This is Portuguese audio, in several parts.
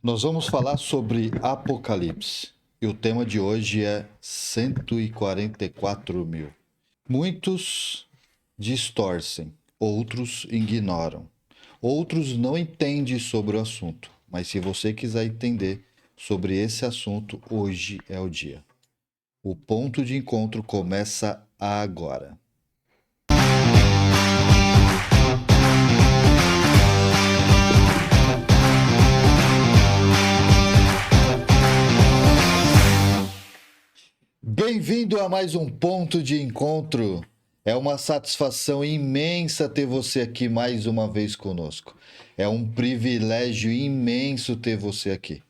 Nós vamos falar sobre Apocalipse e o tema de hoje é 144 mil. Muitos distorcem, outros ignoram, outros não entendem sobre o assunto. Mas se você quiser entender sobre esse assunto, hoje é o dia. O ponto de encontro começa agora. Bem-vindo a mais um ponto de encontro. É uma satisfação imensa ter você aqui mais uma vez conosco. É um privilégio imenso ter você aqui.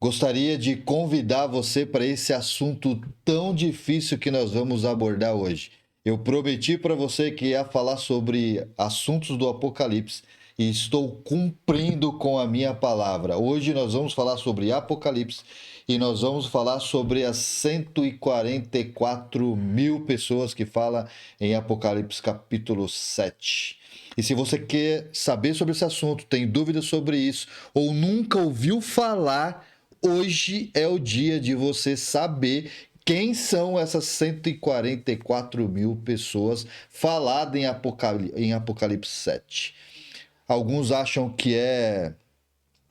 Gostaria de convidar você para esse assunto tão difícil que nós vamos abordar hoje. Eu prometi para você que ia falar sobre assuntos do Apocalipse e estou cumprindo com a minha palavra. Hoje nós vamos falar sobre Apocalipse e nós vamos falar sobre as 144 mil pessoas que fala em Apocalipse capítulo 7. E se você quer saber sobre esse assunto, tem dúvidas sobre isso ou nunca ouviu falar, hoje é o dia de você saber quem são essas 144 mil pessoas faladas em Apocalipse 7. Alguns acham que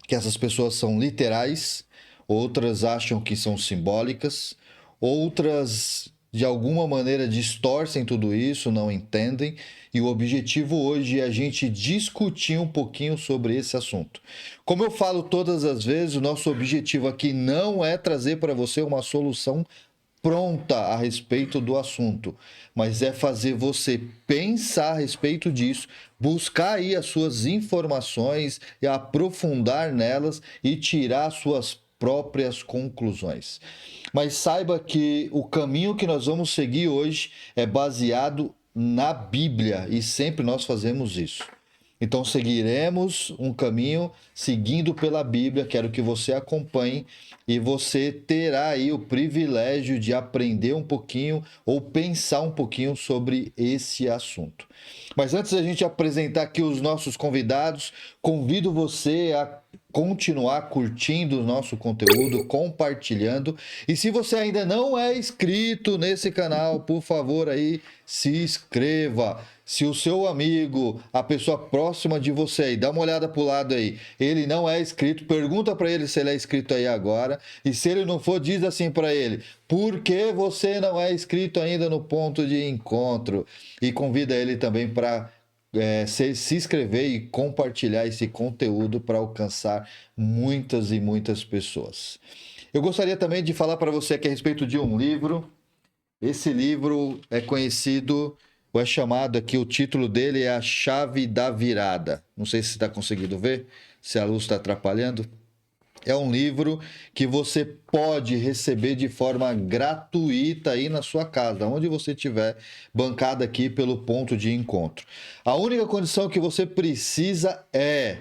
essas pessoas são literais, outras acham que são simbólicas, outras de alguma maneira distorcem tudo isso, não entendem, e o objetivo hoje é a gente discutir um pouquinho sobre esse assunto. Como eu falo todas as vezes, o nosso objetivo aqui não é trazer para você uma solução pronta a respeito do assunto, mas é fazer você pensar a respeito disso, buscar aí as suas informações e aprofundar nelas e tirar suas próprias conclusões. Mas saiba que o caminho que nós vamos seguir hoje é baseado na Bíblia e sempre nós fazemos isso. Então seguiremos um caminho seguindo pela Bíblia, quero que você acompanhe e você terá aí o privilégio de aprender um pouquinho ou pensar um pouquinho sobre esse assunto. Mas antes da gente apresentar aqui os nossos convidados, convido você a continuar curtindo o nosso conteúdo, compartilhando. E se você ainda não é inscrito nesse canal, por favor aí, se inscreva. Se o seu amigo, a pessoa próxima de você aí, dá uma olhada pro lado aí, ele não é inscrito, pergunta para ele se ele é inscrito aí agora. E se ele não for, diz assim para ele: por que você não é inscrito ainda no ponto de encontro? E convida ele também para se inscrever e compartilhar esse conteúdo para alcançar muitas e muitas pessoas. Eu gostaria também de falar para você aqui a respeito de um livro. Esse livro é conhecido, ou é chamado aqui, o título dele é A Chave da Virada. Não sei se você está conseguindo ver, se a luz está atrapalhando. É um livro que você pode receber de forma gratuita aí na sua casa, onde você estiver, bancado aqui pelo ponto de encontro. A única condição que você precisa é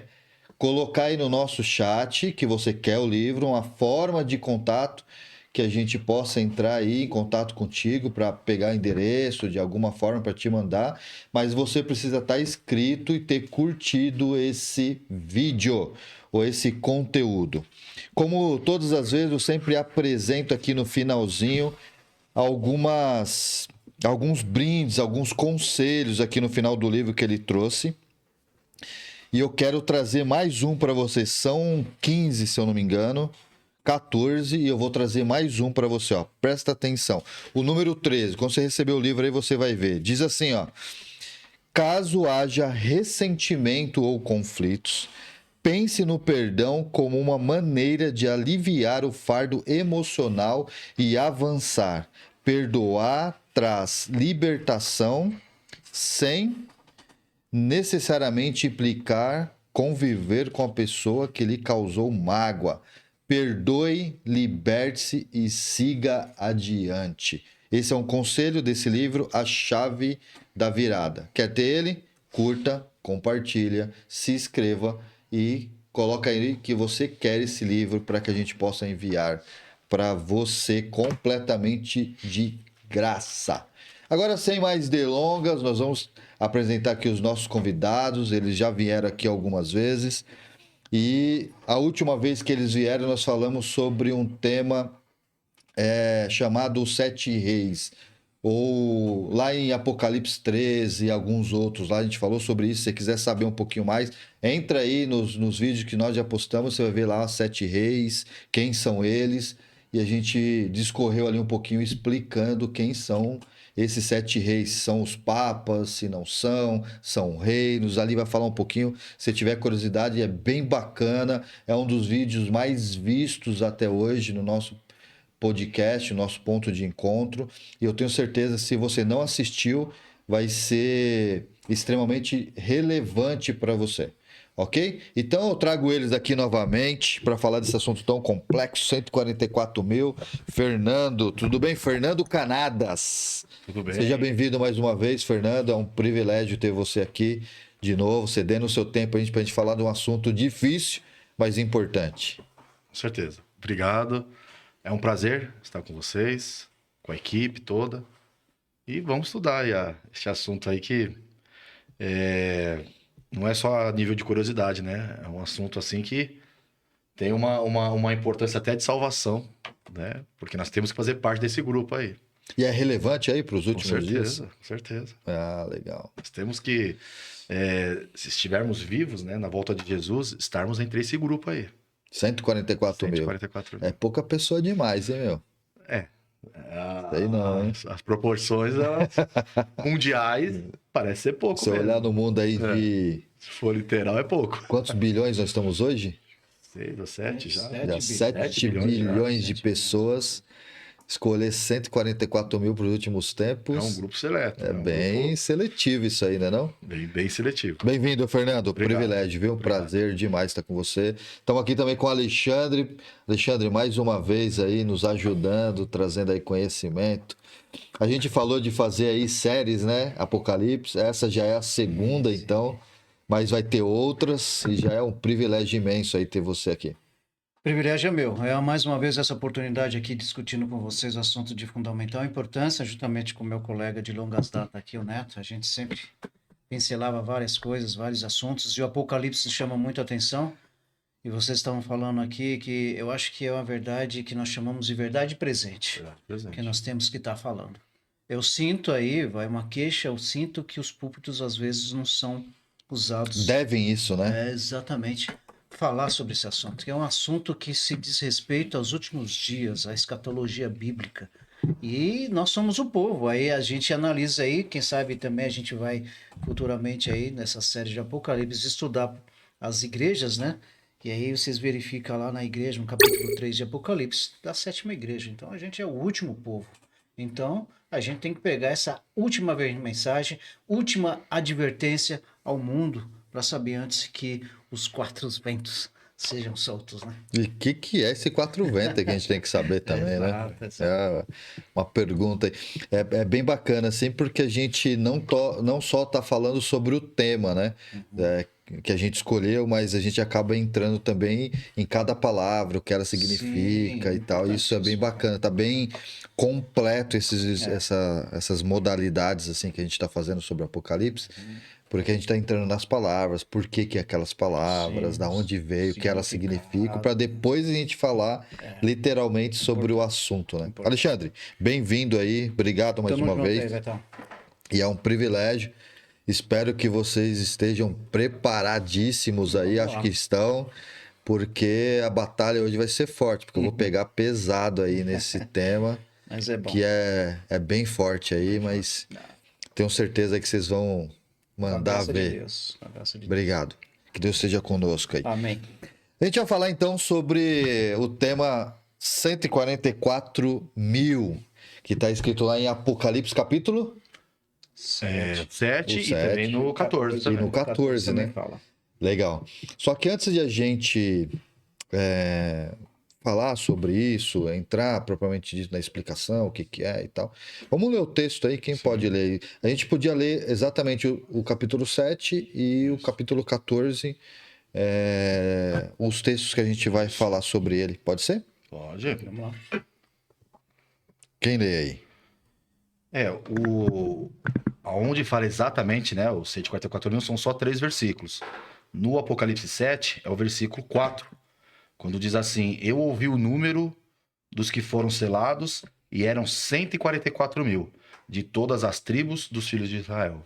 colocar aí no nosso chat que você quer o livro, uma forma de contato que a gente possa entrar aí em contato contigo para pegar endereço de alguma forma para te mandar, mas você precisa estar inscrito e ter curtido esse vídeo ou esse conteúdo. Como todas as vezes, eu sempre apresento aqui no finalzinho alguns brindes, alguns conselhos aqui no final do livro que ele trouxe. E eu quero trazer mais um para vocês. São 15, se eu não me engano. 14, e eu vou trazer mais um para você, ó. Presta atenção. O número 13, quando você receber o livro aí, você vai ver. Diz assim, ó: caso haja ressentimento ou conflitos, pense no perdão como uma maneira de aliviar o fardo emocional e avançar. Perdoar traz libertação sem necessariamente implicar conviver com a pessoa que lhe causou mágoa. Perdoe, liberte-se e siga adiante. Esse é um conselho desse livro, A Chave da Virada. Quer ter ele? Curta, compartilha, se inscreva e coloca aí que você quer esse livro para que a gente possa enviar para você completamente de graça. Agora, sem mais delongas, nós vamos apresentar aqui os nossos convidados. Eles já vieram aqui algumas vezes. E a última vez que eles vieram, nós falamos sobre um tema chamado Os Sete Reis. Ou lá em Apocalipse 13 e alguns outros, lá a gente falou sobre isso. Se você quiser saber um pouquinho mais, entra aí nos vídeos que nós já postamos, você vai ver lá os Sete Reis, quem são eles. E a gente discorreu ali um pouquinho explicando quem são esses sete reis. São os papas, se não são reinos. Ali vai falar um pouquinho, se tiver curiosidade, é bem bacana. É um dos vídeos mais vistos até hoje no nosso podcast, o nosso ponto de encontro. E eu tenho certeza, se você não assistiu, vai ser extremamente relevante para você. Ok? Então eu trago eles aqui novamente para falar desse assunto tão complexo. 144 mil. Fernando, tudo bem? Fernando Canadas. Tudo bem. Seja bem-vindo mais uma vez, Fernando. É um privilégio ter você aqui de novo, cedendo o seu tempo para a gente falar de um assunto difícil, mas importante. Com certeza. Obrigado. É um prazer estar com vocês, com a equipe toda. E vamos estudar este assunto aí que não é só a nível de curiosidade, né? É um assunto assim que tem uma importância até de salvação, né? Porque nós temos que fazer parte desse grupo aí. E é relevante aí para os últimos dias? Com certeza. Ah, legal. Nós temos que, se estivermos vivos, né, na volta de Jesus, estarmos entre esse grupo aí. 144 mil. 144 mil. É pouca pessoa demais, hein, meu? Sei não, hein? As proporções mundiais parece ser pouco Se eu mesmo. olhar no mundo aí de... Se for literal, é pouco. Quantos bilhões nós estamos hoje? 6 ou 7 já. Já 7 bilhões de pessoas. Escolher 144 mil para os últimos tempos. É um grupo seleto. É bem grupo seletivo isso aí, né não? bem seletivo. Bem-vindo, Fernando. Obrigado. Privilégio, viu? Obrigado. Prazer demais estar com você. Estamos aqui também com o Alexandre. Alexandre, mais uma vez aí nos ajudando, trazendo aí conhecimento. A gente falou de fazer aí séries, né? Apocalipse. Essa já é a segunda, então. Mas vai ter outras e já é um privilégio imenso aí ter você aqui. Privilégio é meu. É mais uma vez essa oportunidade aqui discutindo com vocês o assunto de fundamental importância, juntamente com o meu colega de longas datas aqui, o Neto. A gente sempre pincelava várias coisas, vários assuntos, e o Apocalipse chama muito a atenção. E vocês estavam falando aqui que eu acho que é uma verdade que nós chamamos de verdade presente, que nós temos que estar falando. Eu sinto aí, vai uma queixa, eu sinto que os púlpitos às vezes não são usados. Devem isso, né? Exatamente. Falar sobre esse assunto, que é um assunto que se diz respeito aos últimos dias, à escatologia bíblica. E nós somos o povo. Aí a gente analisa aí, quem sabe também a gente vai futuramente aí nessa série de Apocalipse estudar as igrejas, né? E aí vocês verificam lá na igreja, no capítulo 3 de Apocalipse, da sétima igreja. Então a gente é o último povo. Então a gente tem que pegar essa última mensagem, última advertência ao mundo, para saber antes que os quatro ventos sejam soltos, né? E o que é esse quatro ventos que a gente tem que saber também, né? É uma pergunta aí. É bem bacana, assim, porque a gente não só está falando sobre o tema, né? Que a gente escolheu, mas a gente acaba entrando também em cada palavra, o que ela significa. Sim, e tal. Isso é bem bacana, tá bem completo essas modalidades assim que a gente está fazendo sobre o Apocalipse. Porque a gente está entrando nas palavras, por que aquelas palavras, da onde veio, o que elas significam, para depois a gente falar literalmente sobre o assunto, né? Alexandre, bem-vindo aí, obrigado mais uma vez. E é um privilégio. Espero que vocês estejam preparadíssimos aí, acho que estão, porque a batalha hoje vai ser forte, porque eu vou pegar pesado aí nesse tema, mas é bom. Que é bem forte aí, mas tenho certeza que vocês vão mandar ver. De Deus. Obrigado. Que Deus esteja conosco aí. Amém. A gente vai falar então sobre o tema 144 mil, que está escrito lá em Apocalipse capítulo 7 e também no 14. E no 14, né? Fala. Legal. Só que antes de a gente falar sobre isso, entrar propriamente dito na explicação, o que é e tal. Vamos ler o texto aí, quem pode ler? A gente podia ler exatamente o capítulo 7 e o capítulo 14, os textos que a gente vai falar sobre ele. Pode ser? Pode. Vamos lá. Quem lê aí? Onde fala exatamente, né, os 144 mil são só 3 versículos. No Apocalipse 7, é o versículo 4, quando diz assim: eu ouvi o número dos que foram selados e eram 144 mil, de todas as tribos dos filhos de Israel.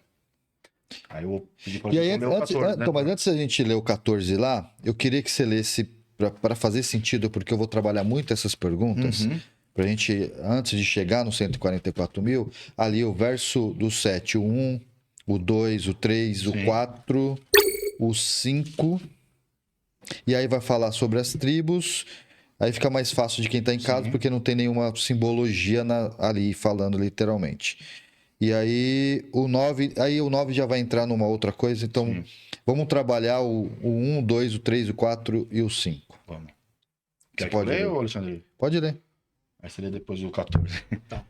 Aí eu vou pedir para E você aí, ler o 14, né? então, mas antes da gente ler o 14 lá, eu queria que você lesse, para fazer sentido, porque eu vou trabalhar muito essas perguntas, Uhum. pra gente, antes de chegar no 144 mil, ali o verso do 7, o 1, o 2, o 3, o Sim. 4, o 5, e aí vai falar sobre as tribos, aí fica mais fácil de quem tá em casa, Sim. porque não tem nenhuma simbologia ali falando literalmente. E aí o 9 já vai entrar numa outra coisa, então Sim. vamos trabalhar o 1, o 2, o 3, o 4 e o 5. Vamos. Você Quer que eu pode leia, ler? ou Alexandre? Pode ler. Aí seria depois do 14. Tá.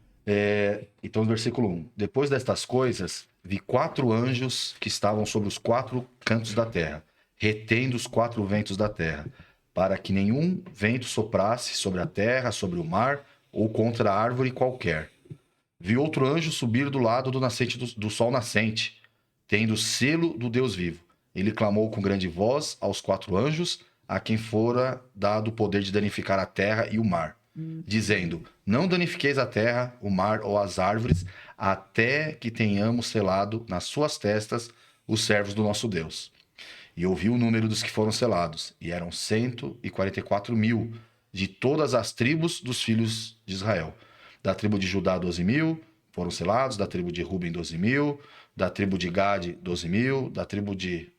Então, no versículo 1. Depois destas coisas, vi 4 anjos que estavam sobre os 4 cantos da terra, retendo os 4 ventos da terra, para que nenhum vento soprasse sobre a terra, sobre o mar ou contra árvore qualquer. Vi outro anjo subir do lado do nascente do sol nascente, tendo o selo do Deus vivo. Ele clamou com grande voz aos 4 anjos, a quem fora dado o poder de danificar a terra e o mar, dizendo: não danifiqueis a terra, o mar ou as árvores, até que tenhamos selado nas suas testas os servos do nosso Deus. E ouvi o número dos que foram selados, e eram 144 mil, de todas as tribos dos filhos de Israel. Da tribo de Judá, 12 mil foram selados, da tribo de Ruben, 12 mil, da tribo de Gade, 12 mil, da tribo de...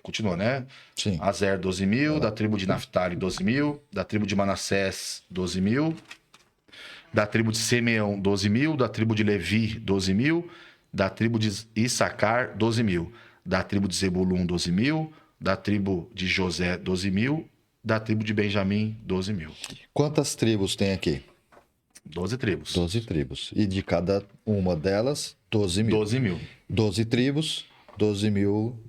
continua, né? Sim. Azer, 12 mil, da tribo de Naphtali, 12 mil, da tribo de Manassés, 12 mil, da tribo de Simeão, 12 mil, da tribo de Levi, 12 mil, da tribo de Issacar, 12 mil, da tribo de Zebulun, 12 mil, da tribo de José, 12 mil, da tribo de Benjamim, 12 mil. Quantas tribos tem aqui? 12 tribos. 12 tribos. E de cada uma delas, 12 mil. 12 mil. 12 tribos, 12 mil.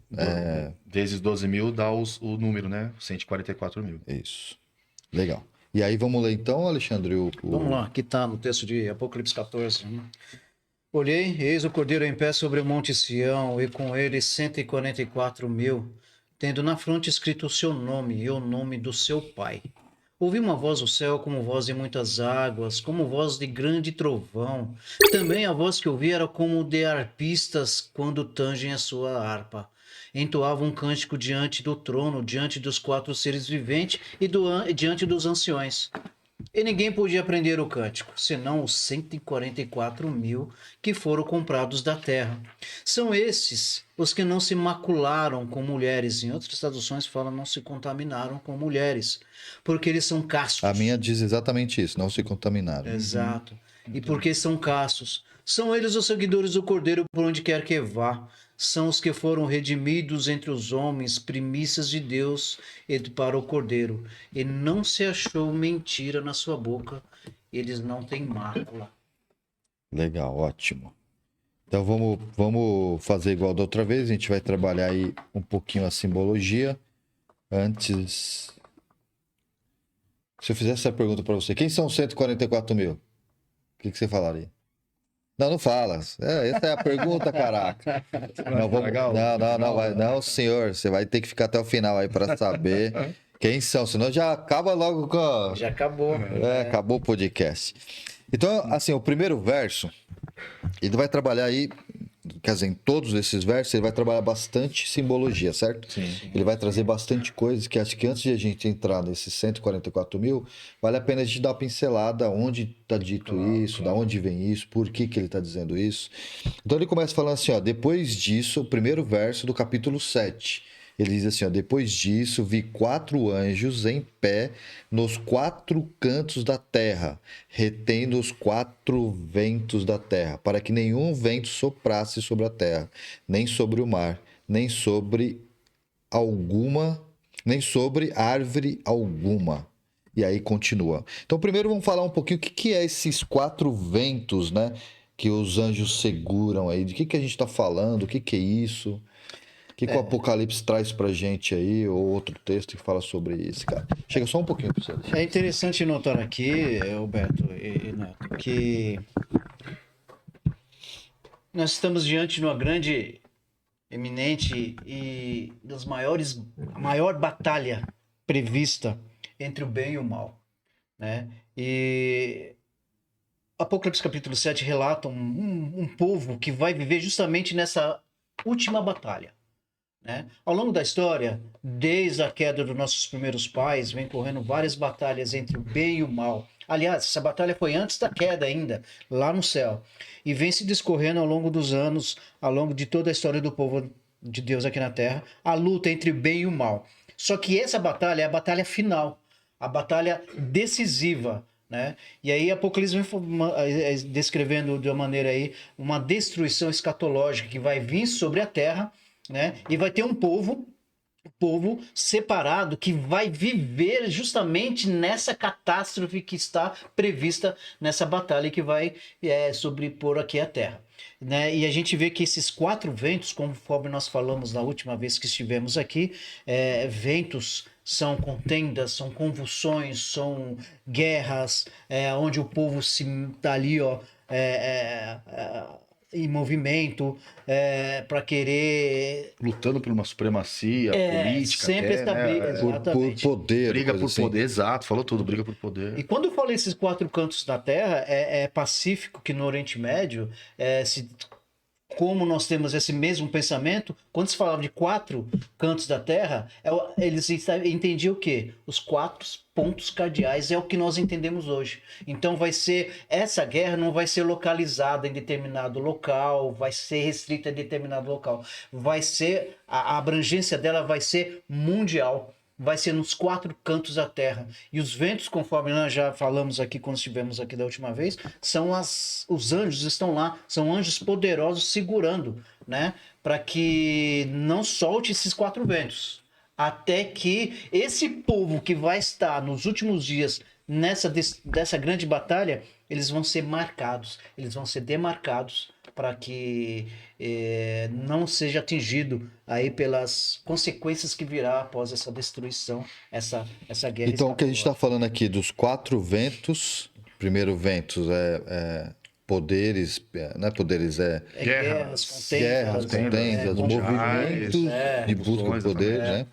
Vezes 12 mil dá o número, né? 144 mil. Isso. Legal. E aí vamos ler então, Alexandre? Vamos lá, aqui está no texto de Apocalipse 14. Né? Olhei, eis o cordeiro em pé sobre o monte Sião, e com ele 144 mil, tendo na fronte escrito o seu nome e o nome do seu pai. Ouvi uma voz do céu como voz de muitas águas, como voz de grande trovão. Também a voz que ouvi era como de arpistas quando tangem a sua harpa. Entoavam um cântico diante do trono, diante dos 4 seres viventes e diante dos anciões. E ninguém podia aprender o cântico, senão os 144 mil que foram comprados da terra. São esses os que não se macularam com mulheres. Em outras traduções falam não se contaminaram com mulheres, porque eles são castos. A minha diz exatamente isso, não se contaminaram. Exato. E porque são castos. São eles os seguidores do Cordeiro por onde quer que vá. São os que foram redimidos entre os homens, primícias de Deus e para o Cordeiro. E não se achou mentira na sua boca. Eles não têm mácula. Legal, ótimo. Então vamos fazer igual da outra vez. A gente vai trabalhar aí um pouquinho a simbologia. Antes, se eu fizesse essa pergunta para você, quem são os 144 mil? O que você falaria? Não fala. Essa é a pergunta, caraca. Não, senhor. Você vai ter que ficar até o final aí para saber quem são. Senão já acaba logo com. Já acabou. Acabou o podcast. Então, assim, o primeiro verso, ele vai trabalhar aí, quer dizer, em todos esses versos, ele vai trabalhar bastante simbologia, certo? Sim. Ele vai trazer bastante coisas que acho que antes de a gente entrar nesses 144 mil, vale a pena a gente dar uma pincelada onde está dito isso, da onde vem isso, por que ele está dizendo isso. Então ele começa falando assim, ó, depois disso, o primeiro verso do capítulo 7. Ele diz assim, ó, depois disso vi 4 anjos em pé nos 4 cantos da terra, retendo os 4 ventos da terra, para que nenhum vento soprasse sobre a terra, nem sobre o mar, nem sobre árvore alguma. E aí continua. Então primeiro vamos falar um pouquinho o que é esses 4 ventos, né? Que os anjos seguram aí. De que a gente está falando? O que é isso? O que o Apocalipse traz pra gente aí, ou outro texto que fala sobre isso, cara? Chega só um pouquinho pra você. É interessante notar aqui, Alberto e Neto, que nós estamos diante de uma grande eminente e a maior batalha prevista entre o bem e o mal, né? E Apocalipse capítulo 7 relata um povo que vai viver justamente nessa última batalha, né? Ao longo da história, desde a queda dos nossos primeiros pais, vem correndo várias batalhas entre o bem e o mal. Aliás, essa batalha foi antes da queda ainda, lá no céu. E vem se discorrendo ao longo dos anos, ao longo de toda a história do povo de Deus aqui na Terra, a luta entre o bem e o mal. Só que essa batalha é a batalha final, a batalha decisiva, né? E aí Apocalipse vem descrevendo de uma maneira aí uma destruição escatológica que vai vir sobre a Terra, né? E vai ter um povo separado que vai viver justamente nessa catástrofe que está prevista nessa batalha que vai sobrepor aqui a Terra, né? E a gente vê que esses 4 ventos, conforme nós falamos na última vez que estivemos aqui, ventos são contendas, são convulsões, são guerras, onde o povo se tá ali, ó, em movimento, para querer Lutando por uma supremacia política, sempre até, né? Por exatamente. poder. Briga coisa por assim. poder, exato, falou tudo, briga por poder. E quando eu falei esses 4 cantos da Terra, é pacífico que no Oriente Médio, como nós temos esse mesmo pensamento, quando se falava de 4 cantos da Terra, eles entendiam o quê? Os 4 pontos cardeais é o que nós entendemos hoje. Então essa guerra não vai ser localizada em determinado local, vai ser restrita a determinado local. A abrangência dela vai ser mundial. Vai ser nos 4 cantos da terra. E os ventos, conforme nós já falamos aqui quando estivemos aqui da última vez, os anjos estão lá, são anjos poderosos segurando, né? Para que não solte esses 4 ventos. Até que esse povo que vai estar nos últimos dias dessa grande batalha, eles vão ser marcados, eles vão ser demarcados para que não seja atingido aí pelas consequências que virá após essa destruição, essa guerra. Então, o que a gente está falando aqui dos 4 ventos, primeiro ventos poderes, não é poderes, guerras, guerras, contendas, movimentos de busca do poder, né?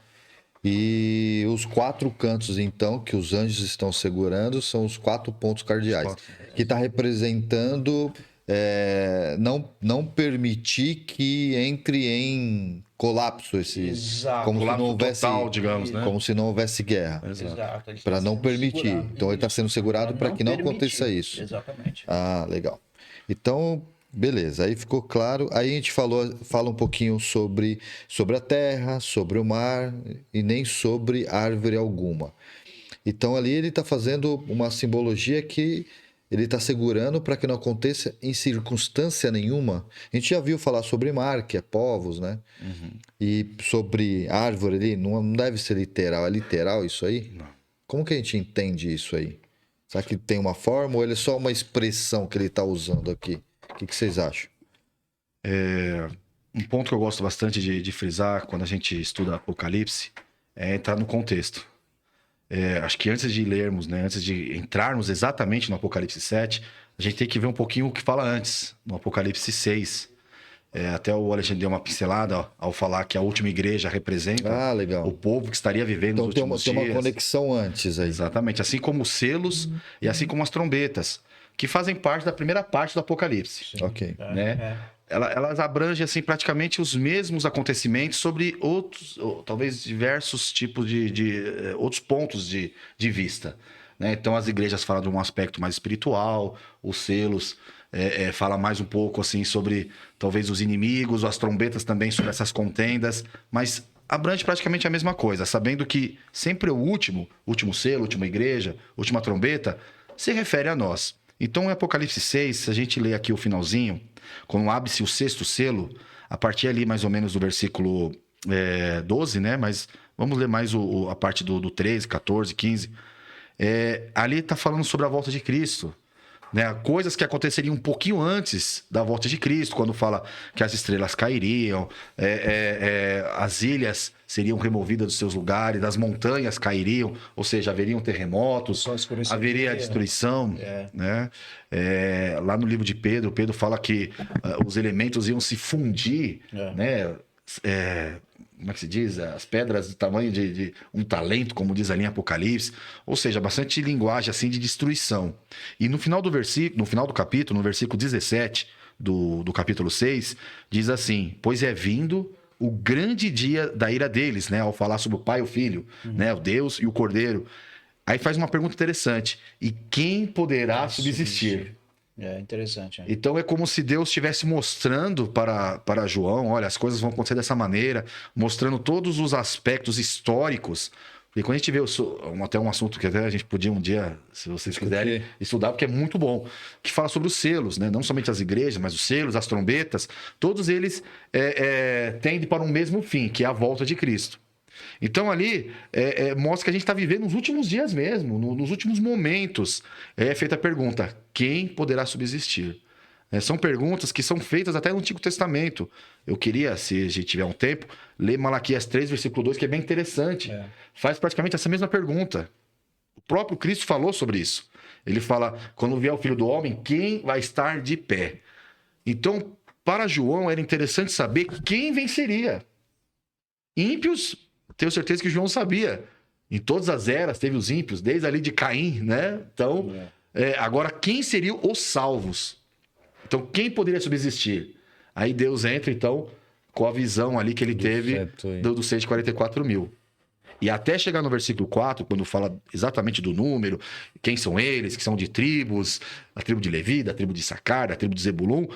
E os 4 cantos, então, que os anjos estão segurando, são os 4 pontos cardeais, que está representando não permitir que entre em colapso como se não houvesse total, digamos, né? como se não houvesse guerra, Exato. para não permitir. Então ele está sendo segurado para que não aconteça isso. Exatamente. Ah, legal. Então, beleza, aí ficou claro. Aí a gente fala um pouquinho sobre a terra, sobre o mar e nem sobre árvore alguma. Então ali ele está fazendo uma simbologia que ele está segurando para que não aconteça em circunstância nenhuma. A gente já viu falar sobre mar, que é povos, né? Uhum. E sobre árvore ali, não deve ser literal. É literal isso aí? Não. Como que a gente entende isso aí? Será que tem uma forma ou ele é só uma expressão que ele está usando aqui? O que vocês acham? Um ponto que eu gosto bastante de frisar quando a gente estuda Apocalipse é entrar no contexto. Acho que antes de lermos, né, antes de entrarmos exatamente no Apocalipse 7, a gente tem que ver um pouquinho o que fala antes, no Apocalipse 6. Até o Alexandre deu uma pincelada ao falar que a última igreja representa legal. o povo que estaria vivendo nos últimos dias. Tem uma conexão antes aí. Exatamente, assim como os selos e assim como as trombetas, que fazem parte da primeira parte do Apocalipse. Ok. Né? Elas abrangem assim, praticamente os mesmos acontecimentos sobre outros, ou talvez diversos tipos de outros pontos de vista. Né? Então, as igrejas falam de um aspecto mais espiritual, os selos fala mais um pouco assim sobre talvez os inimigos, as trombetas também sobre essas contendas, mas abrange praticamente a mesma coisa, sabendo que sempre o último selo, última igreja, última trombeta, se refere a nós. Então, em Apocalipse 6, se a gente lê aqui o finalzinho, quando abre-se o 6º selo, a partir ali mais ou menos do versículo 12, né? Mas vamos ler mais a parte do 13, 14, 15. Ali está falando sobre a volta de Cristo. Né? Coisas que aconteceriam um pouquinho antes da volta de Cristo, quando fala que as estrelas cairiam, as ilhas seriam removidas dos seus lugares, as montanhas cairiam, ou seja, haveriam terremotos, haveria destruição. Né? Lá no livro de Pedro fala que os elementos iam se fundir, né? como é que se diz? As pedras do tamanho de um talento, como diz ali em Apocalipse. Ou seja, bastante linguagem assim de destruição. E no final do versículo, no final do capítulo, no versículo 17 do capítulo 6, diz assim: pois é vindo o grande dia da ira deles, né? Ao falar sobre o Pai e o Filho, né? O Deus e o Cordeiro. Aí faz uma pergunta interessante: e quem poderá subsistir? É interessante. Então é como se Deus estivesse mostrando para João: olha, as coisas vão acontecer dessa maneira, mostrando todos os aspectos históricos. E quando a gente vê até um assunto que até a gente podia um dia, se vocês quiserem, estudar, porque é muito bom, que fala sobre os selos, né? Não somente as igrejas, mas os selos, as trombetas, todos eles tendem para um mesmo fim, que é a volta de Cristo. Então ali mostra que a gente está vivendo nos últimos dias mesmo, nos últimos momentos. É feita a pergunta: quem poderá subsistir? São perguntas que são feitas até no Antigo Testamento. Eu queria, se a gente tiver um tempo, ler Malaquias 3, versículo 2, que é bem interessante. Faz praticamente essa mesma pergunta. O próprio Cristo falou sobre isso. Ele fala: quando vier o Filho do Homem, quem vai estar de pé? Então, para João, era interessante saber quem venceria. Ímpios, tenho certeza que João sabia. Em todas as eras teve os ímpios, desde ali de Caim, né? Então, agora, quem seriam os salvos? Então, quem poderia subsistir? Aí Deus entra, então, com a visão ali que ele teve do 144 mil. E até chegar no versículo 4, quando fala exatamente do número, quem são eles, que são de tribos, a tribo de Levi, da tribo de Issacar, da tribo de Zebulun,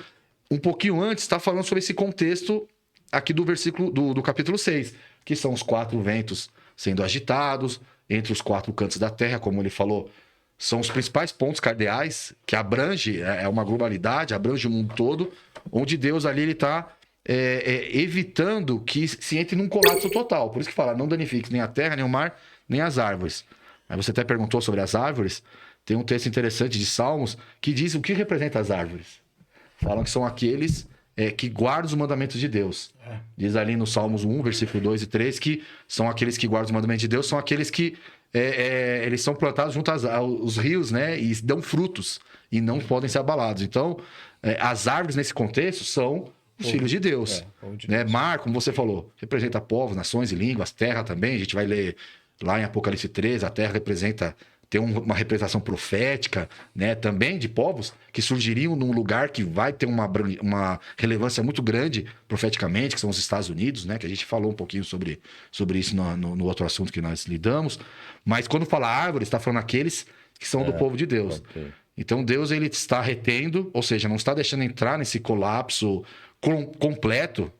um pouquinho antes está falando sobre esse contexto aqui do versículo do capítulo 6, que são os 4 ventos sendo agitados entre os 4 cantos da terra, como ele falou. São os principais pontos cardeais, que abrange, é uma globalidade, abrange o mundo todo, onde Deus ali ele está evitando que se entre num colapso total. Por isso que fala: não danifique nem a terra, nem o mar, nem as árvores. Aí você até perguntou sobre as árvores. Tem um texto interessante de Salmos que diz o que representa as árvores. Falam que são aqueles que guardam os mandamentos de Deus. Diz ali no Salmos 1, versículo 2 e 3, que são aqueles que guardam os mandamentos de Deus, são aqueles que eles são plantados junto aos rios, né? E dão frutos e não podem ser abalados. Então, as árvores nesse contexto são os filhos de Deus. Né? Mar, como você falou, representa povos, nações e línguas. Terra também, a gente vai ler lá em Apocalipse 13, a terra tem uma representação profética, né? Também de povos que surgiriam num lugar que vai ter uma relevância muito grande profeticamente, que são os Estados Unidos, né? Que a gente falou um pouquinho sobre isso no outro assunto que nós lidamos. Mas quando fala árvore, está falando aqueles que são do povo de Deus. Então Deus ele está retendo, ou seja, não está deixando entrar nesse colapso completo,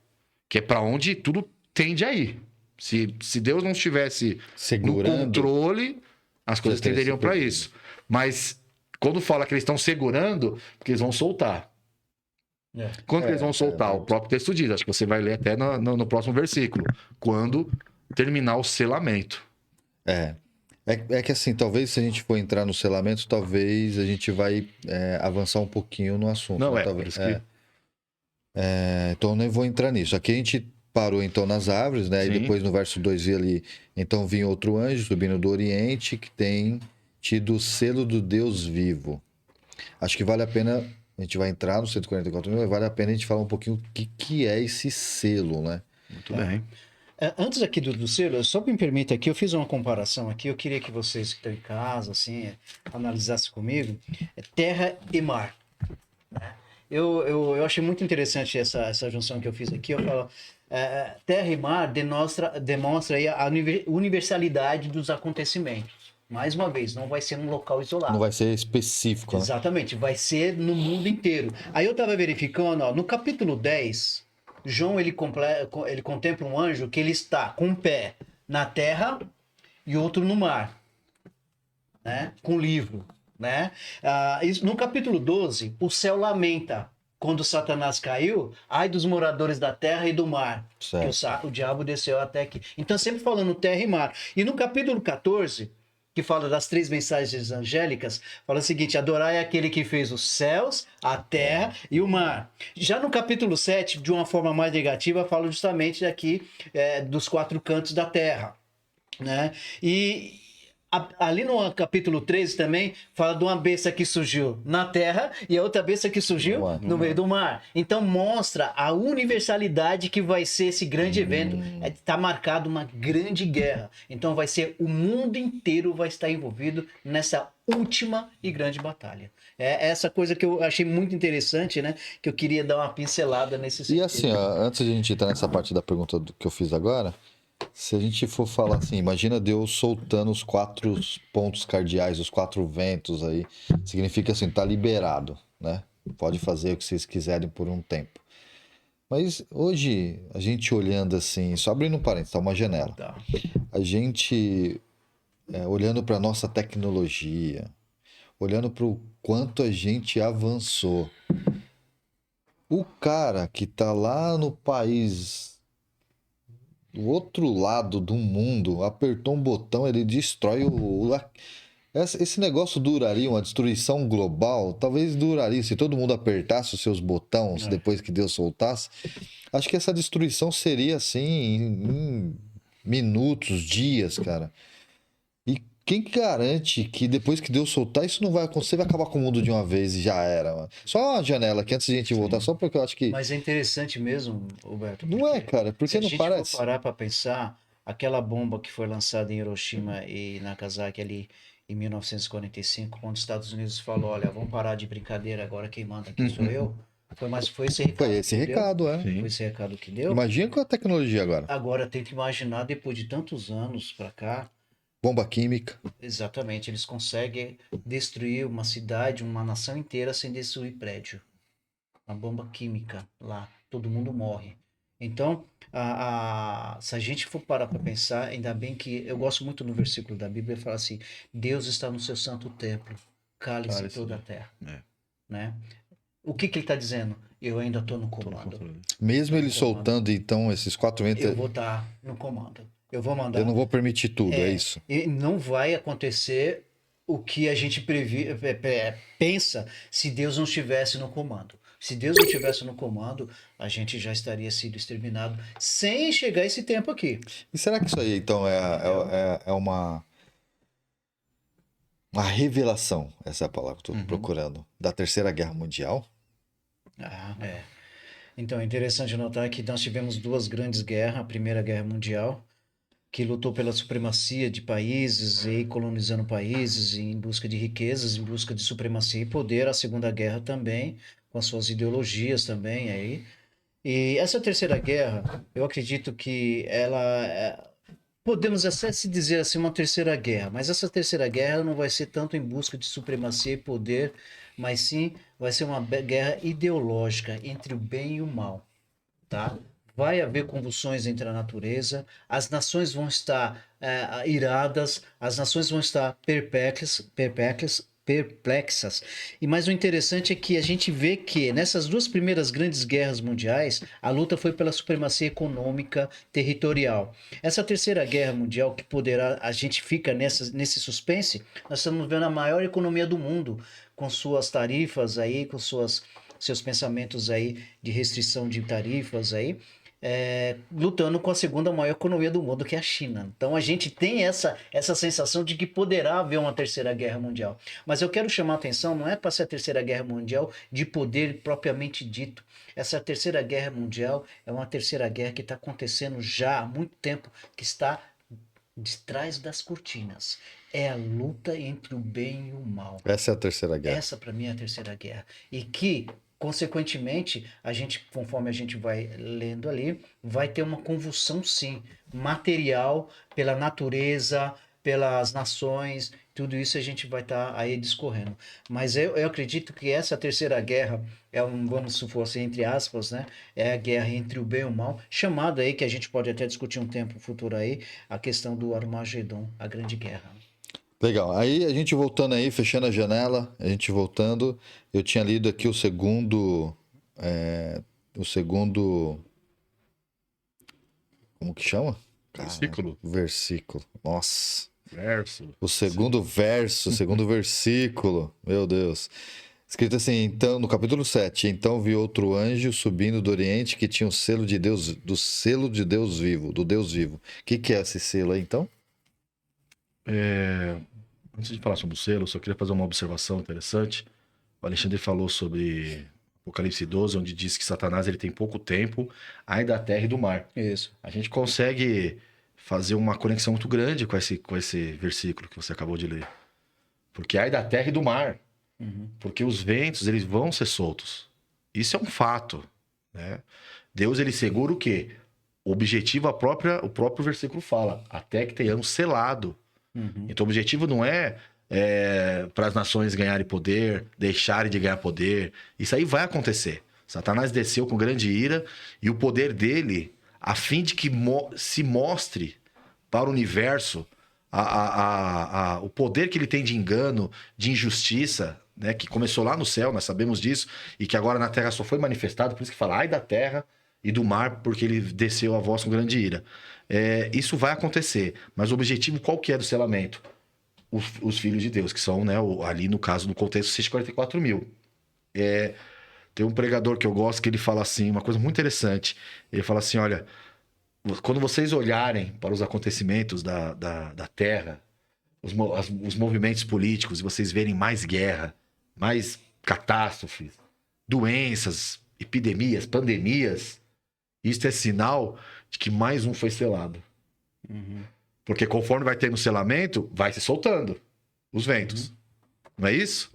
que é para onde tudo tende a ir. Se Deus não estivesse no controle, as coisas tenderiam para isso. Mas quando fala que eles estão segurando, porque eles vão soltar. Quando eles vão soltar? O próprio texto diz, acho que você vai ler até no próximo versículo, quando terminar o selamento. É que assim, talvez se a gente for entrar no selamento, talvez a gente vai avançar um pouquinho no assunto. Não, né? por isso que... então eu nem vou entrar nisso. Aqui a gente parou então nas árvores, né? Sim. E depois no verso 2 ali, então vinha outro anjo subindo do Oriente que tem tido o selo do Deus vivo. Acho que vale a pena, a gente vai entrar no 144 mil, mas vale a pena a gente falar um pouquinho o que é esse selo, né? Muito bem. Antes aqui do selo, só me permita aqui, eu fiz uma comparação aqui, eu queria que vocês que estão em casa, assim, analisassem comigo, terra e mar. Né? Eu achei muito interessante essa junção que eu fiz aqui. Eu falo, terra e mar demonstra aí a universalidade dos acontecimentos. Mais uma vez, não vai ser num local isolado. Não vai ser específico, né? Exatamente, vai ser no mundo inteiro. Aí eu estava verificando, ó, no capítulo 10, João ele contempla um anjo que ele está com um pé na terra e outro no mar, né? Com livro. Né? No capítulo 12, o céu lamenta quando Satanás caiu, ai dos moradores da terra e do mar, que o diabo desceu até aqui. Então, sempre falando terra e mar. E no capítulo 14, que fala das 3 mensagens angélicas, fala o seguinte: adorai aquele que fez os céus, a terra e o mar. Já no capítulo 7, de uma forma mais negativa, fala justamente aqui dos 4 cantos da terra. Né? E Ali no capítulo 13 também fala de uma besta que surgiu na terra e a outra besta que surgiu no meio do mar. Então mostra a universalidade que vai ser esse grande evento. Está marcado uma grande guerra. Então vai ser o mundo inteiro vai estar envolvido nessa última e grande batalha. É essa coisa que eu achei muito interessante, né? Que eu queria dar uma pincelada nesse E sentido. assim, ó, antes de a gente entrar nessa parte da pergunta que eu fiz agora, se a gente for falar assim, imagina Deus soltando os 4 pontos cardeais, os 4 ventos aí, significa assim, tá liberado, né? Pode fazer o que vocês quiserem por um tempo. Mas hoje, a gente olhando assim, só abrindo um parênteses, tá uma janela. Tá. A gente olhando para nossa tecnologia, olhando para o quanto a gente avançou. O cara que tá lá no país do outro lado do mundo, apertou um botão, ele destrói esse negócio duraria uma destruição global? Talvez duraria se todo mundo apertasse os seus botões depois que Deus soltasse. Acho que essa destruição seria assim em minutos, dias, cara. E quem garante que depois que Deus soltar, isso não vai acontecer, vai acabar com o mundo de uma vez e já era, mano. Só uma janela aqui antes de a gente voltar, só porque eu acho que. Mas é interessante mesmo, Roberto. Não é, cara, Se porque a não gente parece. for parar para pensar, aquela bomba que foi lançada em Hiroshima e Nagasaki ali em 1945, quando os Estados Unidos falou, olha, vamos parar de brincadeira, agora quem manda aqui sou eu. Foi esse recado. Foi esse que deu. recado, é. Sim. Foi esse recado que deu. Imagina com a tecnologia agora. Agora tenta imaginar, depois de tantos anos para cá, Bomba química. exatamente, eles conseguem destruir uma cidade, uma nação inteira sem destruir prédio. Uma bomba química lá, todo mundo morre. Então, se a gente for parar para pensar, ainda bem que eu gosto muito no versículo da Bíblia, fala assim: Deus está no seu santo templo, cale-se Cale-se, toda a terra. É. Né? O que ele está dizendo? Eu ainda estou no Tô no comando. controle. Mesmo ele soltando, então, esses 4 ventos, Eu vou estar no comando. Eu vou mandar. eu não vou permitir tudo, é É, isso. E não vai acontecer o que a gente pensa se Deus não estivesse no comando. Se Deus não estivesse no comando, a gente já estaria sido exterminado sem chegar esse tempo aqui. E será que isso aí, então, é uma revelação, essa é a palavra que eu estou procurando, da Terceira Guerra Mundial? É. Então é interessante notar que nós tivemos 2 grandes guerras. A Primeira Guerra Mundial, que lutou pela supremacia de países e colonizando países em busca de riquezas, em busca de supremacia e poder. A Segunda Guerra também, com as suas ideologias também aí. E essa Terceira Guerra, eu acredito que podemos até se dizer assim uma Terceira Guerra, mas essa Terceira Guerra não vai ser tanto em busca de supremacia e poder, mas sim vai ser uma guerra ideológica entre o bem e o mal, tá? Vai haver convulsões entre a natureza, as nações vão estar iradas, as nações vão estar perplexas. E mais o interessante é que a gente vê que nessas 2 primeiras grandes guerras mundiais, a luta foi pela supremacia econômica territorial. Essa Terceira Guerra Mundial, que poderá, a gente fica nesse suspense, nós estamos vendo a maior economia do mundo, com suas tarifas aí, com seus pensamentos aí de restrição de tarifas aí, lutando com a segunda maior economia do mundo, que é a China. Então a gente tem essa sensação de que poderá haver uma Terceira Guerra Mundial. Mas eu quero chamar a atenção, não é para ser a Terceira Guerra Mundial de poder propriamente dito. Essa Terceira Guerra Mundial é uma Terceira Guerra que está acontecendo já há muito tempo, que está de trás das cortinas. É a luta entre o bem e o mal. Essa é a Terceira Guerra. Essa, para mim, é a Terceira Guerra. E que, consequentemente, conforme a gente vai lendo ali, vai ter uma convulsão, sim, material, pela natureza, pelas nações, tudo isso a gente vai estar aí discorrendo. Mas eu acredito que essa Terceira Guerra vamos supor assim, entre aspas, né? É a guerra entre o bem e o mal, chamada aí, que a gente pode até discutir um tempo futuro aí, a questão do Armagedon, a Grande Guerra. Legal. Aí a gente voltando aí, fechando a janela, a gente voltando, eu tinha lido aqui o segundo, como que chama? Versículo. Versículo. Nossa. Verso. O segundo verso, o segundo versículo. Meu Deus. Escrito assim, então, no capítulo 7, então vi outro anjo subindo do Oriente que tinha o selo de Deus, do selo de Deus vivo, do Deus vivo. O que é esse selo aí, então? Antes de falar sobre o selo, eu só queria fazer uma observação interessante. O Alexandre falou sobre Apocalipse 12, onde diz que Satanás ele tem pouco tempo, ai da terra e do mar. Isso. A gente consegue fazer uma conexão muito grande com esse versículo que você acabou de ler. Porque ai da terra e do mar. Porque os ventos, eles vão ser soltos. Isso é um fato, né? Deus, ele segura o quê? O objetivo, o próprio versículo fala, até que tenhamos selado. Então, o objetivo não é para as nações ganharem poder, deixarem de ganhar poder. Isso aí vai acontecer. Satanás desceu com grande ira e o poder dele, a fim de que se mostre para o universo o poder que ele tem de engano, de injustiça, né, que começou lá no céu, nós sabemos disso, e que agora na terra só foi manifestado, por isso que fala, ai da terra e do mar, porque ele desceu a voz com grande ira. Isso vai acontecer, mas o objetivo qual que é do selamento? Os filhos de Deus, que são, né, ali no caso, no contexto, 144 mil. Tem um pregador que eu gosto que ele fala assim, uma coisa muito interessante. Ele fala assim, olha, quando vocês olharem para os acontecimentos da Terra, os movimentos políticos, e vocês verem mais guerra, mais catástrofes, doenças, epidemias, pandemias, isso é sinal de que mais um foi selado. Porque conforme vai tendo selamento, vai se soltando os ventos. Não é isso?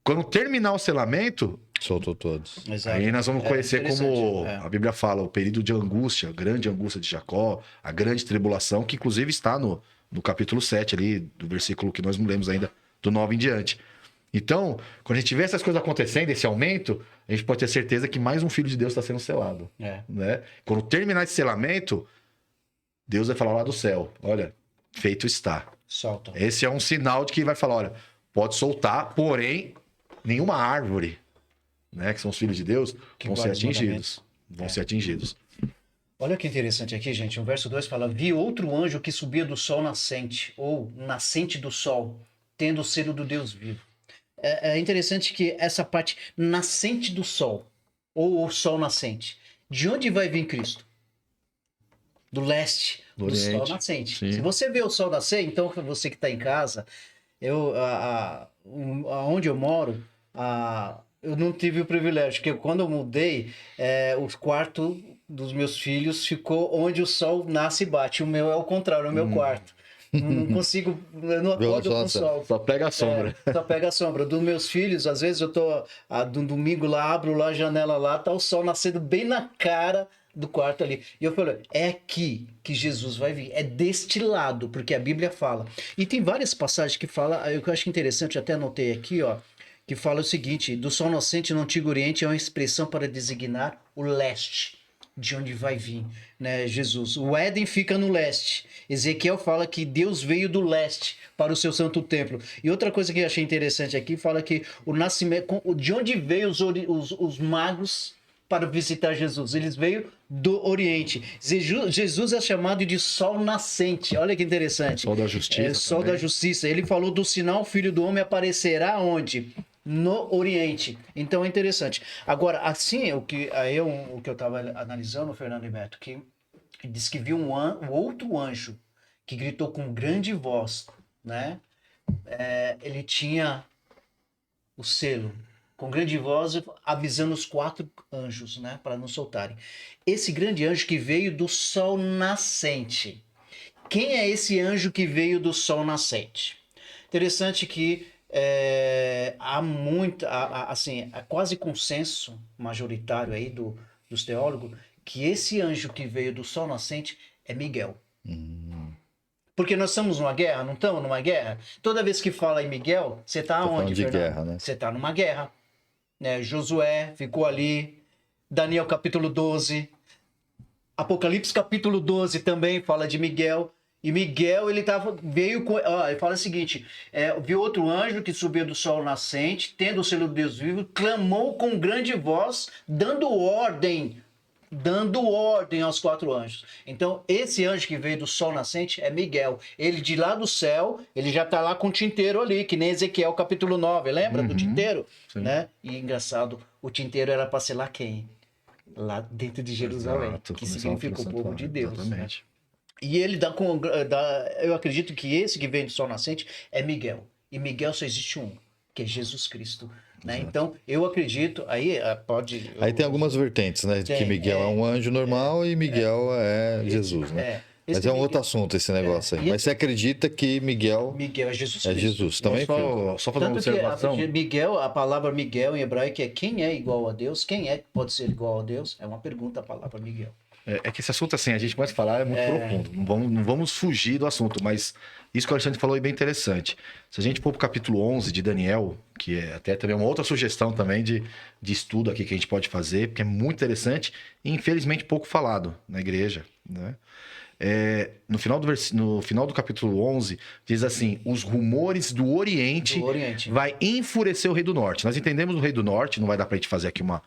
Quando terminar o selamento, Soltou todos. Exato. aí nós vamos conhecer como interessante, a Bíblia fala, o período de angústia, a grande angústia de Jacó, a grande tribulação, que inclusive está no capítulo 7 ali, do versículo que nós não lemos ainda, do 9 em diante. Então, quando a gente vê essas coisas acontecendo, esse aumento, a gente pode ter certeza que mais um filho de Deus está sendo selado. Né? Quando terminar esse selamento, Deus vai falar lá do céu, olha, feito está. Solta. Esse é um sinal de que ele vai falar, olha, pode soltar, porém, nenhuma árvore, né, que são os filhos de Deus, vão ser atingidos. Vão ser atingidos. Olha que interessante aqui, gente. O verso 2 fala: vi outro anjo que subia do sol nascente, ou nascente do sol, tendo o selo do Deus vivo. É interessante que essa parte, nascente do sol, ou o sol nascente, de onde vai vir Cristo? Do leste, do sol nascente. Sim. Se você vê o sol nascer, então você que está em casa, onde eu moro, eu não tive o privilégio, porque quando eu mudei, o quarto dos meus filhos ficou onde o sol nasce e bate. O meu é o contrário, o meu quarto. Não consigo, eu não acordo com o sol. Só pega a sombra. Só pega a sombra. Dos meus filhos, às vezes eu tô de um domingo lá, abro lá a janela lá, tá o sol nascendo bem na cara do quarto ali. E eu falei, é aqui que Jesus vai vir. É deste lado, porque a Bíblia fala. E tem várias passagens que falam, o que eu acho interessante, eu até anotei aqui, ó, que fala o seguinte: do sol nascente no Antigo Oriente é uma expressão para designar o leste, de onde vai vir, né, Jesus. O Éden fica no leste. Ezequiel fala que Deus veio do leste para o seu santo templo. E outra coisa que eu achei interessante aqui, fala que o nascimento, de onde veio os magos para visitar Jesus? Eles veio do Oriente. Jesus é chamado de sol nascente. Olha que interessante. Sol da justiça. Sol da justiça. Ele falou do sinal, o Filho do Homem aparecerá onde? No Oriente. Então é interessante. Agora, assim, o que eu estava analisando, Fernando e Beto, que diz que viu um outro anjo que gritou com grande voz, né? Ele tinha o selo, com grande voz, avisando os 4 anjos, né? Para não soltarem. Esse grande anjo que veio do sol nascente. Quem é esse anjo que veio do sol nascente? Interessante que há quase consenso majoritário aí dos teólogos que esse anjo que veio do sol nascente é Miguel. Porque nós estamos numa guerra, não estamos numa guerra? Toda vez que fala em Miguel, você está onde, de Fernando? guerra, né? Você está numa guerra. Né? Josué ficou ali, Daniel capítulo 12, Apocalipse capítulo 12 também fala de Miguel. E Miguel, ele veio com... ele fala o seguinte, viu outro anjo que subia do sol nascente, tendo o selo de Deus vivo, clamou com grande voz, dando ordem aos 4 anjos. Então, esse anjo que veio do sol nascente é Miguel. Ele de lá do céu, ele já está lá com o tinteiro ali, que nem Ezequiel capítulo 9, lembra do tinteiro? Né? E engraçado, o tinteiro era para selar quem? Lá dentro de Jerusalém, Exato, que significa o povo de Deus. Exatamente. Né? E ele eu acredito que esse que vem do sol nascente é Miguel. E Miguel só existe um, que é Jesus Cristo. Né? Então, eu acredito, aí pode... Aí tem algumas vertentes, né? Que Miguel é um anjo normal e Miguel é Jesus, né? Mas é um outro assunto esse negócio aí. Mas você acredita que Miguel é Jesus é Cristo. Jesus também, filho? Só fazer uma Tanto que observação. Miguel, a palavra Miguel em hebraico é quem é igual a Deus? Quem é que pode ser igual a Deus? É uma pergunta a palavra Miguel. É que esse assunto, assim, a gente começa a falar, é muito profundo. Não vamos fugir do assunto, mas isso que o Alexandre falou é bem interessante. Se a gente for para o capítulo 11 de Daniel, que é até também uma outra sugestão também de estudo aqui que a gente pode fazer, porque é muito interessante e infelizmente pouco falado na igreja, né? No final do capítulo 11, diz assim: os rumores do Oriente vai enfurecer o rei do Norte. Nós entendemos o rei do Norte, não vai dar para a gente fazer aqui uma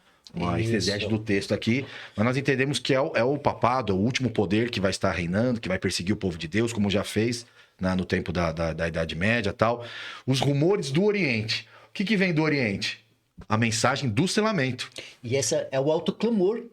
exegese do texto aqui, mas nós entendemos que é o papado, é o último poder que vai estar reinando, que vai perseguir o povo de Deus, como já fez, né, no tempo da Idade Média e tal. Os rumores do Oriente. O que vem do Oriente? A mensagem do selamento. E essa é o alto clamor.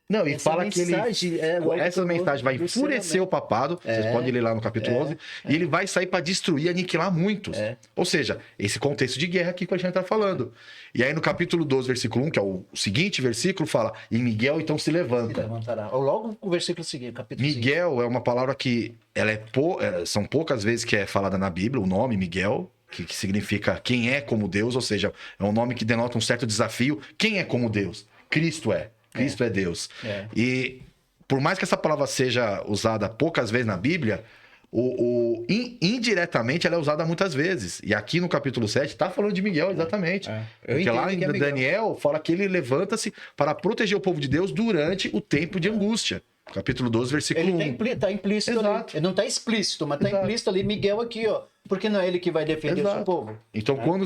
Não, e Essa fala mensagem, que essa mensagem vai enfurecer o papado, vocês podem ler lá no capítulo 11, e ele vai sair para destruir, aniquilar muitos. Ou seja, esse contexto de guerra aqui que a gente está falando. E aí no capítulo 12, versículo 1, que é o seguinte versículo, fala: e Miguel então se levanta. Ou logo o versículo seguinte, capítulo Miguel seguinte. É uma palavra que são poucas vezes que é falada na Bíblia, o nome Miguel, que significa quem é como Deus, ou seja, é um nome que denota um certo desafio. Quem é como Deus? Cristo é. Cristo é Deus. E por mais que essa palavra seja usada poucas vezes na Bíblia, indiretamente ela é usada muitas vezes. E aqui no capítulo 7 está falando de Miguel, exatamente. Porque lá em Daniel fala que ele levanta-se para proteger o povo de Deus durante o tempo de angústia. Capítulo 12, versículo 1. Está implícito ali. Ele não está explícito, mas está implícito ali. Miguel aqui, ó. Porque não é ele que vai defender o seu povo. Então, quando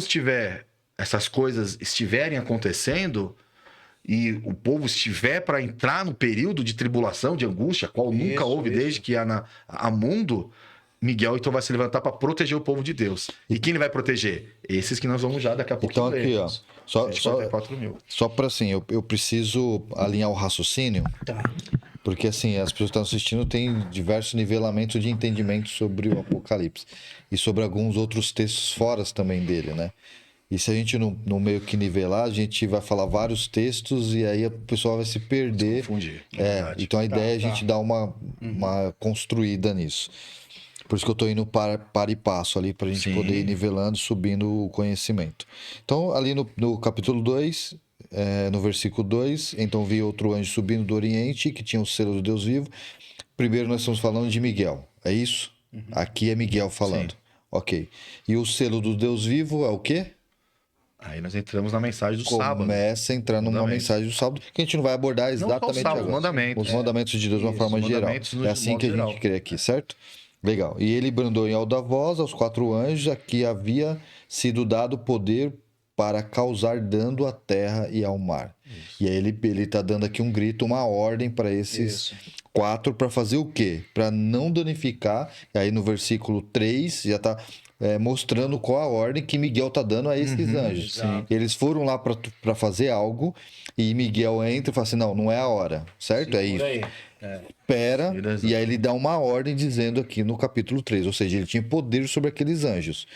essas coisas estiverem acontecendo e o povo estiver para entrar no período de tribulação, de angústia, qual nunca houve desde que há mundo, Miguel então vai se levantar para proteger o povo de Deus. E quem ele vai proteger? Esses que nós vamos já daqui a pouco. Então aqui, ó, só para assim, eu preciso alinhar o raciocínio, porque assim, as pessoas que estão assistindo têm diversos nivelamentos de entendimento sobre o Apocalipse e sobre alguns outros textos fora também dele, né? E se a gente não meio que nivelar, a gente vai falar vários textos e aí o pessoal vai se perder. Confundir. Então a ideia é a gente dar uma construída nisso. Por isso que eu estou indo para e passo ali, para a gente poder ir nivelando, subindo o conhecimento. Então, ali no capítulo 2, no versículo 2, então vi outro anjo subindo do Oriente, que tinha o selo do Deus vivo. Primeiro nós estamos falando de Miguel, é isso? Aqui é Miguel falando. Sim. Ok. E o selo do Deus vivo é o quê? Aí nós entramos na mensagem do sábado. Começa a entrar numa mensagem do sábado, que a gente não vai abordar exatamente agora. Os mandamentos de Deus de uma forma geral. É assim que a gente crê aqui, certo? Legal. E ele brandou em alta voz aos 4 anjos a que havia sido dado poder para causar dano à terra e ao mar. Isso. E aí ele está dando aqui um grito, uma ordem para esses 4 para fazer o quê? Para não danificar. E aí no versículo 3 já está mostrando qual a ordem que Miguel está dando a esses anjos. Exato. Eles foram lá para fazer algo e Miguel entra e fala assim, não é a hora, certo? É isso. Espera, e aí ele dá uma ordem dizendo aqui no capítulo 3, ou seja, ele tinha poder sobre aqueles anjos.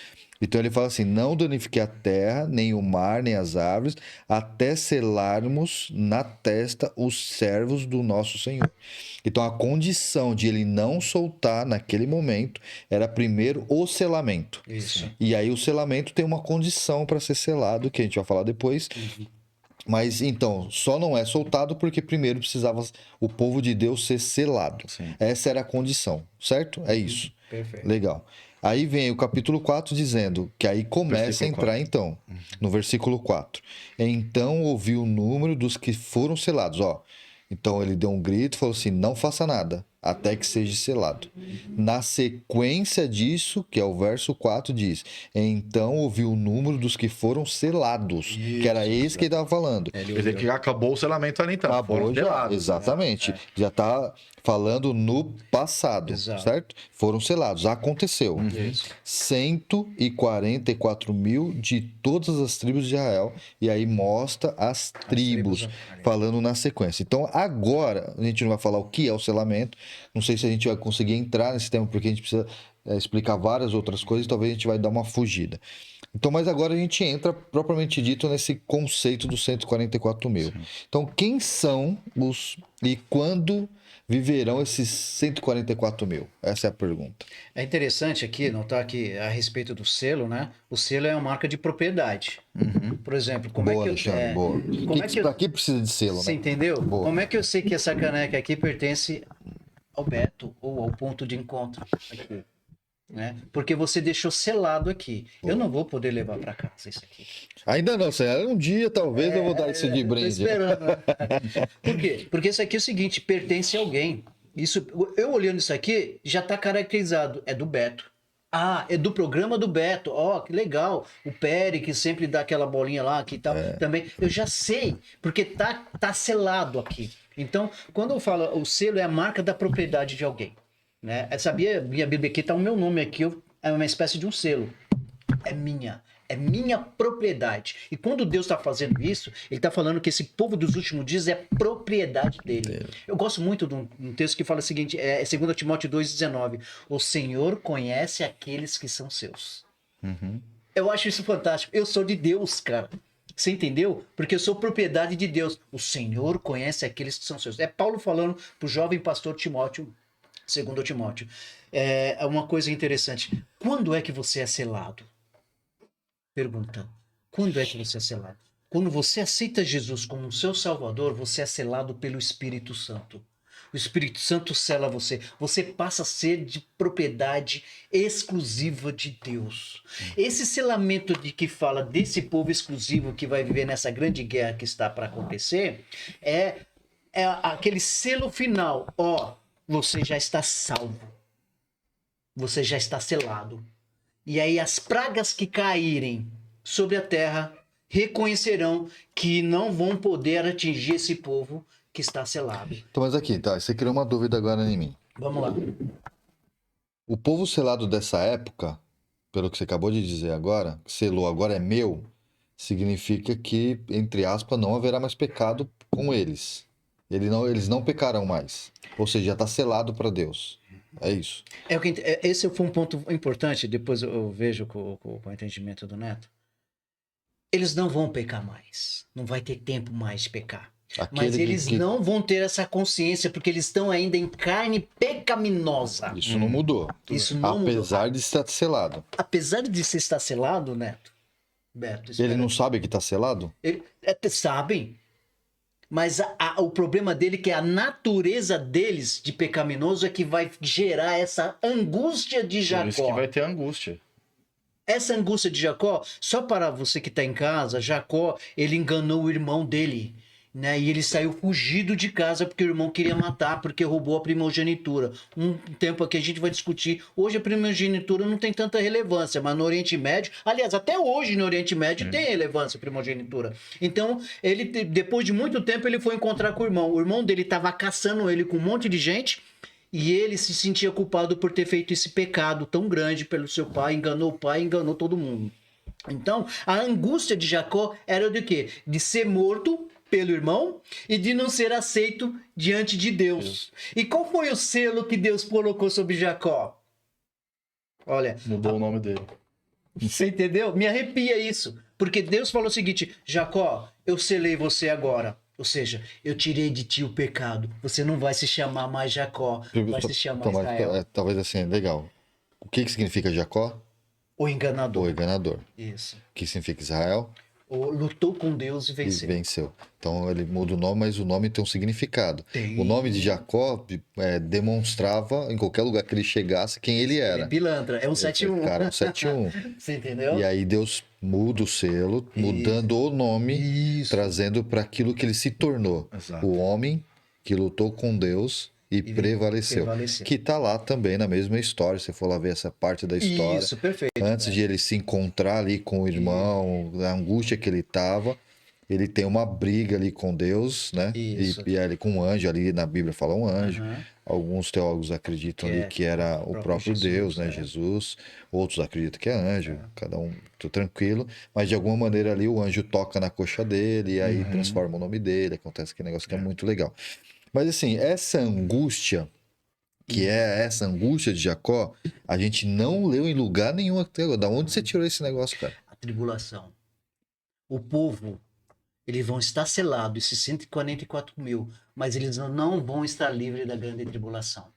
Então ele fala assim, não danifique a terra, nem o mar, nem as árvores, até selarmos na testa os servos do nosso Senhor. Então a condição de ele não soltar naquele momento era primeiro o selamento. Isso. E aí o selamento tem uma condição para ser selado, que a gente vai falar depois. Mas então, só não é soltado porque primeiro precisava o povo de Deus ser selado. Sim. Essa era a condição, certo? É isso. Perfeito. Legal. Aí vem o capítulo 4 dizendo que aí começa a entrar então, no versículo 4. Então ouviu o número dos que foram selados, ó. Então ele deu um grito e falou assim, não faça nada, até que seja selado. Na sequência disso, que é o verso 4, diz, então ouviu o número dos que foram selados, isso, que era esse que ele estava falando. Quer dizer que acabou o selamento ali então. Acabou já, selados, exatamente. Já está falando no passado, certo? Foram selados, aconteceu. 144 mil de todas as tribos de Israel, e aí mostra as tribos falando na sequência. Então agora, a gente não vai falar o que é o selamento, Não sei se a gente vai conseguir entrar nesse tema, porque a gente precisa explicar várias outras coisas, talvez a gente vai dar uma fugida. Então, mas agora a gente entra, propriamente dito, nesse conceito dos 144 mil. Sim. Então, quem são os... e quando viverão esses 144 mil? Essa é a pergunta. É interessante aqui notar que a respeito do selo, né? O selo é uma marca de propriedade. Por exemplo, como Boa, é que Alexandre, boa. como é que eu- Pra que precisa de selo, Você né? entendeu? Boa. Como é que eu sei que essa caneca aqui pertence ao Beto ou ao ponto de encontro aqui, né? Porque você deixou selado aqui. Eu não vou poder levar para casa isso aqui. Ainda não, Senhora. Um dia, talvez, eu vou dar isso de Tô brinde. esperando. Né? Por quê? Porque isso aqui é o seguinte, pertence a alguém. Isso, eu olhando isso aqui, já está caracterizado. É do Beto. Ah, é do programa do Beto. Ó, que legal. O Peri, que sempre dá aquela bolinha lá, que tal. Também. Eu já sei, porque tá selado aqui. Então, quando eu falo o selo é a marca da propriedade de alguém. Né? Sabia, minha Bíblia aqui tá o meu nome aqui, é uma espécie de um selo. É minha propriedade. E quando Deus está fazendo isso, ele está falando que esse povo dos últimos dias é propriedade dele. Eu gosto muito de um texto que fala o seguinte, é 2 Timóteo 2,19. O Senhor conhece aqueles que são seus. Eu acho isso fantástico. Eu sou de Deus, cara. Você entendeu? Porque eu sou propriedade de Deus. O Senhor conhece aqueles que são seus. É Paulo falando para o jovem pastor Timóteo, 2 Timóteo. É uma coisa interessante. Quando é que você é selado? Pergunta. Quando é que você é selado? Quando você aceita Jesus como seu Salvador, você é selado pelo Espírito Santo. O Espírito Santo sela você. Você passa a ser de propriedade exclusiva de Deus. Esse selamento de que fala desse povo exclusivo que vai viver nessa grande guerra que está para acontecer é aquele selo final. Ó, você já está salvo. Você já está selado. E aí as pragas que caírem sobre a terra reconhecerão que não vão poder atingir esse povo que está selado. Então, mas aqui, tá, você criou uma dúvida agora em mim. Vamos lá. O povo selado dessa época, pelo que você acabou de dizer agora, selou agora é meu, significa que, entre aspas, não haverá mais pecado com eles. Eles não pecarão mais. Ou seja, já está selado para Deus. É isso. Esse foi um ponto importante, depois eu vejo com o entendimento do Neto. Eles não vão pecar mais. Não vai ter tempo mais de pecar. Mas eles não vão ter essa consciência, porque eles estão ainda em carne pecaminosa. Isso não mudou. Isso não Apesar mudou. de estar selado. Apesar de se estar selado, Neto, Beto, Ele não sabe que está selado? sabem. Mas o problema dele é que a natureza deles de pecaminoso é que vai gerar essa angústia de Jacó. Por isso que vai ter angústia. Essa angústia de Jacó, só para você que está em casa, Jacó, ele enganou o irmão dele. Né? E ele saiu fugido de casa porque o irmão queria matar, porque roubou a primogenitura. Um tempo aqui a gente vai discutir. Hoje a primogenitura não tem tanta relevância, mas no Oriente Médio, aliás, até hoje no Oriente Médio tem relevância a primogenitura. Então, ele, depois de muito tempo, ele foi encontrar com o irmão. O irmão dele estava caçando ele com um monte de gente. E ele se sentia culpado por ter feito esse pecado tão grande pelo seu pai, enganou o pai, enganou todo mundo. Então, a angústia de Jacó era de quê? De ser morto pelo irmão e de não ser aceito diante de Deus. E qual foi o selo que Deus colocou sobre Jacó? Olha, Mudou o nome dele. você entendeu? Me arrepia isso. Porque Deus falou o seguinte: Jacó, eu selei você agora. Ou seja, eu tirei de ti o pecado. Você não vai se chamar mais Jacó, vai se chamar Israel. Talvez assim, legal. O que significa Jacó? O enganador. O enganador. Isso. O que significa Israel? Lutou com Deus e venceu. E venceu. Então ele muda o nome, mas o nome tem um significado. Tem. O nome de Jacó demonstrava, em qualquer lugar que ele chegasse, quem ele era. É pilantra, é um 7-1. Cara, um 7-1. Você entendeu? E aí Deus muda o selo, mudando o nome, trazendo para aquilo que ele se tornou. Exato. O homem que lutou com Deus e prevaleceu. Que está lá também na mesma história, se for lá ver essa parte da história. Isso, perfeito. Antes de ele se encontrar ali com o irmão, a angústia que ele estava, ele tem uma briga ali com Deus, né? E ali com um anjo, ali na Bíblia fala um anjo. Alguns teólogos acreditam ali que era o próprio Jesus, Deus, né? Jesus. Outros acreditam que é anjo, cada um, tô tranquilo. Mas de alguma maneira ali o anjo toca na coxa dele e aí transforma o nome dele, acontece aquele negócio que é muito legal. Mas assim, essa angústia que é essa angústia de Jacó, a gente não leu em lugar nenhum até agora. Da onde você tirou esse negócio, cara? A tribulação. O povo, eles vão estar selados, esses 144 mil, mas eles não vão estar livres da grande tribulação.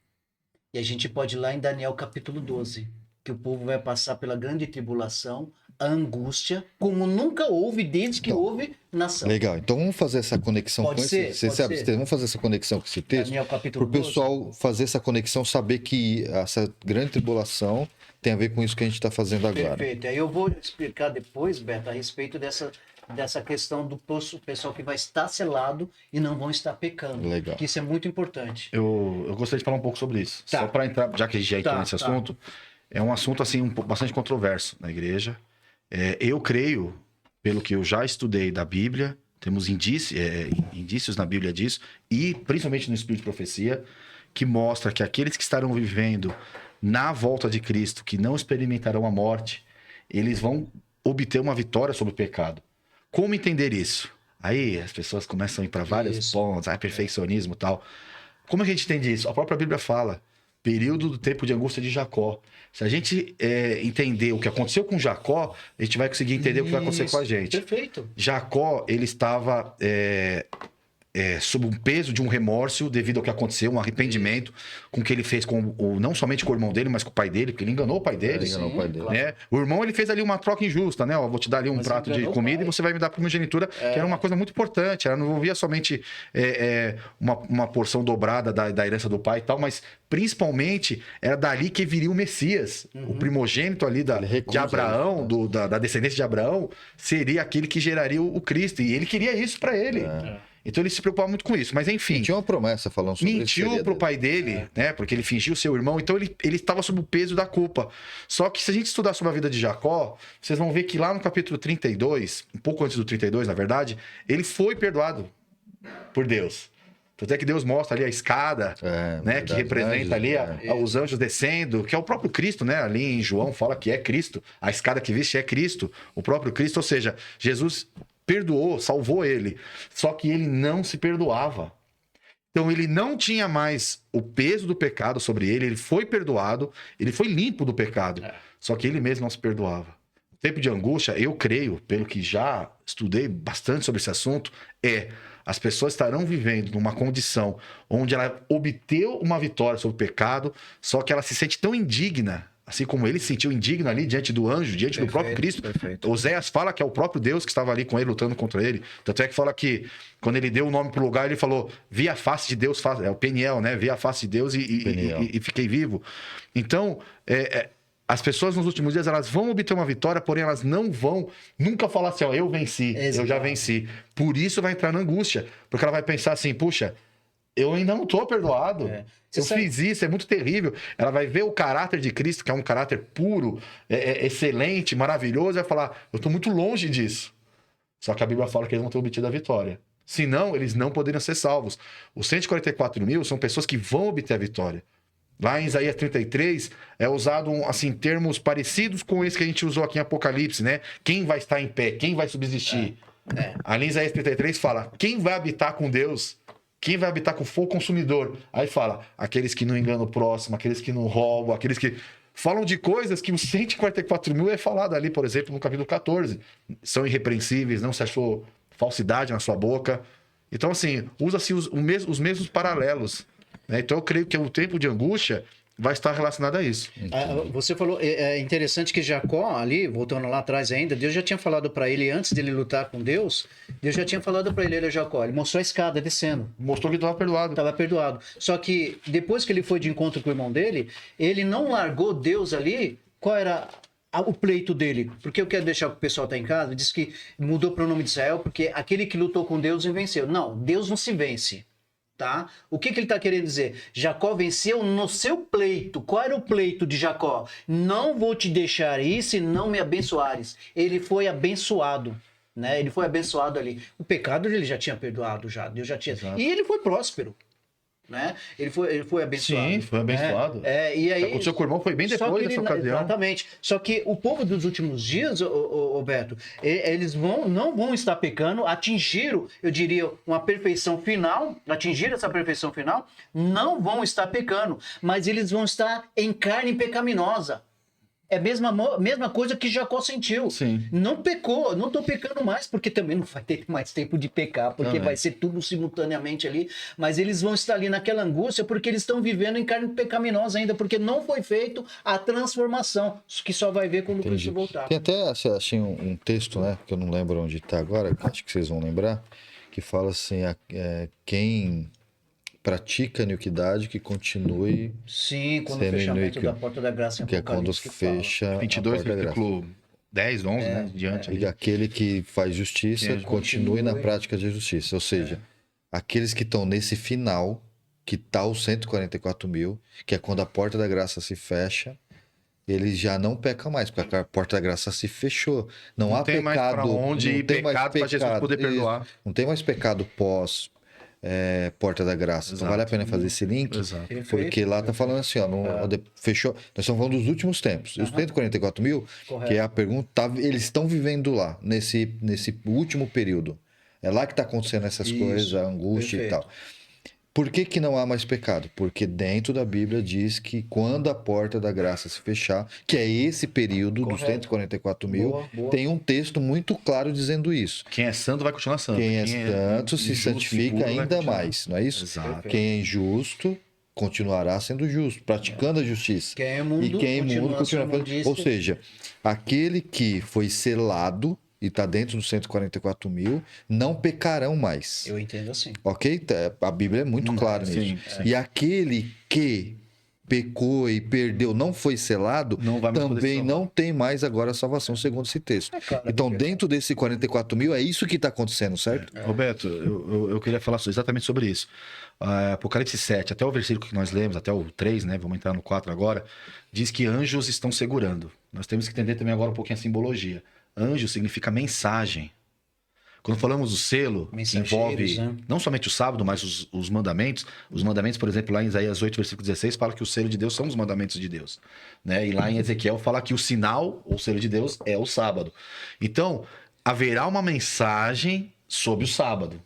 E a gente pode ir lá em Daniel capítulo 12, que o povo vai passar pela grande tribulação, a angústia, como nunca houve desde que Então, houve nação. Legal, então vamos fazer essa conexão Pode com ser, esse, pode sabe, ser. vamos fazer essa conexão com esse texto, Daniel para capítulo o pessoal 12. fazer essa conexão, saber que essa grande tribulação tem a ver com isso que a gente está fazendo agora. Perfeito. Aí eu vou explicar depois, Beto, a respeito dessa questão do pessoal que vai estar selado e não vão estar pecando. Legal. Que isso é muito importante. Eu gostaria de falar um pouco sobre isso. Tá. Só para entrar, já que a gente já entrou Tá, nesse tá. assunto, é um assunto assim bastante controverso na igreja. Eu creio, pelo que eu já estudei da Bíblia, temos indícios na Bíblia disso, e principalmente no Espírito de Profecia, que mostra que aqueles que estarão vivendo na volta de Cristo, que não experimentarão a morte, eles vão obter uma vitória sobre o pecado. Como entender isso? Aí as pessoas começam a ir para vários Isso. pontos, perfeccionismo e tal. Como a gente entende isso? A própria Bíblia fala, período do tempo de angústia de Jacó. Se a gente entender o que aconteceu com Jacó, a gente vai conseguir entender o que vai acontecer com a gente. Perfeito. Jacó, ele estava sob o peso de um remorso devido ao que aconteceu, um arrependimento com o que ele fez não somente com o irmão dele, mas com o pai dele, porque ele enganou o pai dele. Ele enganou o pai dele. Né? O irmão, ele fez ali uma troca injusta, né? Ó, vou te dar ali um Mas prato de enganou o comida pai. e você vai me dar primogenitura, que era uma coisa muito importante. Ela não envolvia somente uma porção dobrada da herança do pai e tal, mas principalmente era dali que viria o Messias. O primogênito ali Ele recusa de Abraão, da descendência de Abraão, seria aquele que geraria o Cristo. E ele queria isso para ele. Então ele se preocupava muito com isso. Mas enfim, Tinha uma promessa falando sobre isso. mentiu seria pro dele. pai dele, né? Porque ele fingiu ser o irmão. Então ele estava sob o peso da culpa. Só que se a gente estudar sobre a vida de Jacó, vocês vão ver que lá no capítulo 32, um pouco antes do 32, na verdade, ele foi perdoado por Deus. Tanto é que Deus mostra ali a escada, né? verdade, Que representa ali anjos, os anjos descendo, que é o próprio Cristo, né? Ali em João fala que é Cristo. A escada que viste é Cristo, o próprio Cristo. Ou seja, Jesus perdoou, salvou ele. Só que ele não se perdoava. Então ele não tinha mais o peso do pecado sobre ele, ele foi perdoado, ele foi limpo do pecado. Só que ele mesmo não se perdoava. O tempo de angústia, eu creio, pelo que já estudei bastante sobre esse assunto, as pessoas estarão vivendo numa condição onde ela obteve uma vitória sobre o pecado, só que ela se sente tão indigna, assim como ele se sentiu indigno ali diante do anjo, diante do próprio Cristo. Perfeito. Oséias fala que é o próprio Deus que estava ali com ele, lutando contra ele. Tanto é que fala que, quando ele deu o nome pro lugar, ele falou, vi a face de Deus, é o Peniel, né? Vi a face de Deus e fiquei vivo. Então, as pessoas nos últimos dias, elas vão obter uma vitória, porém elas não vão nunca falar assim, ó, eu venci, eu já venci. Por isso vai entrar na angústia, porque ela vai pensar assim, puxa, eu ainda não estou perdoado. Eu fiz isso, é muito terrível. Ela vai ver o caráter de Cristo, que é um caráter puro, excelente, maravilhoso, e vai falar, eu estou muito longe disso. Só que a Bíblia fala que eles vão ter obtido a vitória. Senão, eles não poderiam ser salvos. Os 144 mil são pessoas que vão obter a vitória. Lá em Isaías 33, é usado assim, termos parecidos com esse que a gente usou aqui em Apocalipse, né? Quem vai estar em pé? Quem vai subsistir? Ali em Isaías 33 fala, quem vai habitar com Deus? Quem vai habitar com fogo consumidor? Aí fala, aqueles que não enganam o próximo, aqueles que não roubam, aqueles que falam de coisas que os 144 mil é falado ali, por exemplo, no capítulo 14. São irrepreensíveis, não se achou falsidade na sua boca. Então, assim, usa-se os mesmos paralelos. Né? Então, eu creio que o tempo de angústia vai estar relacionado a isso. Você falou, é interessante que Jacó ali, voltando lá atrás ainda, Deus já tinha falado para ele, antes dele lutar com Deus, Deus já tinha falado para ele, Jacó, ele mostrou a escada descendo. Mostrou que estava perdoado. Estava perdoado. Só que depois que ele foi de encontro com o irmão dele, ele não largou Deus ali. Qual era o pleito dele? Porque eu quero deixar que o pessoal tá em casa, diz que mudou para o nome de Israel, porque aquele que lutou com Deus venceu. Não, Deus não se vence. Tá? O que ele está querendo dizer? Jacó venceu no seu pleito. Qual era o pleito de Jacó? Não vou te deixar ir se não me abençoares. Ele foi abençoado. Né? Ele foi abençoado ali. O pecado ele já tinha perdoado, já. Deus já tinha. Exato. E ele foi próspero. né? Ele foi abençoado. Sim, foi abençoado. E aí, aconteceu com o irmão foi bem só depois que dessa ocasião. Exatamente. Só que o povo dos últimos dias, Roberto, eles não vão estar pecando, atingiram, eu diria, uma perfeição final, atingiram essa perfeição final, não vão estar pecando, mas eles vão estar em carne pecaminosa. É a mesma coisa que Jacó sentiu. Sim. Não pecou, não estou pecando mais, porque também não vai ter mais tempo de pecar, porque Também. vai ser tudo simultaneamente ali. Mas eles vão estar ali naquela angústia, porque eles estão vivendo em carne pecaminosa ainda, porque não foi feito a transformação, que só vai ver quando Cristo voltar. Tem até assim, um texto, né, que eu não lembro onde está agora, que acho que vocês vão lembrar, que fala assim, quem pratica a iniquidade que continue Sim, quando o sendo fechamento iníquo, da porta da graça em que é quando Apocalipse que fala. fecha 22, a porta da graça. versículo 10, 11, né? Diante E ali. aquele que faz justiça Que continue na prática de justiça. Ou seja, aqueles que estão nesse final, que está os 144 mil, que é quando a porta da graça se fecha, eles já não pecam mais, porque a porta da graça se fechou. Não há tem mais pecado. pra onde não ir tem mais pecado pra Jesus poder perdoar. Isso. Não tem mais pecado pós porta da graça. Então Exato. vale a pena fazer esse link. Exato. Porque lá tá falando assim, ó, fechou. Nós estamos falando dos últimos tempos. E os 144 mil, Correto. que é a pergunta, eles estão vivendo lá, nesse último período. É lá que está acontecendo essas Isso, coisas, a angústia perfeito. e tal. Por que não há mais pecado? Porque dentro da Bíblia diz que quando a porta da graça se fechar, que é esse período dos Correto. 144 mil, Boa. tem um texto muito claro dizendo isso. Quem é santo vai continuar santo. Quem é santo se injusto, santifica impuro, vai ainda continuar. mais, não é isso? Exato. Quem é injusto continuará sendo justo, praticando a justiça. Quem é imundo, E quem é imundo continua continua sendo fazendo. imundício. Ou seja, aquele que foi selado e está dentro dos 144 mil, não pecarão mais. Eu entendo assim. Ok? A Bíblia é muito clara sim, nisso. sim. E aquele que pecou e perdeu, não foi selado, Não vai mais poder também se não tem mais agora a salvação, segundo esse texto. claro, Então, porque- dentro desse 44 mil, é isso que está acontecendo, certo? Roberto, eu queria falar exatamente sobre isso. Apocalipse 7, até o versículo que nós lemos, até o 3, né? Vamos entrar no 4 agora. Diz que anjos estão segurando. Nós temos que entender também agora um pouquinho a simbologia. Anjo significa mensagem. Quando falamos do selo, que Mensageiros, envolve né? não somente o sábado, mas os mandamentos. Os mandamentos, por exemplo, lá em Isaías 8, versículo 16, fala que o selo de Deus são os mandamentos de Deus. Né? E lá em Ezequiel fala que o sinal, ou selo de Deus, é o sábado. Então, haverá uma mensagem sobre o sábado.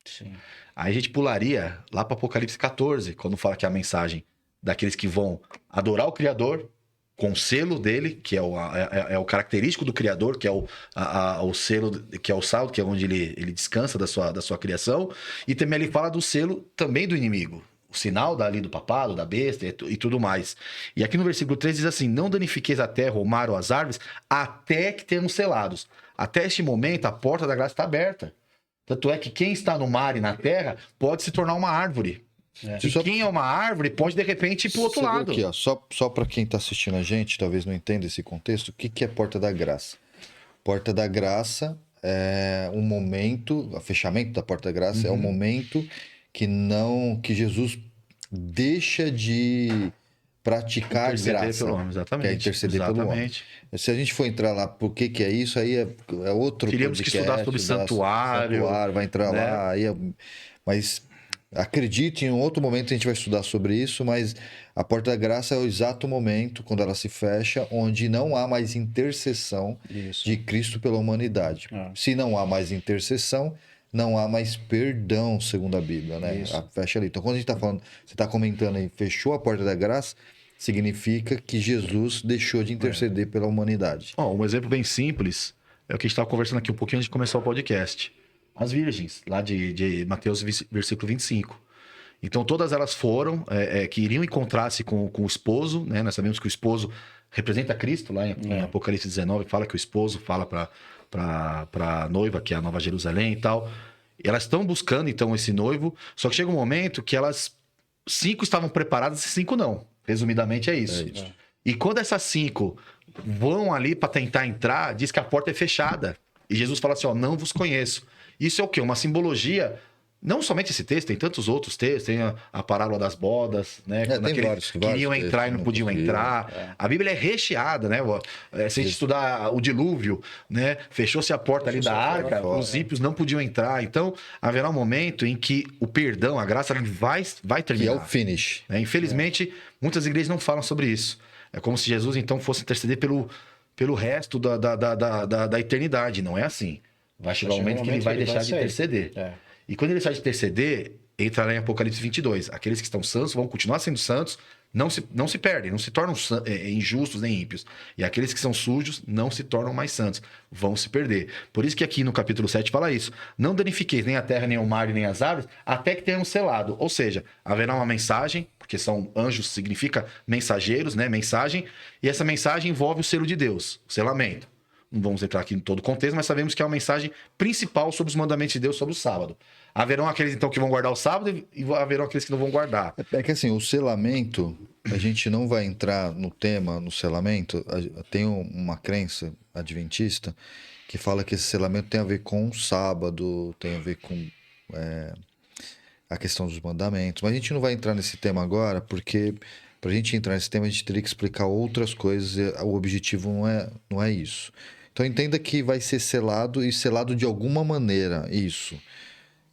Sim. Aí a gente pularia lá para Apocalipse 14, quando fala que é a mensagem daqueles que vão adorar o Criador com o selo dele, que é o característico do Criador, que é o selo, que é o saldo, que é onde ele descansa da sua criação. E também ele fala do selo também do inimigo. O sinal dali do papado, da besta e tudo mais. E aqui no versículo 3 diz assim: não danifiqueis a terra, o mar ou as árvores, até que tenhamos selados. Até este momento, a porta da graça está aberta. Tanto é que quem está no mar e na terra pode se tornar uma árvore. E quem é uma árvore pode, de repente, ir para o outro Você viu lado. aqui, ó, só para quem está assistindo a gente, talvez não entenda esse contexto, o que é Porta da Graça? Porta da Graça é um momento, o fechamento da Porta da Graça é um momento que Jesus deixa de praticar Interceder graça. pelo homem, exatamente. Que é interceder pelo homem. Exatamente. Se a gente for entrar lá por que é isso, aí é outro Teríamos que podcast, estudar sobre santuário, vai entrar né? lá, mas acredite, em um outro momento a gente vai estudar sobre isso, mas a Porta da Graça é o exato momento, quando ela se fecha, onde não há mais intercessão Isso. de Cristo pela humanidade. Se não há mais intercessão, não há mais perdão, segundo a Bíblia, né? Isso. Fecha ali. Então, quando a gente está falando, você está comentando aí, fechou a Porta da Graça, significa que Jesus deixou de interceder pela humanidade. Ó, um exemplo bem simples é o que a gente estava conversando aqui um pouquinho antes de começar o podcast. As virgens, lá de Mateus versículo 25. Então, todas elas foram, que iriam encontrar-se com o esposo, né? Nós sabemos que o esposo representa Cristo, lá em Apocalipse 19, fala que o esposo fala para a noiva, que é a Nova Jerusalém e tal. E elas estão buscando, então, esse noivo, só que chega um momento que 5 estavam preparadas e 5 não. Resumidamente é isso. E quando essas 5 vão ali para tentar entrar, diz que a porta é fechada. E Jesus fala assim, ó, não vos conheço. Isso é o quê? Uma simbologia Não somente esse texto, tem tantos outros textos, tem a parábola das bodas, né? Quando tem aqueles vários queriam textos, entrar e não podiam conseguiram. entrar. A Bíblia é recheada, né? Se a gente estudar o dilúvio, né? Fechou-se a porta ali da arca, os ímpios não podiam entrar. Então, haverá um momento em que o perdão, a graça, ela vai Que é terminar. o finish. Né? Infelizmente, muitas igrejas não falam sobre isso. É como se Jesus, então, fosse interceder pelo resto da eternidade. Não é assim. Vai chegar um momento que ele vai deixar de interceder. E quando ele deixar de interceder, entra lá em Apocalipse 22. Aqueles que estão santos vão continuar sendo santos, não se perdem, não se tornam injustos nem ímpios. E aqueles que são sujos não se tornam mais santos, vão se perder. Por isso que aqui no capítulo 7 fala isso. Não danifiqueis nem a terra, nem o mar, nem as árvores, até que tenham selado. Ou seja, haverá uma mensagem, porque são anjos, significa mensageiros, né? Mensagem. E essa mensagem envolve o selo de Deus, o selamento. Não vamos entrar aqui em todo o contexto, mas sabemos que é uma mensagem principal sobre os mandamentos de Deus sobre o sábado. Haverão aqueles, então, que vão guardar o sábado e haverão aqueles que não vão guardar. É que assim, o selamento, a gente não vai entrar no tema, no selamento. Tem uma crença adventista que fala que esse selamento tem a ver com o sábado, tem a ver com a questão dos mandamentos. Mas a gente não vai entrar nesse tema agora, porque para a gente entrar nesse tema, a gente teria que explicar outras coisas. E o objetivo não é isso. Então entenda que vai ser selado e selado de alguma maneira, isso.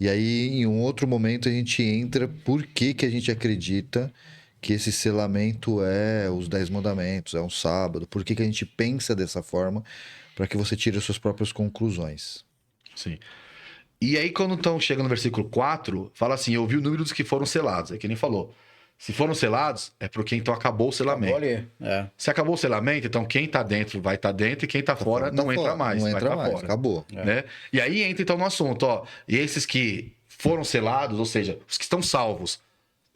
E aí, em um outro momento, a gente entra por que a gente acredita que esse selamento é os 10 mandamentos, é um sábado, por que a gente pensa dessa forma, para que você tire as suas próprias conclusões. Sim. E aí, quando então chega no versículo 4, fala assim: eu vi o número dos que foram selados. É que nem falou. Se foram selados, é porque então acabou o selamento. Se acabou o selamento, então quem está dentro vai estar dentro e quem está fora não entra mais. Não vai entra tá mais, fora, acabou. né? E aí entra então no assunto, ó. E esses que foram selados, ou seja, os que estão salvos,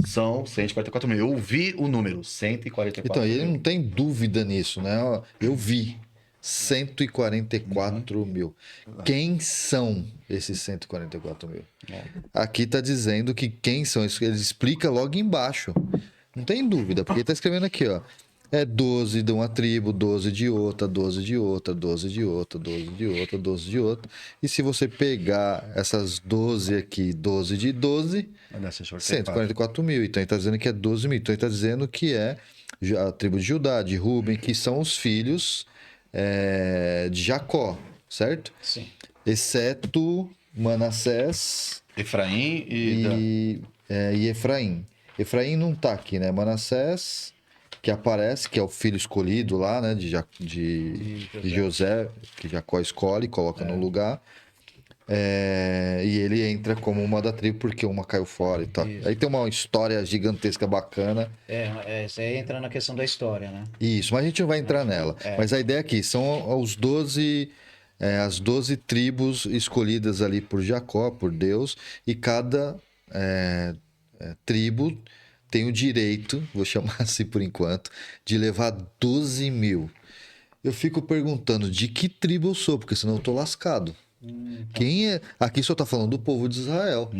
são 144 mil. Eu vi o número, 144 Então, mil. ele não tem dúvida nisso, né? Ó, eu vi 144 mil. Quem são esses 144 mil? Aqui está dizendo que quem são, ele explica logo embaixo. Não tem dúvida, porque ele está escrevendo aqui, ó. É 12 de uma tribo, 12 de outra, 12 de outra, 12 de outra, 12 de outra, 12 de outra. E se você pegar essas 12 aqui, 12 de 12, 144 mil. Então ele está dizendo que é 12 mil. Então ele está dizendo que é a tribo de Judá, de Ruben, que são os filhos de Jacó, certo? Sim. Exceto Manassés Efraim e Efraim. Efraim não está aqui, né? Manassés, que aparece, que é o filho escolhido lá, né? De José, que Jacó escolhe, coloca no lugar. E ele entra como uma da tribo porque uma caiu fora e tal. Isso. Aí tem uma história gigantesca bacana. Isso aí entra na questão da história, né? Isso, mas a gente não vai entrar nela. Mas a ideia aqui são os 12, as 12 tribos escolhidas ali por Jacó, por Deus, e cada tribo tem o direito, vou chamar assim por enquanto, de levar 12 mil. Eu fico perguntando de que tribo eu sou, porque senão eu tô lascado. Quem é? Aqui só está falando do povo de Israel.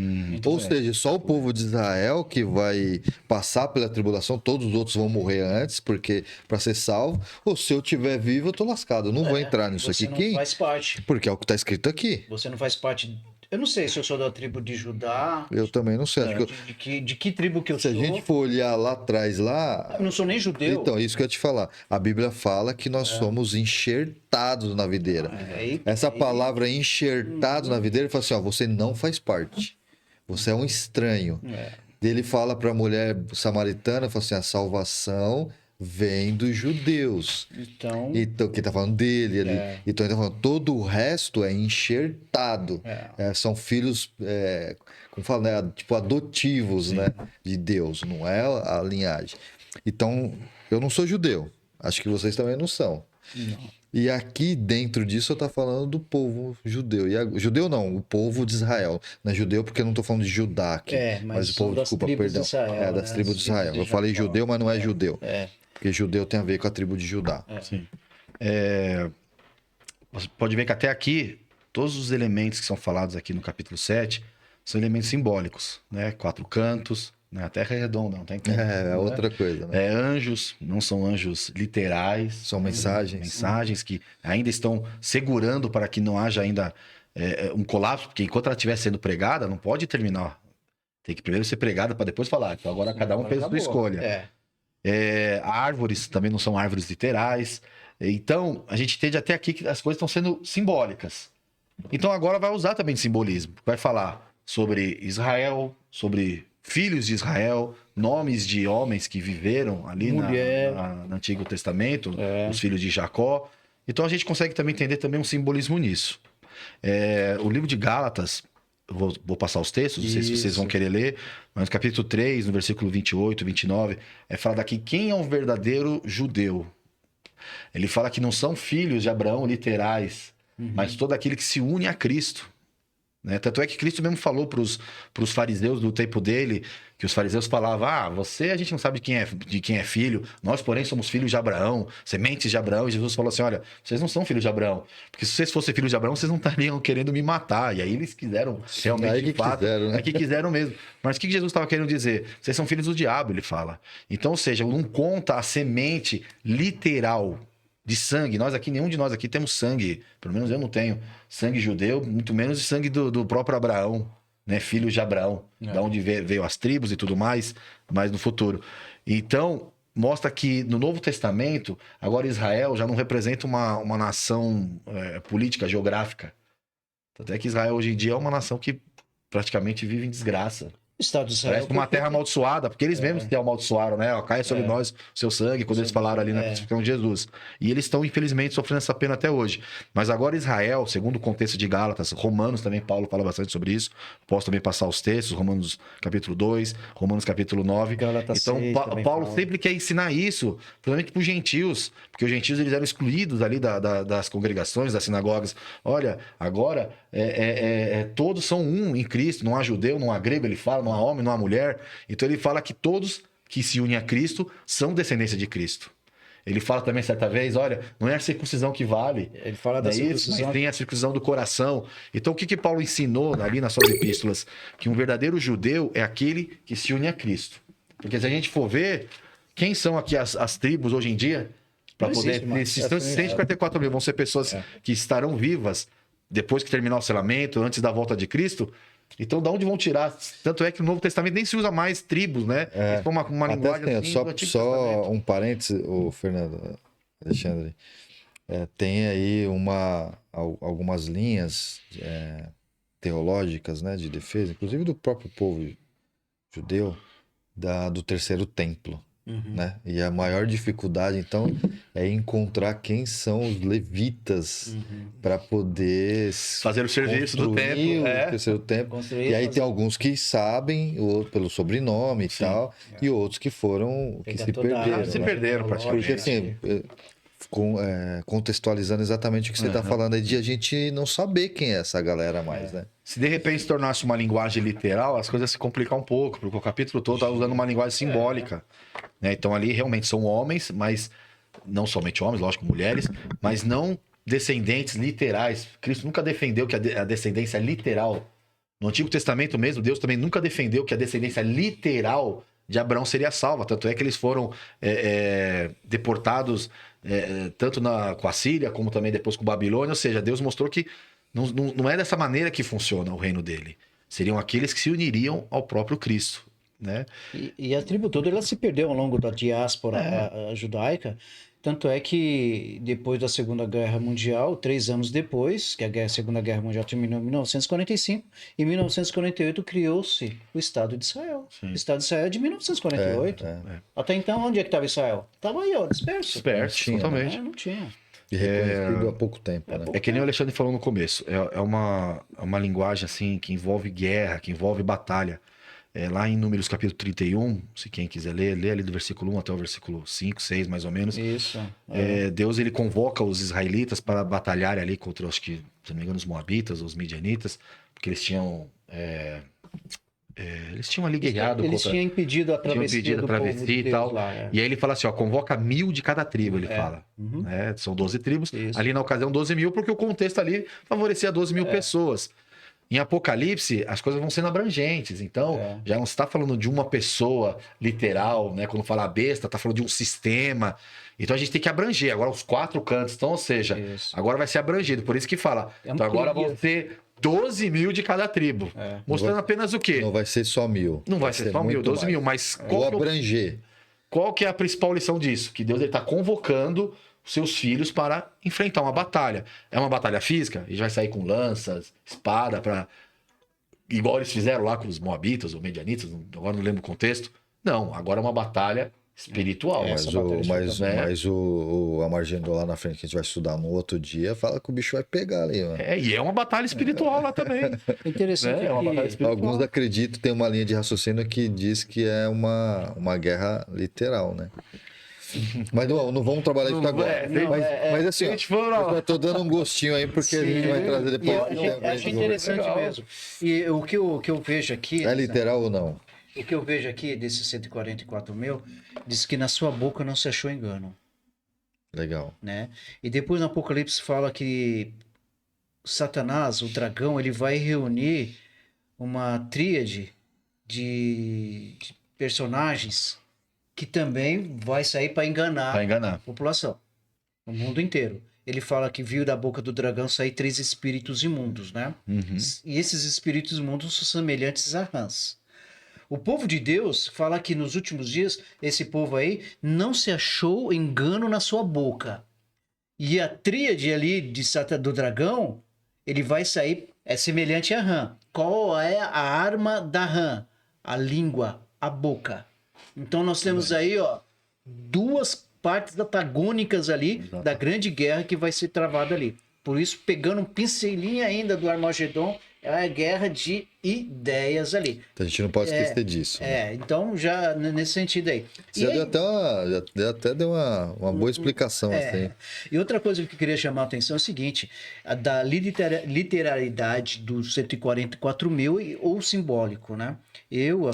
Ou seja, só o povo de Israel que vai passar pela tribulação, todos os outros vão morrer antes, porque para ser salvo. Ou se eu estiver vivo, eu tô lascado. Eu não vou entrar nisso aqui. Você não faz parte. Porque é o que está escrito aqui. Você não faz parte. Eu não sei se eu sou da tribo de Judá. Eu também não sei. Acho que de que tribo que eu se sou. a gente for olhar lá atrás, lá. Eu não sou nem judeu. Então, isso que eu ia te falar. A Bíblia fala que nós somos enxertados na videira. Essa palavra enxertados na videira, ele fala assim: ó, você não faz parte. Você é um estranho. Ele fala para a mulher samaritana, fala assim: a salvação vem dos judeus. Então que está falando dele ali. Então ele está falando, todo o resto é enxertado. São filhos, como fala, né? Tipo adotivos, né? De Deus, não é a linhagem. Então, eu não sou judeu. Acho que vocês também não são. Não. E aqui dentro disso eu estou falando do povo judeu. Judeu não, o povo de Israel. Não é judeu porque eu não estou falando de Judá aqui. Mas o povo, desculpa, perdão. De Israel, das tribos de Israel. Eu falei judeu, mas não é judeu. Porque judeu tem a ver com a tribo de Judá. Sim. Você pode ver que até aqui, todos os elementos que são falados aqui no capítulo 7 são elementos simbólicos, né? 4 cantos, né? A terra é redonda, não tem canto. Outra coisa, né? Anjos, não são anjos literais. São mensagens. Mensagens que ainda estão segurando para que não haja ainda um colapso, porque enquanto ela estiver sendo pregada, não pode terminar. Tem que primeiro ser pregada para depois falar. Então agora cada um fez a sua escolha. Árvores também não são árvores literais. Então, a gente entende até aqui que as coisas estão sendo simbólicas. Então agora vai usar também de simbolismo. Vai falar sobre Israel, sobre filhos de Israel, nomes de homens que viveram ali no Antigo Testamento, os filhos de Jacó. Então a gente consegue também entender também um simbolismo nisso. O livro de Gálatas, vou passar os textos, não sei se vocês vão querer ler, mas no capítulo 3, no versículo 28, 29, fala daqui quem é um verdadeiro judeu. Ele fala que não são filhos de Abraão literais, mas todo aquele que se une a Cristo. Né? Tanto é que Cristo mesmo falou para os fariseus do tempo dele, que os fariseus falavam, a gente não sabe de quem é filho, nós, porém, somos filhos de Abraão, sementes de Abraão. E Jesus falou assim, olha, vocês não são filhos de Abraão, porque se vocês fossem filhos de Abraão, vocês não estariam querendo me matar. E aí eles quiseram realmente, de fato, que quiseram mesmo. Mas o que Jesus estava querendo dizer? Vocês são filhos do diabo, ele fala. Então, ou seja, não conta a semente literal de sangue. Nenhum de nós aqui temos sangue, pelo menos eu não tenho sangue judeu, muito menos de sangue do próprio Abraão, né? Filhos de Abraão, da onde veio as tribos e tudo mais no futuro. Então, mostra que no Novo Testamento, agora Israel já não representa uma nação política, geográfica. Tanto é que Israel hoje em dia é uma nação que praticamente vive em desgraça. Estado de Israel. Parece uma terra amaldiçoada, porque eles mesmos se amaldiçoaram, né? Caia sobre nós o seu sangue, quando eles falaram ali na crucificação de Jesus. E eles estão, infelizmente, sofrendo essa pena até hoje. Mas agora Israel, segundo o contexto de Gálatas, Romanos também, Paulo fala bastante sobre isso. Posso também passar os textos, Romanos capítulo 2, Romanos capítulo 9. Gálatas então, 6, Paulo sempre quer ensinar isso, principalmente para os gentios, porque os gentios eles eram excluídos ali das congregações, das sinagogas. Olha, agora todos são um em Cristo, não há judeu, não há grego, ele fala, não há homem, não há mulher. Então ele fala que todos que se unem a Cristo são descendência de Cristo. Ele fala também certa vez, olha, não é a circuncisão que vale. Ele fala da circuncisão. Mas tem a circuncisão do coração. Então o que Paulo ensinou ali nas suas epístolas? Que um verdadeiro judeu é aquele que se une a Cristo. Porque se a gente for ver, quem são aqui as tribos hoje em dia? Para poder. Nesses 154 mil vão ser pessoas que estarão vivas depois que terminar o selamento, antes da volta de Cristo. Então, de onde vão tirar? Tanto é que no Novo Testamento nem se usa mais tribos, né? Isso foi uma linguagem assim, só um parênteses, Fernando, Alexandre. Tem aí algumas linhas teológicas, né, de defesa, inclusive do próprio povo judeu, do terceiro templo. Né? E a maior dificuldade, então, é encontrar quem são os levitas para poder fazer o serviço do templo, o terceiro templo. E aí tem alguns que sabem pelo sobrenome e tal, e outros que se perderam. Se perderam, praticamente. Porque assim, contextualizando exatamente o que você está falando aí, de a gente não saber quem é essa galera mais, né? Se de repente se tornasse uma linguagem literal, as coisas se complicam um pouco, porque o capítulo todo está usando uma linguagem simbólica. Né? Então ali realmente são homens, mas não somente homens, lógico, mulheres, mas não descendentes literais. Cristo nunca defendeu que a descendência literal, no Antigo Testamento mesmo, Deus também nunca defendeu que a descendência literal de Abraão seria salva. Tanto é que eles foram deportados tanto com a Síria, como também depois com Babilônia. Ou seja, Deus mostrou que não é dessa maneira que funciona o reino dele. Seriam aqueles que se uniriam ao próprio Cristo. Né? E a tribo toda ela se perdeu ao longo da diáspora judaica. Tanto é que depois da Segunda Guerra Mundial, 3 anos depois, que a Segunda Guerra Mundial terminou em 1945, em 1948 criou-se o Estado de Israel. Sim. O Estado de Israel é de 1948. Até então, onde é que estava Israel? Estava aí, disperso. Disperso, totalmente. Não tinha. E reconhecido há pouco tempo, né? É que nem o Alexandre falou no começo. É uma linguagem assim que envolve guerra, que envolve batalha. Lá em Números capítulo 31, se quem quiser ler, lê ali do versículo 1 até o versículo 5, 6 mais ou menos. Isso. Deus ele convoca os israelitas para batalharem ali contra, acho que, se não me engano, os moabitas, os midianitas, porque eles tinham ali guerreado. Eles tinham impedido a travessia do povo de e Deus tal. lá. E aí ele fala assim, convoca 1000 de cada tribo, ele fala. São 12 tribos. Isso. Ali na ocasião 12 mil, porque o contexto ali favorecia 12 mil pessoas. Em Apocalipse, as coisas vão sendo abrangentes. Então, já não está falando de uma pessoa literal, né? Quando fala besta, está falando de um sistema. Então, a gente tem que abranger. Agora, os 4 cantos. Então, ou seja, agora vai ser abrangido. Por isso que fala. Então, agora vão ter 12 mil de cada tribo. Mostrando apenas o quê? Não vai ser só 1000. Não vai ser só 1000, 12 mil. Mas Vou abranger. Qual que é a principal lição disso? Que Deus está convocando os seus filhos para enfrentar uma batalha. É uma batalha física? Eles vai sair com lanças, espada, para igual eles fizeram lá com os moabitas ou medianitas, agora não lembro o contexto. Não, agora é uma batalha espiritual. Mas o Amargendo lá na frente, que a gente vai estudar no outro dia, fala que o bicho vai pegar ali, mano. E é uma batalha espiritual lá também. Interessante. É uma batalha espiritual. Alguns acreditam, tem uma linha de raciocínio que diz que é uma guerra literal, né? Mas não vamos trabalhar isso agora. Mas assim, eu tô dando um gostinho aí, porque a gente vai trazer depois. Acho interessante mesmo. E o que eu vejo aqui... É literal ou não? O que eu vejo aqui, desses 144 mil, diz que na sua boca não se achou engano. Legal. Né? E depois no Apocalipse fala que Satanás, o dragão, ele vai reunir uma tríade de personagens que também vai sair para enganar a população, o mundo inteiro. Ele fala que viu da boca do dragão sair 3 espíritos imundos, né? E esses espíritos imundos são semelhantes a rãs. O povo de Deus fala que nos últimos dias, esse povo aí não se achou engano na sua boca. E a tríade ali do dragão, ele vai sair, é semelhante a rã. Qual é a arma da rã? A língua, a boca. Então nós temos aí, 2 partes antagônicas ali da grande guerra que vai ser travada ali. Por isso, pegando um pincelinho ainda do Armagedon, é a guerra de ideias ali. Então a gente não pode esquecer disso. Né? Então já nesse sentido aí. Você até deu uma boa explicação. Assim. E outra coisa que eu queria chamar a atenção é o seguinte, a da literalidade dos 144 mil ou simbólico, né?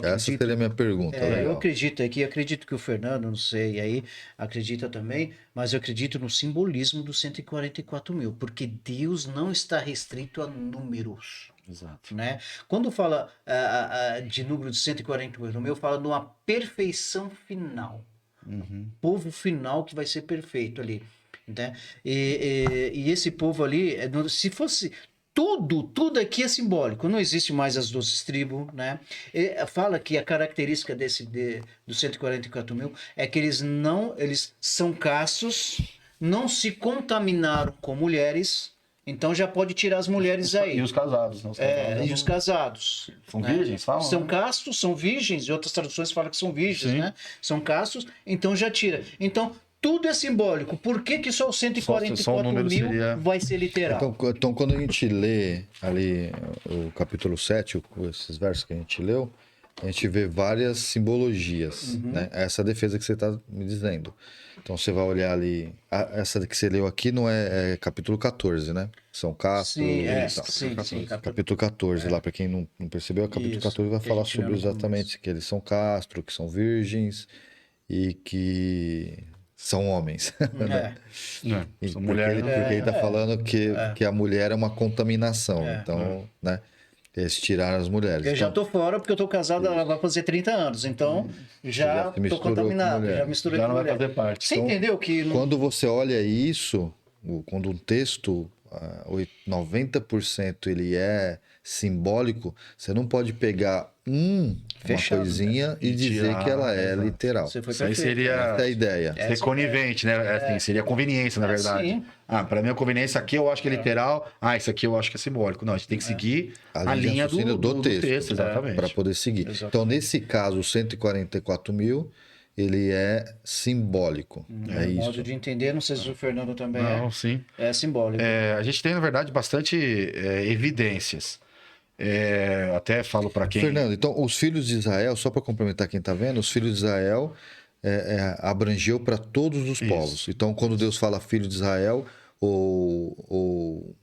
Essa seria a minha pergunta. Eu acredito que o Fernando, não sei, aí acredita também, mas eu acredito no simbolismo dos 144 mil, porque Deus não está restrito a números. Exato. Né? Quando fala de número de 144 mil, fala de uma perfeição final. Povo final que vai ser perfeito ali. Né? E esse povo ali, se fosse... Tudo aqui é simbólico, não existe mais as 12 tribos, né? Fala que a característica dos 144 mil é que eles são castos, não se contaminaram com mulheres, então já pode tirar as mulheres aí. E os casados, né? E os casados. São virgens, falam? São castos, são virgens, e outras traduções falam que são virgens, né? São castos, então já tira. Então, tudo é simbólico. Por que só os 144 mil vai ser literal? Então, quando a gente lê ali o capítulo 7, esses versos que a gente leu, a gente vê várias simbologias, né? Essa defesa que você está me dizendo. Então, você vai olhar ali... Essa que você leu aqui não é capítulo 14, né? São Castro... Sim. Capítulo 14, lá, para quem não percebeu, o capítulo 14 vai falar sobre exatamente que eles são Castro, que são virgens e que... são homens. São mulheres. Porque ele está falando que a mulher é uma contaminação. Então, né? Eles tiraram as mulheres. Eu já tô fora porque eu tô casado, ela vai fazer 30 anos. Então, já tô contaminado. Já misturei com mulher. Já não vai fazer parte. Você entendeu que... Quando você olha isso, quando um texto, 90% ele é simbólico, você não pode pegar uma coisinha e dizer que ela é literal. Você foi Isso aí seria essa é a ideia. ser conivente, né? Assim, seria conveniência, na verdade. Sim. Para mim, a conveniência aqui eu acho que é literal. Isso aqui eu acho que é simbólico. Não, a gente tem que seguir a linha do texto. Exatamente. Para poder seguir. Exatamente. Então, nesse caso, os 144 mil, ele é simbólico. É isso. Modo de entender, não sei se o Fernando também sim. É simbólico. A gente tem, na verdade, bastante evidências. Até falo para quem... Fernando, então, os filhos de Israel, só para complementar quem está vendo, os filhos de Israel abrangeu para todos os povos. Então, quando Deus fala filho de Israel ou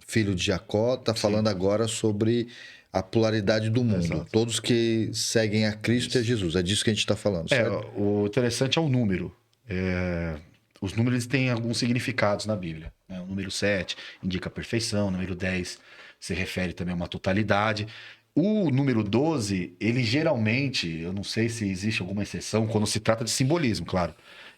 filho de Jacó, está falando agora sobre a pluralidade do mundo. Exato. Todos que seguem a Cristo e a Jesus. É disso que a gente está falando, certo? O interessante é o número. Os números têm alguns significados na Bíblia. Né? O número 7 indica a perfeição, o número 10 se refere também a uma totalidade. O número 12, ele geralmente, eu não sei se existe alguma exceção, quando se trata de simbolismo, claro,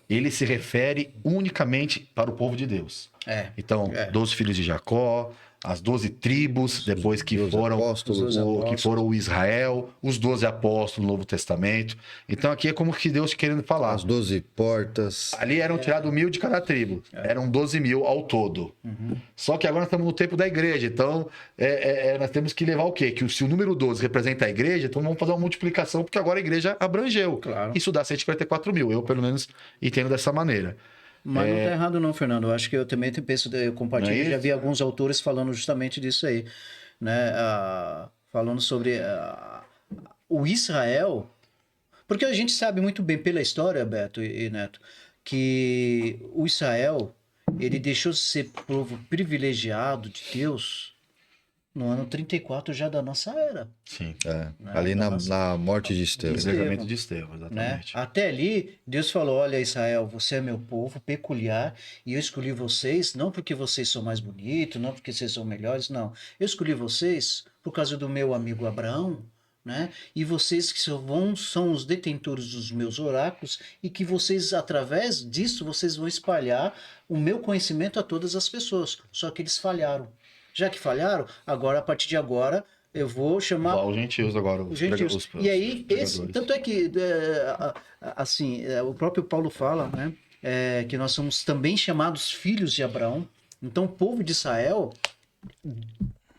ele se refere unicamente para o povo de Deus. Então, 12 filhos de Jacó, as 12 tribos, depois que foram o Israel, os 12 apóstolos no Novo Testamento. Então, aqui é como que Deus querendo falar. As 12 portas. Ali eram tirados 1.000 de cada tribo. Eram 12.000 ao todo. Só que agora nós estamos no tempo da igreja. Então, nós temos que levar o quê? Que se o número 12 representa a igreja, então vamos fazer uma multiplicação, porque agora a igreja abrangeu. Claro. Isso dá 144.000. Eu, pelo menos, entendo dessa maneira. Mas não está errado não, Fernando. Eu acho que eu também penso, eu compartilho, já vi alguns autores falando justamente disso aí, né? Falando sobre o Israel, porque a gente sabe muito bem pela história, Beto e Neto, que o Israel, ele deixou de ser povo privilegiado de Deus no ano 34 já da nossa era. Sim. Ali na morte de O Estevão. encerramento de Estevão, Né? exatamente. Até ali, Deus falou: olha, Israel, você é meu povo peculiar e eu escolhi vocês não porque vocês são mais bonitos, não porque vocês são melhores, não. Eu escolhi vocês por causa do meu amigo Abraão, né? E vocês que são os detentores dos meus oráculos e que vocês, através disso, vocês vão espalhar o meu conhecimento a todas as pessoas. Só que eles falharam. Já que falharam, agora, a partir de agora, eu vou chamar Os gentios agora. os gentios. E aí, tanto é que, assim, o próprio Paulo fala, né, que nós somos também chamados filhos de Abraão. Então, o povo de Israel,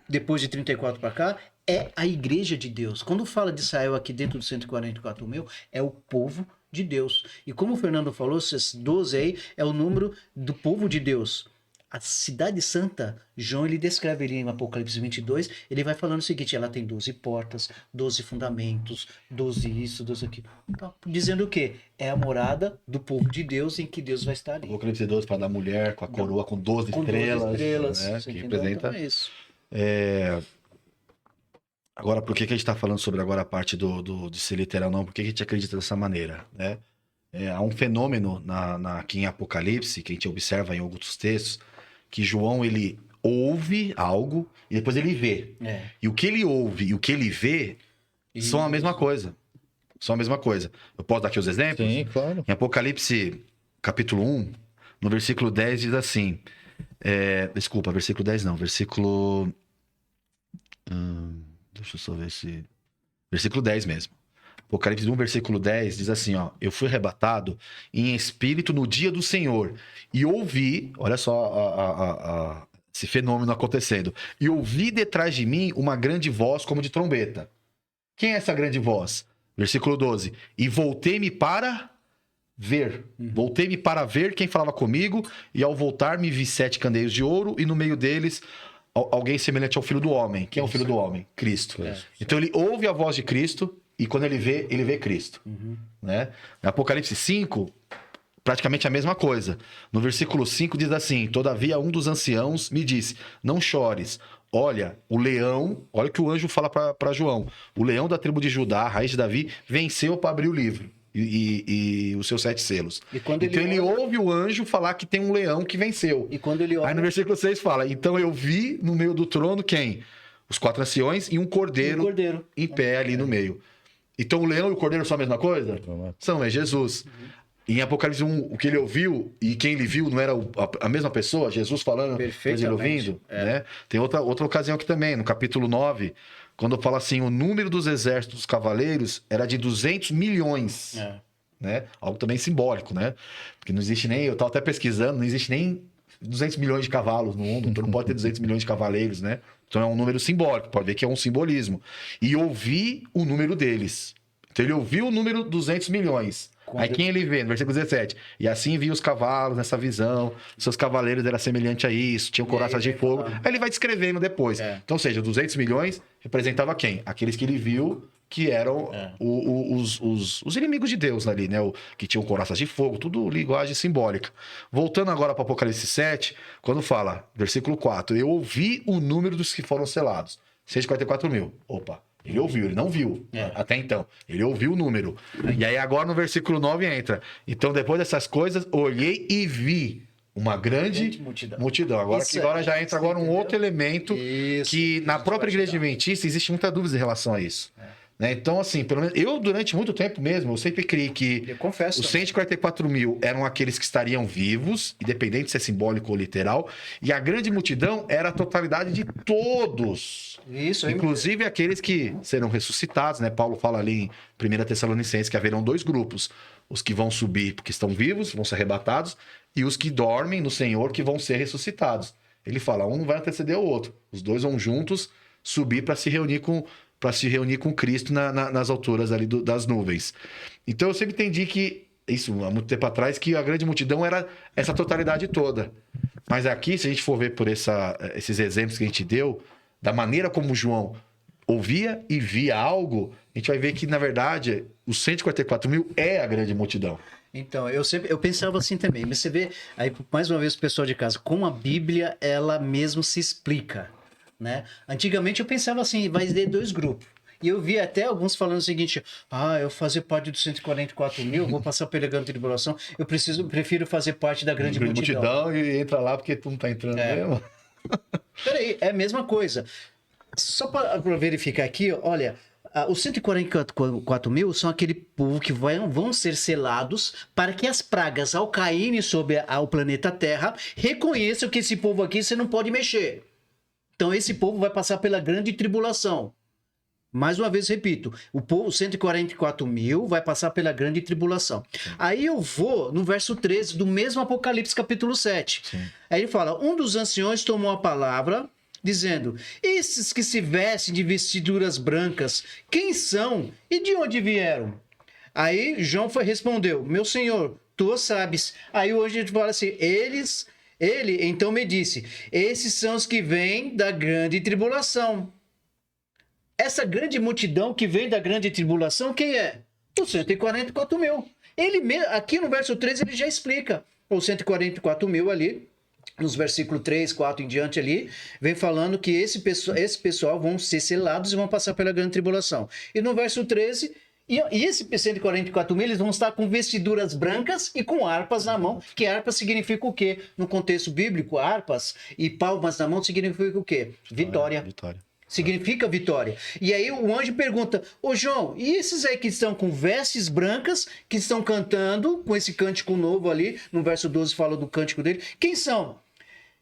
depois de 34 para cá, é a igreja de Deus. Quando fala de Israel aqui dentro dos 144.000, é o povo de Deus. E como o Fernando falou, esses 12 aí é o número do povo de Deus. A cidade santa, João, ele descreve ali em Apocalipse 22, ele vai falando o seguinte: ela tem 12 portas, 12 fundamentos, 12 isso, 12 aquilo. Então, dizendo o quê? É a morada do povo de Deus em que Deus vai estar ali. Apocalipse 12 para da mulher com a coroa com 12 Com 12 estrelas, né, você que entendeu? representa. Então é isso. Agora, por que a gente está falando sobre agora a parte de ser literal não? Por que a gente acredita dessa maneira, né? Há um fenômeno aqui em Apocalipse, que a gente observa em outros textos, que João, ele ouve algo e depois ele vê. E o que ele ouve e o que ele vê são a mesma coisa. São a mesma coisa. Eu posso dar aqui os exemplos? Sim, claro. Em Apocalipse, capítulo 1, no versículo 10, diz assim... desculpa, versículo 10 não. Versículo... deixa eu só ver se... Versículo 10 mesmo. Apocalipse 1, versículo 10, diz assim, ó: eu fui arrebatado em espírito no dia do Senhor e ouvi, olha só esse fenômeno acontecendo, e ouvi detrás de mim uma grande voz como de trombeta. Quem é essa grande voz? Versículo 12: e voltei-me para ver. Voltei-me para ver quem falava comigo, e ao voltar-me vi 7 candeeiros de ouro, e no meio deles alguém semelhante ao Filho do Homem. Quem é o Filho do Homem? Cristo. Então ele ouve a voz de Cristo, e quando ele vê Cristo. Né? No Apocalipse 5, praticamente a mesma coisa. No versículo 5 diz assim: todavia um dos anciãos me disse: não chores. Olha, o leão, olha o que o anjo fala para João. O leão da tribo de Judá, a raiz de Davi, venceu para abrir o livro e os seus 7 selos. Então ele ouve o anjo falar que tem um leão que venceu. E quando ele olha... Aí no versículo 6 fala: então eu vi no meio do trono quem? Os 4 anciões e um cordeiro em pé ali no meio. Então o leão e o cordeiro são a mesma coisa? São, é Jesus. Em Apocalipse 1, o que ele ouviu e quem ele viu não era a mesma pessoa? Jesus falando, ele ouvindo? Né? Tem outra ocasião aqui também, no capítulo 9, quando fala assim: o número dos exércitos dos cavaleiros era de 200 milhões. Né? Algo também simbólico, né? Porque não existe nem, eu estava até pesquisando, não existe nem 200 milhões de cavalos no mundo, então não pode ter 200 milhões de cavaleiros, né? Então é um número simbólico, pode ver que é um simbolismo. E ouvi o número deles. Então ele ouviu o número 200 milhões. Aí quem ele vê? No versículo 17. E assim vi os cavalos nessa visão, seus cavaleiros eram semelhantes a isso, tinham couraças de fogo. Aí ele vai descrevendo depois. Então, ou seja, 200 milhões representava quem? Aqueles que ele viu que eram os inimigos de Deus ali, né? Que tinham couraças de fogo, tudo linguagem simbólica. Voltando agora para Apocalipse 7, quando fala, versículo 4, eu ouvi o número dos que foram selados, 144.000. Opa, ele ouviu, ele não viu até então. Ele ouviu o número. E aí agora no versículo 9 entra: então depois dessas coisas, olhei e vi uma grande multidão. Agora Isso agora é, já entra agora um entendeu? outro elemento Isso, que na isso própria vai igreja chegar. adventista existe muita dúvida em relação a isso. Né? Então, assim, pelo menos eu durante muito tempo mesmo, eu sempre criei que Eu confesso. os 144 mil eram aqueles que estariam vivos, independente se é simbólico ou literal, e a grande multidão era a totalidade de todos. Isso, aí, Inclusive aqueles que serão ressuscitados, né? Paulo fala ali em 1 Tessalonicenses que haverão dois grupos: os que vão subir porque estão vivos, vão ser arrebatados, e os que dormem no Senhor, que vão ser ressuscitados. Ele fala, um não vai anteceder o outro. Os dois vão juntos subir para se reunir com Cristo nas alturas ali das nuvens. Então eu sempre entendi que, isso há muito tempo atrás, que a grande multidão era essa totalidade toda. Mas aqui, se a gente for ver por esses exemplos que a gente deu, da maneira como João ouvia e via algo, a gente vai ver que, na verdade, os 144 mil é a grande multidão. Então, eu pensava assim também, mas você vê, aí mais uma vez o pessoal de casa, como a Bíblia, ela mesmo se explica, né? Antigamente eu pensava assim, vai ter dois grupos. E eu vi até alguns falando o seguinte, eu fazer parte dos 144 mil, vou passar pela grande tribulação, prefiro fazer parte da grande multidão. E entra lá porque tu não tá entrando mesmo. Peraí, é a mesma coisa. Só para verificar aqui, olha, os 144 mil são aquele povo que vão ser selados para que as pragas, ao caírem sobre o planeta Terra, reconheçam que esse povo aqui você não pode mexer. Então esse povo vai passar pela grande tribulação. Mais uma vez, repito, o povo 144 mil vai passar pela grande tribulação. Sim. Aí eu vou no verso 13 do mesmo Apocalipse capítulo 7. Sim. Aí ele fala, um dos anciões tomou a palavra, dizendo, esses que se vestem de vestiduras brancas, quem são e de onde vieram? Aí João respondeu, meu senhor, tu sabes. Aí hoje a gente fala assim, ele então me disse, esses são os que vêm da grande tribulação. Essa grande multidão que vem da grande tribulação, quem é? Os 144 mil. Aqui no verso 13 ele já explica. Os 144 mil ali, nos versículos 3, 4 em diante ali, vem falando que esse pessoal vão ser selados e vão passar pela grande tribulação. E no verso 13... E esse 144 mil, eles vão estar com vestiduras brancas e com harpas na mão, que harpa significa o quê? No contexto bíblico, harpas e palmas na mão significa o quê? Vitória. Significa vitória. E aí o anjo pergunta, ô João, e esses aí que estão com vestes brancas, que estão cantando, com esse cântico novo ali, no verso 12 fala do cântico dele, quem são?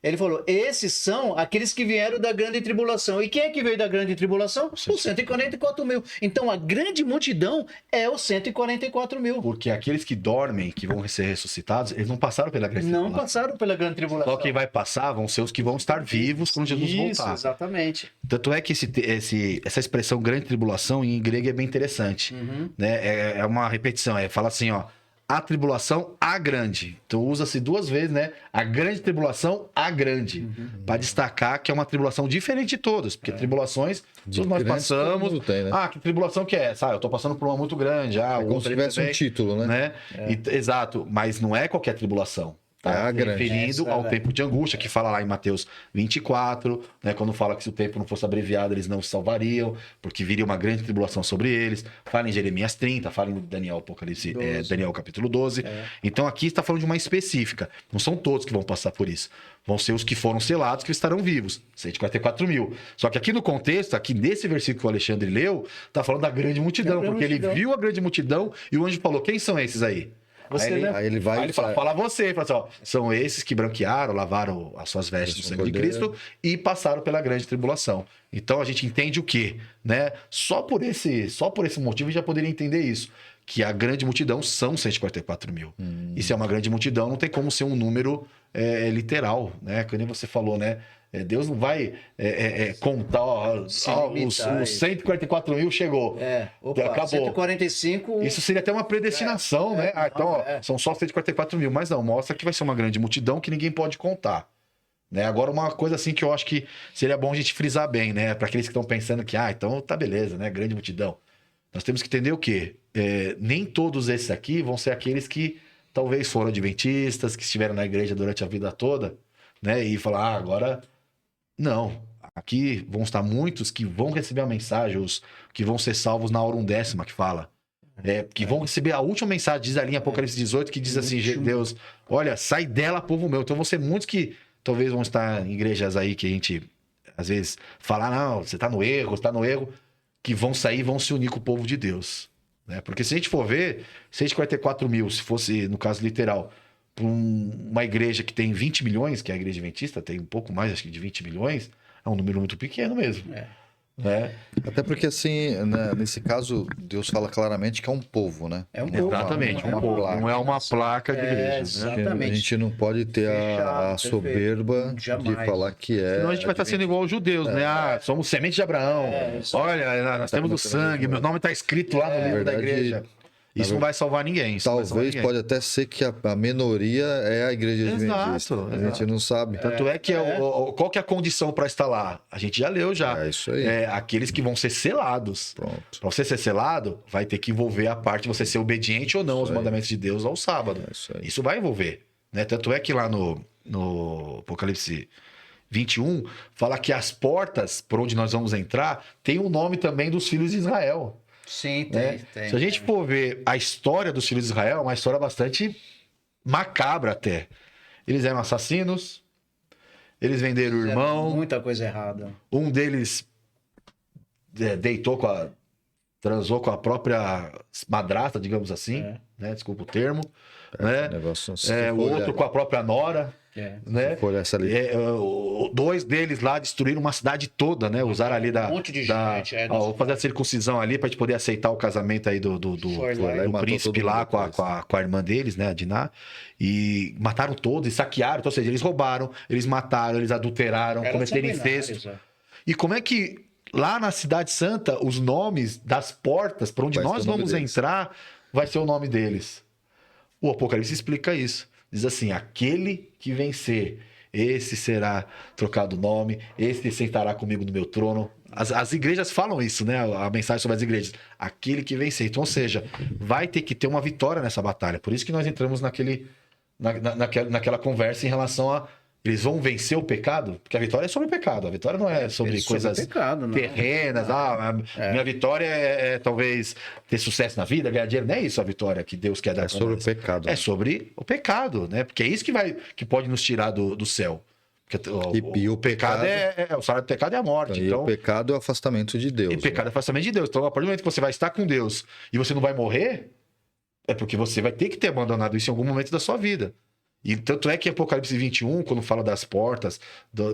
Ele falou, esses são aqueles que vieram da grande tribulação. E quem é que veio da grande tribulação? Os 144 mil. Então a grande multidão é os 144 mil. Porque aqueles que dormem, que vão ser ressuscitados, eles não passaram pela grande tribulação. Não passaram pela grande tribulação. Só quem vai passar vão ser os que vão estar vivos quando Jesus voltar. Isso, exatamente. Tanto é que essa expressão grande tribulação em grego é bem interessante. Né? É uma repetição, fala assim, ó. A tribulação, a grande. Então usa-se duas vezes, né? A grande tribulação, a grande. Para destacar que é uma tribulação diferente de todas. Porque tribulações, todos nós passamos. Tem, né? Que tribulação que é? Sabe, eu tô passando por uma muito grande. Como se tivesse um título, né? Exato. Mas não é qualquer tribulação. Tá referindo ao tempo de angústia, que fala lá em Mateus 24, né, quando fala que se o tempo não fosse abreviado, eles não se salvariam, porque viria uma grande tribulação sobre eles. Fala em Jeremias 30, fala em Daniel, Apocalipse, Daniel capítulo 12. Então aqui está falando de uma específica. Não são todos que vão passar por isso. Vão ser os que foram selados, que estarão vivos. 144 mil. Só que aqui no contexto, aqui nesse versículo que o Alexandre leu, está falando da grande multidão, porque ele viu a grande multidão e o anjo falou, quem são esses aí? Aí ele fala você, fala assim, ó, são esses que branquearam, lavaram as suas vestes do sangue de Cristo e passaram pela grande tribulação. Então a gente entende o quê? Né? Só por esse motivo a gente já poderia entender isso. Que a grande multidão são 144 mil. E se é uma grande multidão, não tem como ser um número literal, né? Que nem você falou, né? Deus não vai contar, os 144 mil chegou. Acabou. 145... Isso seria até uma predestinação, né? São só 144 mil, mas não, mostra que vai ser uma grande multidão que ninguém pode contar. Né? Agora, uma coisa assim que eu acho que seria bom a gente frisar bem, né? Para aqueles que estão pensando que, então tá beleza, né? Grande multidão. Nós temos que entender o quê? Nem todos esses aqui vão ser aqueles que talvez foram adventistas, que estiveram na igreja durante a vida toda, né? E falar, agora... Não. Aqui vão estar muitos que vão receber a mensagem, os que vão ser salvos na hora 1/10, que fala. Que vão receber a última mensagem, diz ali em Apocalipse 18, que diz assim, Deus, olha, sai dela, povo meu. Então vão ser muitos que talvez vão estar em igrejas aí que a gente, às vezes, fala, não, você tá no erro, que vão sair e vão se unir com o povo de Deus. Né? Porque se a gente for ver, 144 mil, se fosse, no caso literal, para uma igreja que tem 20 milhões, que é a igreja adventista, tem um pouco mais, acho que de 20 milhões, é um número muito pequeno mesmo. Né? Até porque, assim, né, nesse caso, Deus fala claramente que é um povo, né? É um povo. Exatamente, não é uma placa. não é uma placa de igreja. Né? Exatamente. A gente não pode ter a Fechado, soberba de Jamais. falar que é. Senão a gente vai estar sendo igual aos judeus, né? Ah, somos semente de Abraão. Olha, nós temos o sangue, meu nome está escrito lá no livro da verdade, igreja. Isso não vai salvar ninguém. isso não vai salvar Talvez ninguém. pode até ser que a minoria é a igreja adventista. Exato, A gente exato. não sabe. Tanto é que qual que é a condição para estar lá? A gente já leu já. É isso aí. Aqueles que vão ser selados. Pronto. Para você ser selado, vai ter que envolver a parte de você ser obediente ou não aos mandamentos de Deus ao sábado. É isso aí. Isso vai envolver. Né? Tanto é que lá no Apocalipse 21, fala que as portas por onde nós vamos entrar tem o nome também dos filhos de Israel. Sim, Né? tem. Se a gente for ver a história dos filhos de Israel, é uma história bastante macabra até. Eles eram assassinos, eles venderam o irmão, Muita coisa errada. um deles transou com a própria madrasta, digamos assim, né? Desculpa o termo, né? Negócio, O outro com a própria nora, né? Por essa ali. Dois deles lá destruíram uma cidade toda, né? Usaram ali monte de gente, vou fazer a circuncisão ali pra gente poder aceitar o casamento aí do Foi lá e matou príncipe todo lá mundo depois. com a irmã deles, né? A Diná. E mataram todos e saquearam. Então, ou seja, eles roubaram, eles mataram, eles adulteraram, cometeram incesto. E como é que lá na Cidade Santa, os nomes das portas para onde Vai ser nós o nome vamos deles. entrar vai ser o nome deles? O Apocalipse explica isso. Diz assim: aquele que vencer, esse será trocado o nome, esse sentará comigo no meu trono. As igrejas falam isso, né? A mensagem sobre as igrejas. Aquele que vencer. Então, ou seja, vai ter que ter uma vitória nessa batalha. Por isso que nós entramos naquela conversa em relação a eles vão vencer o pecado, porque a vitória é sobre o pecado. A vitória não é sobre coisas pecado, não. terrenas. Minha vitória é talvez ter sucesso na vida, ganhar dinheiro. Não é isso a vitória que Deus quer dar. É sobre o pecado. É sobre o pecado, né? Porque é isso que pode nos tirar do céu. Porque E o pecado o salário do pecado é a morte. E Então, o pecado é o afastamento de Deus. e pecado é afastamento de Deus. Então, a partir do momento que você vai estar com Deus e você não vai morrer, é porque você vai ter que ter abandonado isso em algum momento da sua vida. E tanto é que em Apocalipse 21, quando fala das portas,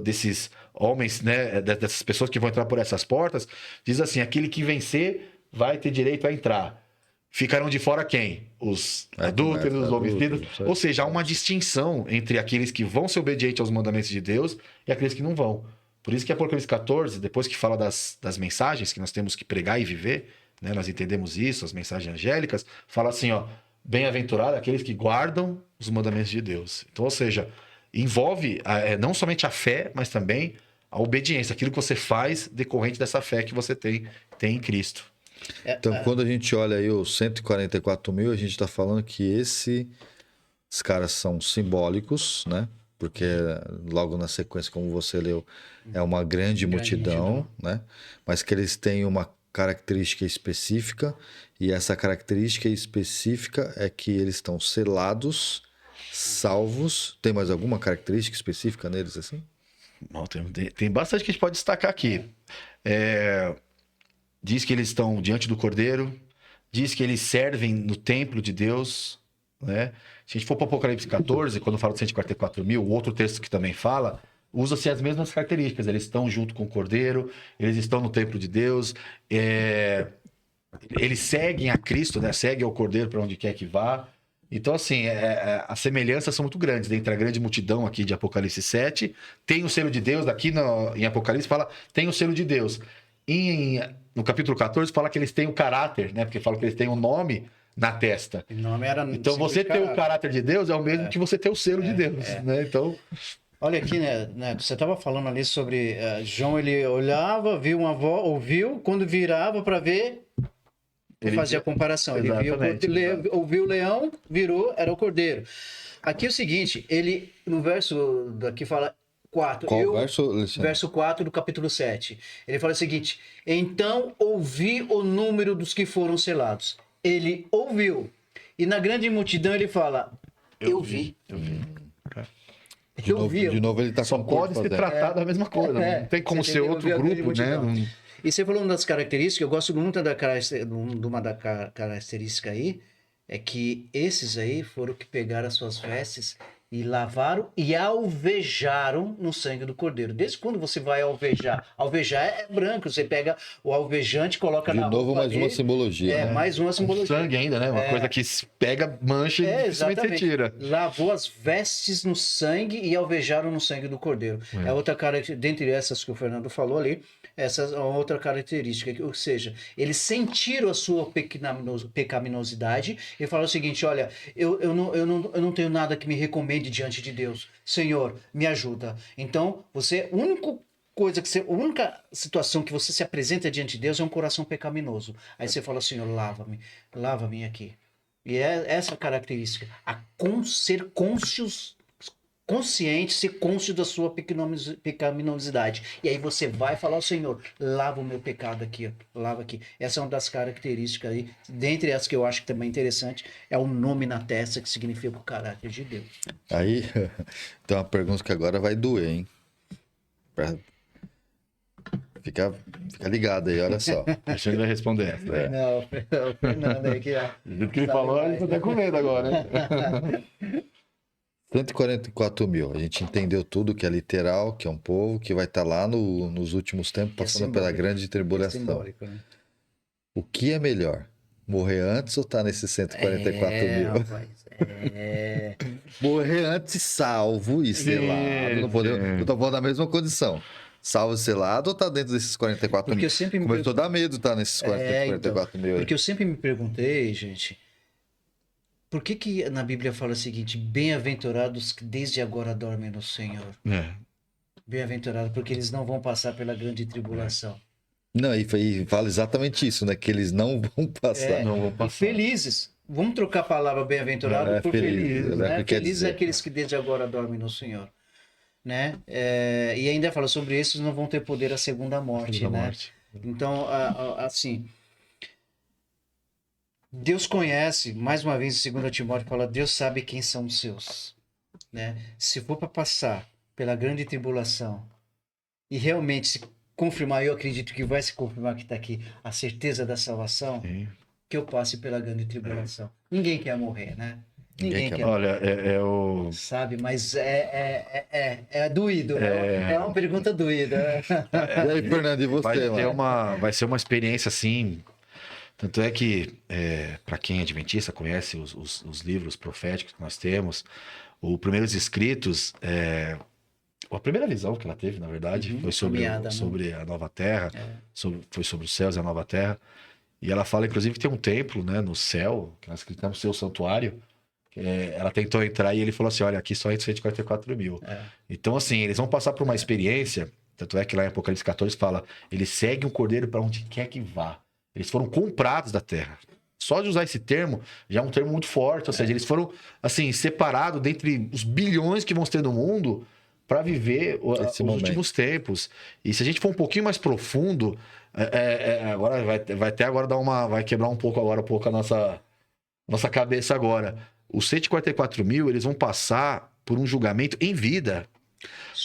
desses homens, né, dessas pessoas que vão entrar por essas portas, diz assim: aquele que vencer vai ter direito a entrar. Ficarão de fora quem? Os adúlteros, os homicidas. Ou seja, há uma distinção entre aqueles que vão ser obedientes aos mandamentos de Deus e aqueles que não vão. Por isso que Apocalipse 14, depois que fala das mensagens que nós temos que pregar e viver, né, nós entendemos isso, as mensagens angélicas, fala assim, ó: bem-aventurado aqueles que guardam os mandamentos de Deus. Então, ou seja, envolve não somente a fé, mas também a obediência, aquilo que você faz decorrente dessa fé que você tem em Cristo. Então, quando a gente olha aí os 144 mil, a gente está falando que esses caras são simbólicos, né? Porque logo na sequência, como você leu, é uma grande multidão, né? Mas que eles têm uma característica específica, e essa característica específica é que eles estão selados, salvos. Tem mais alguma característica específica neles assim? Bom, tem bastante que a gente pode destacar aqui. Diz que eles estão diante do Cordeiro, diz que eles servem no templo de Deus, né? Se a gente for para o Apocalipse 14, quando fala de 144 mil, o outro texto que também fala, usa-se as mesmas características. Eles estão junto com o Cordeiro, eles estão no templo de Deus, eles seguem a Cristo, né? Seguem ao Cordeiro para onde quer que vá. Então, assim, as semelhanças são muito grandes. Dentre a grande multidão aqui de Apocalipse 7, tem o selo de Deus. Aqui em Apocalipse fala, tem o selo de Deus. No capítulo 14 fala que eles têm o caráter, né? Porque fala que eles têm um nome na testa. Então, você ter o caráter de Deus é o mesmo que você ter o selo de Deus, né? Então... Olha aqui, né? Você estava falando ali sobre João, ele olhava, viu uma voz, ouviu, quando virava para ver, ele fazia a comparação. Ele ouviu o leão, virou, era o cordeiro. Aqui é o seguinte, ele, no verso daqui fala 4. Qual verso? Verso 4 do capítulo 7. Ele fala o seguinte: então ouvi o número dos que foram selados. ele ouviu. E na grande multidão ele fala, eu vi. Eu vi. De novo ele tá Só com pode se tratar da mesma coisa. Não tem como Você ser entendeu? outro Eu vi a grande grupo, né? multidão. E você falou uma das características, eu gosto muito de uma da característica aí, é que esses aí foram que pegaram as suas vestes e lavaram e alvejaram no sangue do cordeiro. Desde quando você vai alvejar? Alvejar é branco, você pega o alvejante, coloca De na novo, roupa mais uma dele. simbologia, né? Mais uma Com simbologia. sangue ainda, né? Uma coisa que pega, mancha e dificilmente você Exatamente. tira. Lavou as vestes no sangue e alvejaram no sangue do cordeiro. É outra característica, dentre essas que o Fernando falou ali, essa é outra característica, ou seja, eles sentiram a sua pecaminosidade e falaram o seguinte, olha, eu não tenho nada que me recomende diante de Deus. Senhor, me ajuda. Então, você, a única situação que você se apresenta diante de Deus é um coração pecaminoso. Aí você fala, Senhor, lava-me aqui. E é essa característica, ser consciente, ser cônscio da sua pecaminosidade. E aí você vai falar ao Senhor, lava o meu pecado aqui, ó, lava aqui. Essa é uma das características aí, dentre as que eu acho que também é interessante, é o nome na testa, que significa o caráter de Deus. Aí, tem uma pergunta que agora vai doer, hein? Fica ligado aí, olha só. Acho que ele vai responder essa. né? Não, o Fernando aí que Do jeito que ele falou, ele tá até com medo agora, né? 144 mil. A gente entendeu tudo que é literal, que é um povo que vai estar lá nos últimos tempos, passando pela grande tribulação. simbólico, né? O que é melhor? Morrer antes ou estar nesses 144 mil? Rapaz, Morrer antes salvo e selado. Não podemos, eu tô falando da mesma condição. Salvo e selado ou tá dentro desses 44 Porque mil? eu sempre me Começou a dar medo estar nesses 44 mil aí. Porque eu sempre me perguntei, gente, por que na Bíblia fala o seguinte, bem-aventurados que desde agora dormem no Senhor. Bem-aventurados, porque eles não vão passar pela grande tribulação. Não, e fala exatamente isso, né? Que eles não vão passar. Não vou E passar. felizes. Vamos trocar a palavra bem-aventurado por felizes, né? quer Felizes dizer. é aqueles que desde agora dormem no Senhor. Né? E ainda fala sobre esses não vão ter poder a segunda morte, Segunda né? morte. Então, assim, Deus conhece, mais uma vez, em 2 Timóteo fala, Deus sabe quem são os seus, né? Se for para passar pela grande tribulação e realmente se confirmar, eu acredito que vai se confirmar que está aqui a certeza da salvação, Sim. que eu passe pela grande tribulação. Ninguém quer morrer, né? Ninguém quer. Olha, é o... Sabe, mas é doído, né? É uma pergunta doída. E aí, Fernando, e você, mano? Vai ser uma experiência assim. Tanto é que, para quem é adventista, conhece os livros proféticos que nós temos, os primeiros escritos, a primeira visão que ela teve, na verdade, foi sobre a nova terra, foi sobre os céus e a nova terra. E ela fala, inclusive, que tem um templo, né, no céu, que nós acreditamos ser o santuário. Ela tentou entrar e ele falou assim, olha, aqui só entra 144 mil. Então, assim, eles vão passar por uma experiência, tanto é que lá em Apocalipse 14 fala, eles seguem o cordeiro para onde quer que vá. Eles foram comprados da terra. Só de usar esse termo, já é um termo muito forte, ou seja, eles foram, assim, separados dentre os bilhões que vão ter no mundo para viver os últimos tempos. E se a gente for um pouquinho mais profundo, agora vai quebrar um pouco a nossa cabeça agora. Os 144 mil, eles vão passar por um julgamento em vida.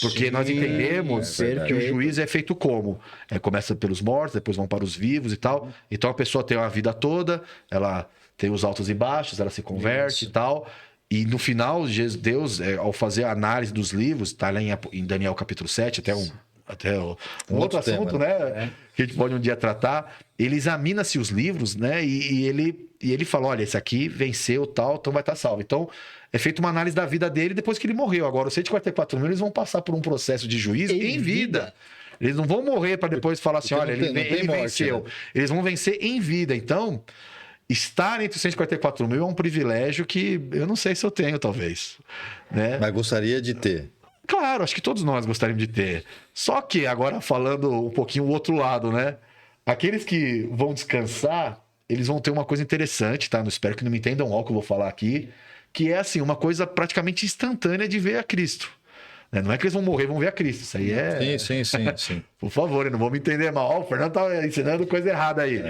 Porque nós entendemos que o juízo é feito como? Começa pelos mortos, depois vão para os vivos e tal. Então a pessoa tem uma vida toda, ela tem os altos e baixos, ela se converte e tal. E no final, Deus, ao fazer a análise dos livros, tá lá em Daniel capítulo 7, até um outro assunto, tema, né? Que a gente pode um dia tratar. Ele examina-se os livros, né? E ele fala, olha, esse aqui venceu tal, então vai estar salvo. Então, é feita uma análise da vida dele depois que ele morreu. Agora, os 144 mil, eles vão passar por um processo de juízo em vida. Eles não vão morrer para depois falar assim, olha, ele venceu. Né? Eles vão vencer em vida. Então, estar entre os 144 mil é um privilégio que eu não sei se eu tenho, talvez. Né? Mas gostaria de ter. Claro, acho que todos nós gostaríamos de ter. Só que, agora falando um pouquinho o outro lado, né? Aqueles que vão descansar, eles vão ter uma coisa interessante, tá? Não espero que não me entendam mal o que eu vou falar aqui, que é, assim, uma coisa praticamente instantânea de ver a Cristo. né? Não é que eles vão morrer, vão ver a Cristo. Isso aí é... Sim. Por favor, não vão me entender mal. Ó, o Fernando tá ensinando coisa errada aí.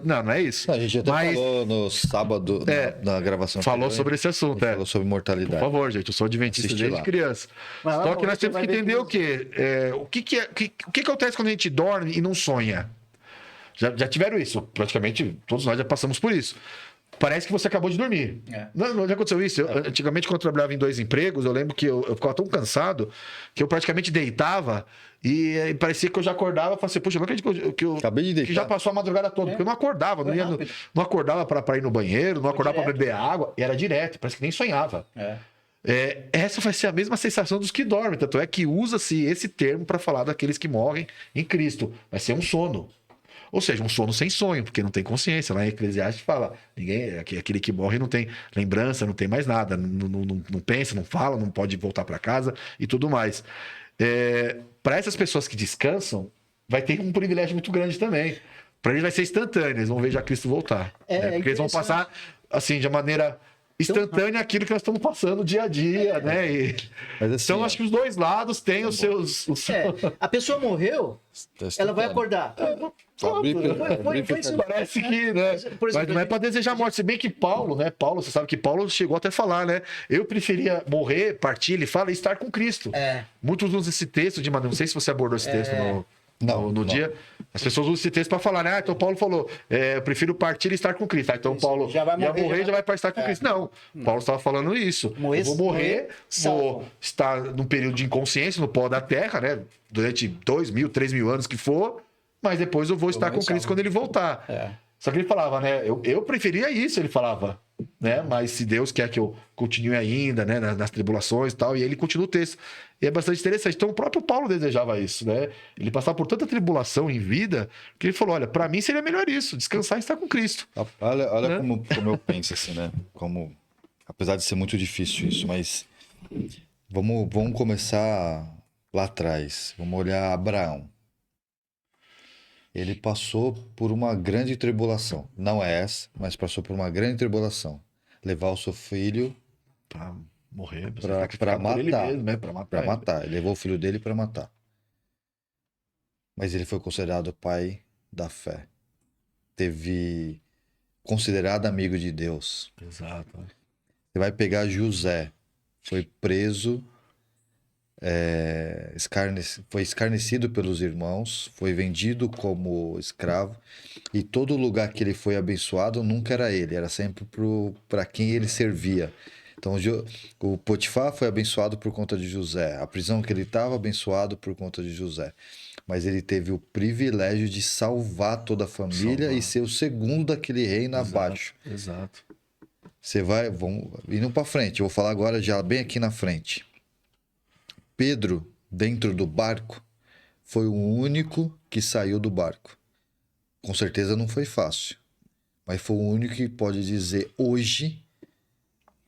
Não é isso. A gente até Mas falou no sábado, na gravação falou anterior, sobre esse assunto, falou sobre Por mortalidade. favor, gente, eu sou adventista Assiste desde lá. criança. Mas lá Só que morrer, nós você temos vai que ver entender que- o quê? O que acontece quando a gente dorme e não sonha? Já tiveram isso. Praticamente todos nós já passamos por isso. Parece que você acabou de dormir. Não já aconteceu isso. Antigamente, quando eu trabalhava em 2 empregos, eu lembro que eu ficava tão cansado que eu praticamente deitava e parecia que eu já acordava e falava assim, puxa, não acredito que eu Acabei de deitar. que já passou a madrugada toda. Porque eu não acordava, Foi rápido. não acordava para ir no banheiro, não acordava para direto. beber água. E era direto, parece que nem sonhava. Essa vai ser a mesma sensação dos que dormem. Tanto é que usa-se esse termo para falar daqueles que morrem em Cristo. Vai ser um sono. Ou seja, um sono sem sonho, porque não tem consciência. Lá em Eclesiastes fala, aquele que morre não tem lembrança, não tem mais nada, não pensa, não fala, não pode voltar para casa e tudo mais. Para essas pessoas que descansam, vai ter um privilégio muito grande também. Para eles vai ser instantâneo, eles vão ver já Cristo voltar. Né? Porque eles vão passar assim, de maneira instantânea aquilo que nós estamos passando dia a dia, né? Mas assim, Então, acho que os dois lados têm os seus... A pessoa morreu, ela vai acordar. Foi isso. Parece que, né? Por exemplo, Mas não é para desejar morte. Se bem que Paulo, né? Você sabe que Paulo chegou até a falar, né? Eu preferia morrer, partir, ele fala, e estar com Cristo. Muitos usam esse texto de maneira. Não sei se você abordou esse texto no dia. As pessoas usam esse texto para falar, né? Então Paulo falou, eu prefiro partir e estar com Cristo. Então Paulo já vai morrer, já vai para estar com Cristo. Não, Paulo estava falando isso. Eu vou morrer, vou estar num período de inconsciência, no pó da terra, né? Durante 2.000, 3.000 anos que for, mas depois eu vou estar com Cristo quando ele voltar. Só que ele falava, né? Eu preferia isso, ele falava, né? Mas se Deus quer que eu continue ainda, né? Nas tribulações e tal, e ele continua o texto. E é bastante interessante. Então, o próprio Paulo desejava isso, né? Ele passava por tanta tribulação em vida, que ele falou, olha, para mim seria melhor isso, descansar e estar com Cristo. Olha Né? como eu penso assim, né? Apesar de ser muito difícil isso, mas vamos começar lá atrás. Vamos olhar Abraão. Ele passou por uma grande tribulação. Não é essa, mas passou por uma grande tribulação. Levar o seu filho Pra morrer, para matar. ele mesmo, né? Pra matar. Para matar. Ele levou o filho dele para matar. Mas ele foi considerado pai da fé. Teve considerado amigo de Deus. Exato. Você vai pegar José. Foi preso, foi escarnecido pelos irmãos, foi vendido como escravo, e todo lugar que ele foi abençoado nunca era ele, era sempre para quem ele servia. Então o Potifar foi abençoado por conta de José, a prisão que ele estava abençoado por conta de José, mas ele teve o privilégio de salvar toda a família e ser o segundo daquele reino abaixo. Exato. Vamos indo para frente, eu vou falar agora já bem aqui na frente. Pedro, dentro do barco, foi o único que saiu do barco. Com certeza não foi fácil, mas foi o único que pode dizer hoje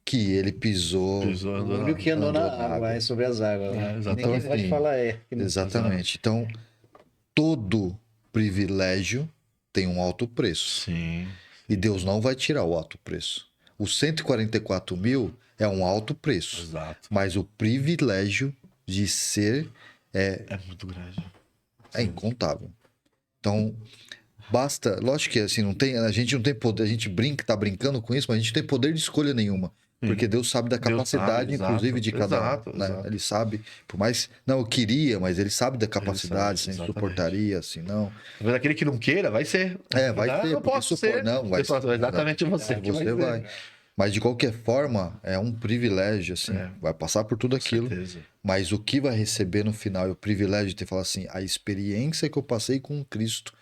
que ele pisou. O único que andou na água, sobre as águas. Exatamente. Ninguém pode falar Exatamente. Então, todo privilégio tem um alto preço. Sim. E Deus não vai tirar o alto preço. Os 144 mil é um alto preço. Exato. Mas o privilégio de ser é muito grande. É incontável. Então, basta... Lógico que assim, a gente não tem poder, a gente tá brincando com isso, mas a gente não tem poder de escolha nenhuma. Porque Deus sabe da capacidade, inclusive, de cada um. Né? Ele sabe, por mais... Não, eu queria, mas ele sabe da capacidade, se a gente suportaria, se não... Mas aquele que não queira, vai ser. Vai ser. Eu posso ser. Não, vai ser. Exatamente você que você vai. Mas, de qualquer forma, é um privilégio, assim. Vai passar por tudo aquilo. Mas o que vai receber no final é o privilégio de ter falado assim, a experiência que eu passei com Cristo,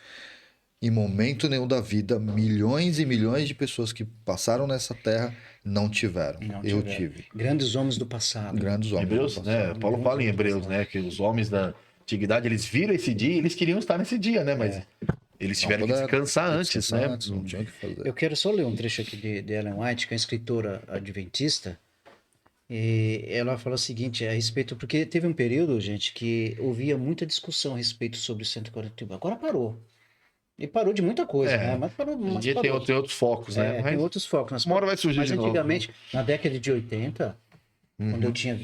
em momento nenhum da vida, milhões e milhões de pessoas que passaram nessa terra não tiveram. Eu tive. Grandes homens do passado. Grandes homens Hebreus, do passado. né? Paulo fala em Hebreus, né? Que os homens da antiguidade, eles viram esse dia e eles queriam estar nesse dia, né? Mas eles tiveram que descansar antes, né? Não tinha o que fazer. Eu quero só ler um trecho aqui de Ellen White, que é uma escritora adventista, e ela fala o seguinte a respeito, porque teve um período, gente, que ouvia muita discussão a respeito sobre o 141. Agora parou. E parou de muita coisa, né? Mas parou. Hoje em dia tem outros focos, né? Tem outros focos. Uma hora vai surgir mas de novo. antigamente, na década de 80, quando eu tinha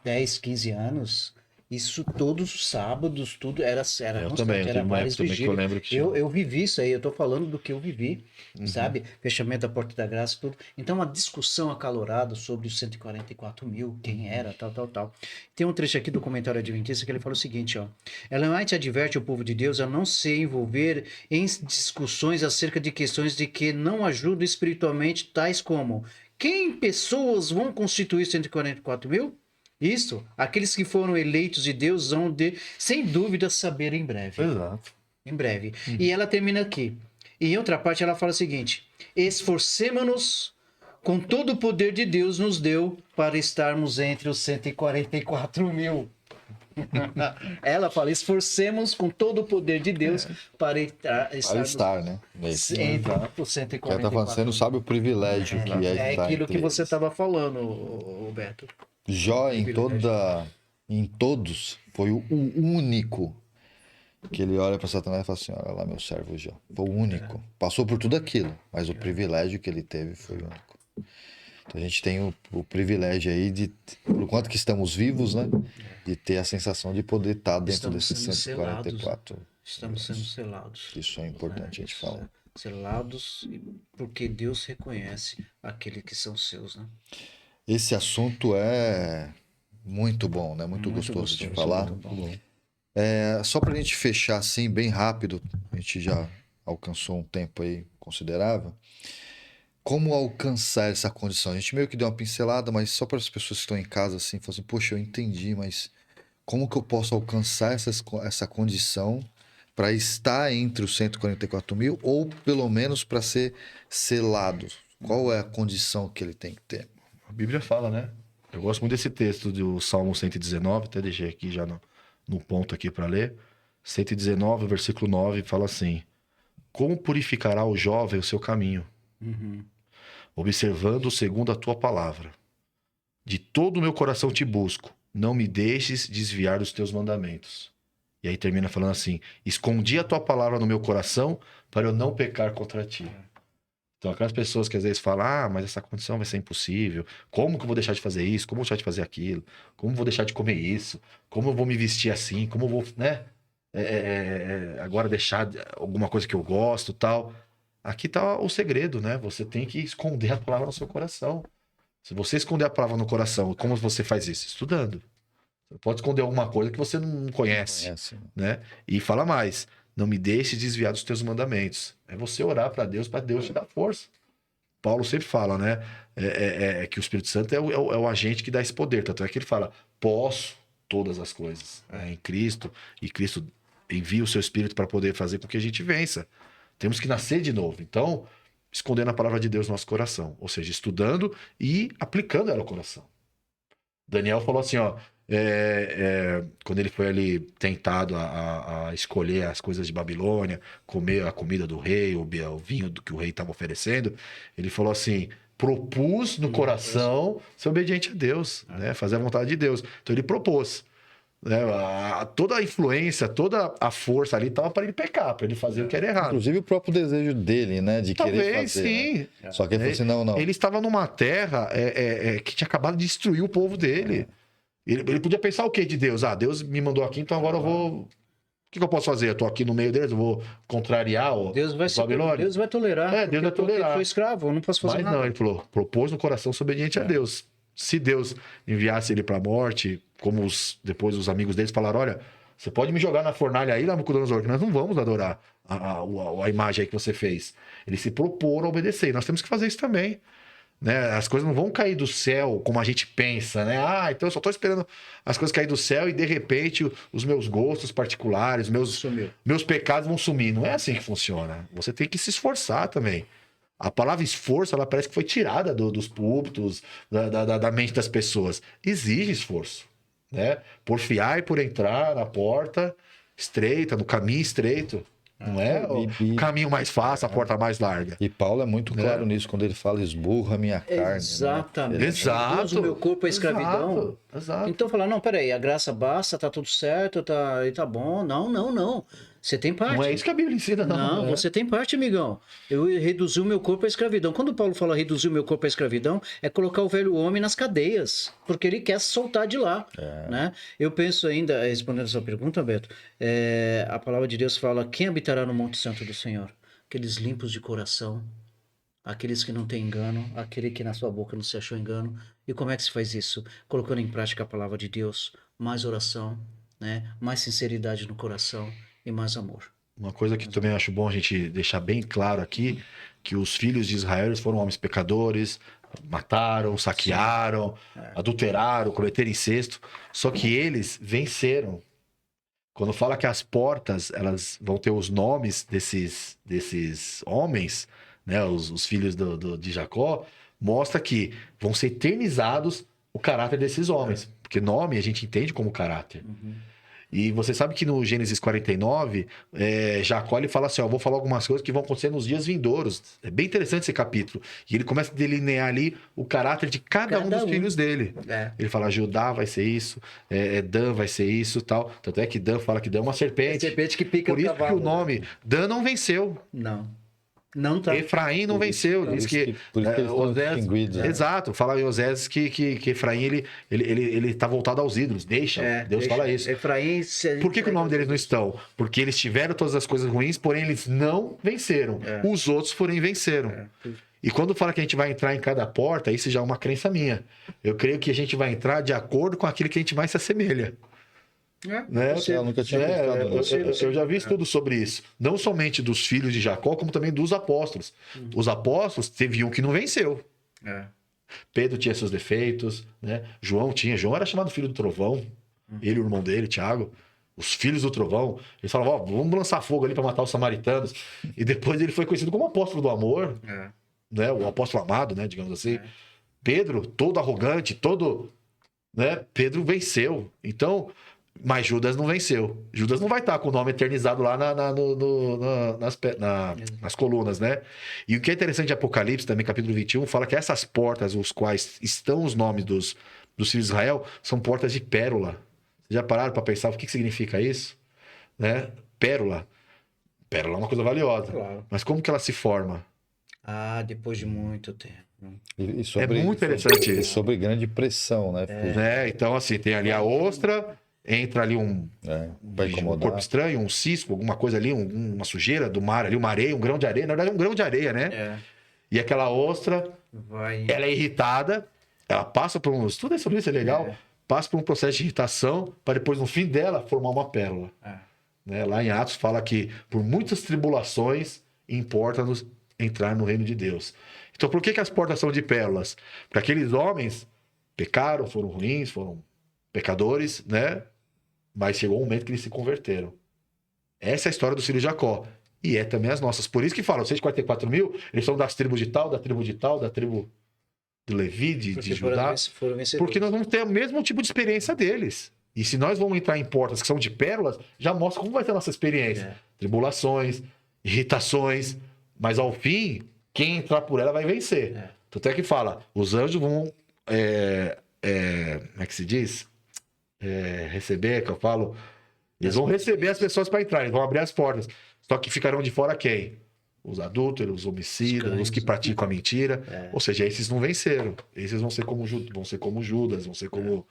10, 15 anos, isso todos os sábados, tudo era Eu constante, também, era teve uma várias época também que eu vigílias. lembro que tinha. Eu vivi isso aí, eu tô falando do que eu vivi, Uhum. sabe? Fechamento da Porta da Graça, tudo. Então, uma discussão acalorada sobre os 144 mil, quem era, tal. Tem um trecho aqui do comentário adventista que ele fala o seguinte, ó. Ellen White adverte o povo de Deus a não se envolver em discussões acerca de questões de que não ajudam espiritualmente, tais como quem pessoas vão constituir 144 mil? Isso, aqueles que foram eleitos de Deus vão de, sem dúvida, saber em breve. Exato. Em breve. E ela termina aqui. E em outra parte ela fala o seguinte: esforcemo-nos com todo o poder de Deus nos deu para estarmos entre os 144 mil. Ela fala: esforcemos com todo o poder de Deus para Para estarmos estar, né? Nesse. entre os Que ela 144 tá falando, você não sabe o privilégio que é É estar aquilo que entre você eles. estava falando, Roberto. Jó em todos foi o único que ele olha para Satanás e fala assim, olha lá meu servo Jó. Foi o único. Passou por tudo aquilo, mas o privilégio que ele teve foi o único. Então a gente tem o privilégio aí de, por quanto que estamos vivos, né? De ter a sensação de poder estar dentro Estamos desses sendo 144. Estamos sendo selados. Isso é importante a gente falar. Selados porque Deus reconhece aqueles que são seus, né? Esse assunto é muito bom, né? Muito gostoso de falar. muito bom. Só para a gente fechar assim, bem rápido, a gente já alcançou um tempo aí considerável. Como alcançar essa condição? A gente meio que deu uma pincelada, mas só para as pessoas que estão em casa assim, falam assim, poxa, eu entendi, mas como que eu posso alcançar essa condição para estar entre os 144 mil ou pelo menos para ser selado? Qual é a condição que ele tem que ter? A Bíblia fala, né? Eu gosto muito desse texto do Salmo 119, até deixei aqui já no ponto aqui para ler. 119, versículo 9, fala assim: como purificará o jovem o seu caminho? Observando segundo a tua palavra. De todo o meu coração te busco, não me deixes desviar dos teus mandamentos. E aí termina falando assim: escondi a tua palavra no meu coração para eu não pecar contra ti. Então, aquelas pessoas que às vezes falam, mas essa condição vai ser impossível. Como que eu vou deixar de fazer isso? Como eu vou deixar de fazer aquilo? Como eu vou deixar de comer isso? Como eu vou me vestir assim? Como eu vou, né? Agora deixar alguma coisa que eu gosto, tal. Aqui tá o segredo, né? Você tem que esconder a palavra no seu coração. Se você esconder a palavra no coração, como você faz isso? Estudando. Você pode esconder alguma coisa que você não conhece, né? E fala mais: não me deixe desviar dos teus mandamentos. É você orar para Deus te dar força. Paulo sempre fala, né? Que o Espírito Santo é o agente que dá esse poder. Tanto é que ele fala: posso todas as coisas em Cristo, e Cristo envia o seu Espírito para poder fazer com que a gente vença. Temos que nascer de novo. Então, escondendo a palavra de Deus no nosso coração. Ou seja, estudando e aplicando ela ao coração. Daniel falou assim, ó, quando ele foi ali tentado a escolher as coisas de Babilônia, comer a comida do rei, o vinho do que o rei estava oferecendo, ele falou assim: propus no coração ser obediente a Deus, né? Fazer a vontade de Deus. Então ele propôs, né? Toda a influência, toda a força ali estava para ele pecar, para ele fazer o que era errado. Inclusive o próprio desejo dele, né? De Talvez, querer fazer. sim. Né? Só que ele falou assim, não. Ele estava numa terra que tinha acabado de destruir o povo dele. Ele podia pensar o quê de Deus? Deus me mandou aqui, então agora eu vou... O que eu posso fazer? Eu tô aqui no meio deles, eu vou contrariar o Babilônia? Deus vai tolerar. Deus vai tolerar. Eu sou escravo, eu não posso fazer nada. Mas não, ele falou, propôs no coração ser obediente a Deus. Se Deus enviasse ele para a morte, como depois os amigos deles falaram, olha, você pode me jogar na fornalha aí, Nabucodonosor, que nós não vamos adorar a imagem aí que você fez. Ele se propôs a obedecer, e nós temos que fazer isso também. Né? As coisas não vão cair do céu como a gente pensa, né? Então eu só estou esperando as coisas cair do céu e de repente os meus gostos particulares, meus pecados vão sumir. Não é assim que funciona. Você tem que se esforçar também. A palavra esforço, ela parece que foi tirada dos púlpitos, da mente das pessoas. Exige esforço, né? Porfiar e por entrar na porta estreita, no caminho estreito. Não é o caminho mais fácil, a porta mais larga. E Paulo é muito claro nisso, quando ele fala esburra a minha carne. Exatamente. Né? Exato. O meu corpo é escravidão. Exato. Então falar, não, peraí, a graça basta, tá tudo certo, tá bom. Não. Você tem parte. Não é isso que a Bíblia ensina, não. Não, você tem parte, amigão. Eu reduzi o meu corpo à escravidão. Quando Paulo fala reduzir o meu corpo à escravidão, é colocar o velho homem nas cadeias, porque ele quer se soltar de lá. Né? Eu penso ainda, respondendo a sua pergunta, Beto, a palavra de Deus fala: quem habitará no Monte Santo do Senhor? Aqueles limpos de coração, aqueles que não têm engano, aquele que na sua boca não se achou engano. E como é que se faz isso? Colocando em prática a palavra de Deus, mais oração, né? Mais sinceridade no coração e mais amor. Uma coisa que também acho bom a gente deixar bem claro aqui, que os filhos de Israel eles foram homens pecadores, mataram, saquearam, adulteraram, cometeram incesto, só que eles venceram. Quando fala que as portas elas vão ter os nomes desses homens, né, os filhos de Jacó, mostra que vão ser eternizados o caráter desses homens. Porque nome a gente entende como caráter. E você sabe que no Gênesis 49, Jacó ele fala assim, ó, vou falar algumas coisas que vão acontecer nos dias vindouros. É bem interessante esse capítulo. E ele começa a delinear ali o caráter de cada um dos filhos dele. Ele fala, Judá vai ser isso, Dan vai ser isso, tal. Tanto é que Dan fala que Dan é uma serpente. Serpente que pica Por isso que o nome Dan não venceu. Não tá. Efraim não venceu. Diz que por isso que eles estão Osés, distinguidos. Né? exato, fala em Osés que Efraim ele tá voltado aos ídolos. Deus fala isso. Efraim, Por que o nome deles não estão? Porque eles tiveram todas as coisas ruins, porém eles não venceram. Os outros, porém, venceram. E quando fala que a gente vai entrar em cada porta, isso já é uma crença minha. Eu creio que a gente vai entrar de acordo com aquilo que a gente mais se assemelha. Né? Eu nunca tinha pensado nisso. Eu já vi estudo sobre isso. Não somente dos filhos de Jacó, como também dos apóstolos. Os apóstolos, teve um que não venceu. Pedro tinha seus defeitos, né? João era chamado filho do trovão. Ele e o irmão dele, Tiago. Os filhos do trovão. Eles falavam, vamos lançar fogo ali para matar os samaritanos. E depois ele foi conhecido como apóstolo do amor. Né? O apóstolo amado, né? Digamos assim. Pedro, todo arrogante, todo... Né? Pedro venceu. Então... Mas Judas não venceu. Judas não vai estar com o nome eternizado lá nas colunas, né? E o que é interessante de Apocalipse, também capítulo 21, fala que essas portas, os quais estão os nomes dos filhos de Israel, são portas de pérola. Vocês já pararam para pensar o que significa isso? Né? Pérola. Pérola é uma coisa valiosa. Claro. Mas como que ela se forma? Depois de muito tempo. É muito interessante isso. Sobre grande pressão, né? Então, assim, tem ali a ostra... Entra ali um corpo estranho, um cisco, alguma coisa ali, uma sujeira do mar ali, uma areia, um grão de areia. Na verdade, é um grão de areia, né? E aquela ostra, ela é irritada, ela passa por um... Tudo sobre isso é legal. Passa por um processo de irritação para depois, no fim dela, formar uma pérola. Né? Lá em Atos fala que por muitas tribulações importa-nos entrar no reino de Deus. Então, por que as portas são de pérolas? Porque aqueles homens pecaram, foram ruins, foram pecadores, né? Mas chegou um momento que eles se converteram. Essa é a história do filho de Jacó. E é também as nossas. Por isso que falam, 144 mil, eles são das tribos de tal, da tribo de tal, da tribo de Levi, de Judá. Porque nós vamos ter o mesmo tipo de experiência deles. E se nós vamos entrar em portas que são de pérolas, já mostra como vai ser a nossa experiência. Tribulações, irritações, mas ao fim, quem entrar por ela vai vencer. Tanto é que fala, os anjos vão... como é que se diz? Receber, que eu falo. Eles vão receber as pessoas para entrar, eles vão abrir as portas. Só que ficarão de fora quem? Os adúlteros, os homicidas, os que praticam a mentira. Ou seja, esses não venceram. Esses vão ser como Judas, vão ser como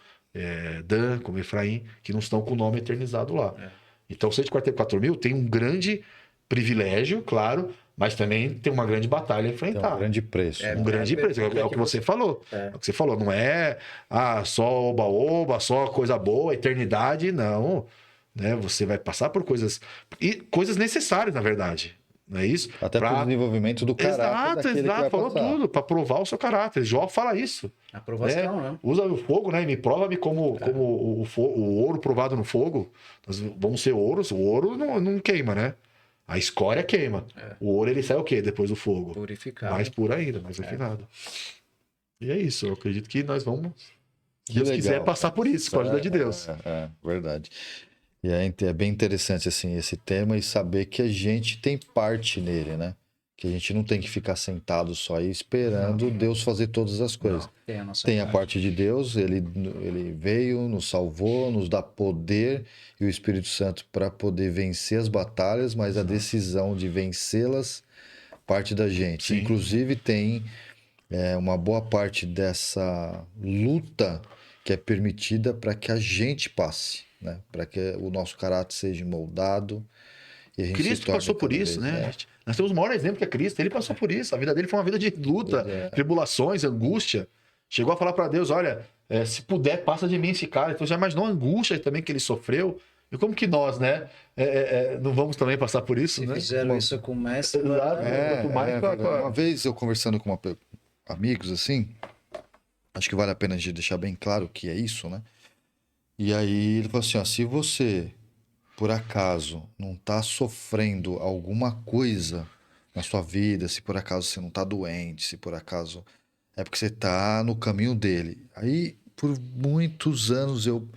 Dan, como Efraim, que não estão com o nome eternizado lá. Então, 144 mil tem um grande privilégio, claro, mas também tem uma grande batalha a enfrentar. Tem um grande preço. Um grande preço. É o que você falou. É o que você falou. Não é só oba-oba, só coisa boa, eternidade. Não. Né? Você vai passar por coisas... E coisas necessárias, na verdade. Não é isso? Até para o desenvolvimento do caráter. Exato. Falou tudo. Para provar o seu caráter. Jó fala isso. A provação, né? Usa o fogo, né? E me prova-me como o ouro provado no fogo. Nós vamos ser ouros. O ouro não queima, né? A escória queima. O ouro, ele sai o quê? Depois do fogo? Purificado. Mais puro ainda, mais refinado. E é isso. Eu acredito que nós vamos, se Que Deus legal, quiser, passar por isso, com a ajuda de Deus. Verdade. E é bem interessante, assim, esse tema e saber que a gente tem parte nele, né? Que a gente não tem que ficar sentado só aí esperando Deus fazer todas as coisas. Tem a nossa Tem a parte de Deus, ele veio, nos salvou, nos dá poder e o Espírito Santo para poder vencer as batalhas, mas a decisão de vencê-las parte da gente. Sim. Inclusive tem uma boa parte dessa luta que é permitida para que a gente passe, né? Para que o nosso caráter seja moldado. E a gente se Cristo torne passou por cada isso, vez, né? Nós temos o maior exemplo que é Cristo. Ele passou por isso. A vida dele foi uma vida de luta, tribulações, angústia. Chegou a falar para Deus, olha, se puder, passa de mim esse cara. Então já imaginou a angústia também que ele sofreu. E como que nós, né? Não vamos também passar por isso, Se né? fizeram isso com o mestre, Exato. Quanto mais com a- Uma vez eu conversando com amigos assim, acho que vale a pena a gente deixar bem claro o que é isso, né? E aí ele falou assim, ó, se você, por acaso, não tá sofrendo alguma coisa na sua vida, se por acaso você não tá doente, se por acaso é porque você tá no caminho dele. Aí, por muitos anos eu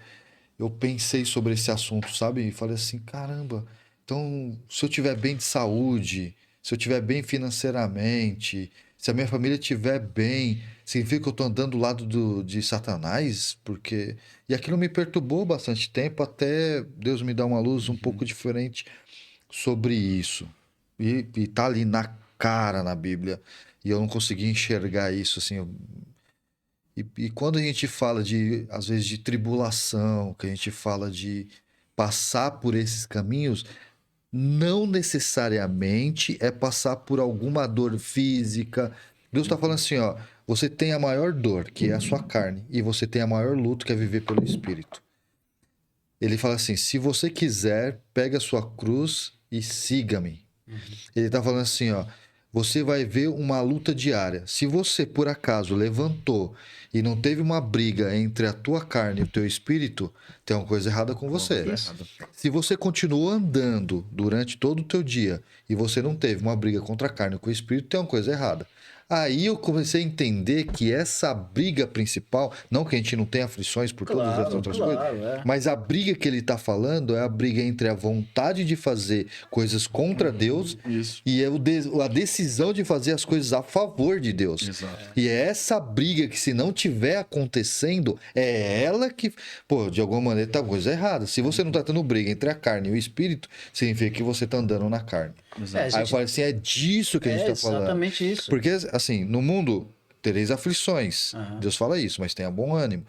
pensei sobre esse assunto, sabe? E falei assim, caramba, então se eu tiver bem de saúde, se eu tiver bem financeiramente, se a minha família estiver bem, significa que eu estou andando do lado de Satanás? Porque... E aquilo me perturbou bastante tempo, até Deus me dar uma luz um pouco diferente sobre isso. E tá ali na cara na Bíblia, e eu não consegui enxergar isso, assim... E quando a gente fala de, às vezes, de tribulação, que a gente fala de passar por esses caminhos, não necessariamente é passar por alguma dor física. Deus está falando assim, ó, você tem a maior dor, que é a sua carne, e você tem a maior luta, que é viver pelo Espírito. Ele fala assim, se você quiser, pega a sua cruz e siga-me. Ele está falando assim, ó, você vai ver uma luta diária. Se você, por acaso, levantou e não teve uma briga entre a tua carne e o teu espírito, tem uma coisa errada com você. Se você continuou andando durante todo o teu dia e você não teve uma briga contra a carne e com o espírito, tem uma coisa errada. Aí eu comecei a entender que essa briga principal, não que a gente não tenha aflições por todas as outras coisas, mas a briga que ele está falando é a briga entre a vontade de fazer coisas contra Deus Isso. e a decisão de fazer as coisas a favor de Deus. Exato. E é essa briga que, se não tiver acontecendo, é ela que, pô, de alguma maneira tá coisa errada. Se você não tá tendo briga entre a carne e o espírito, significa que você tá andando na carne. Exato. Aí eu falei assim, é disso que a gente tá falando. Exatamente isso. Porque, assim, no mundo tereis aflições. Deus fala isso, mas tenha bom ânimo.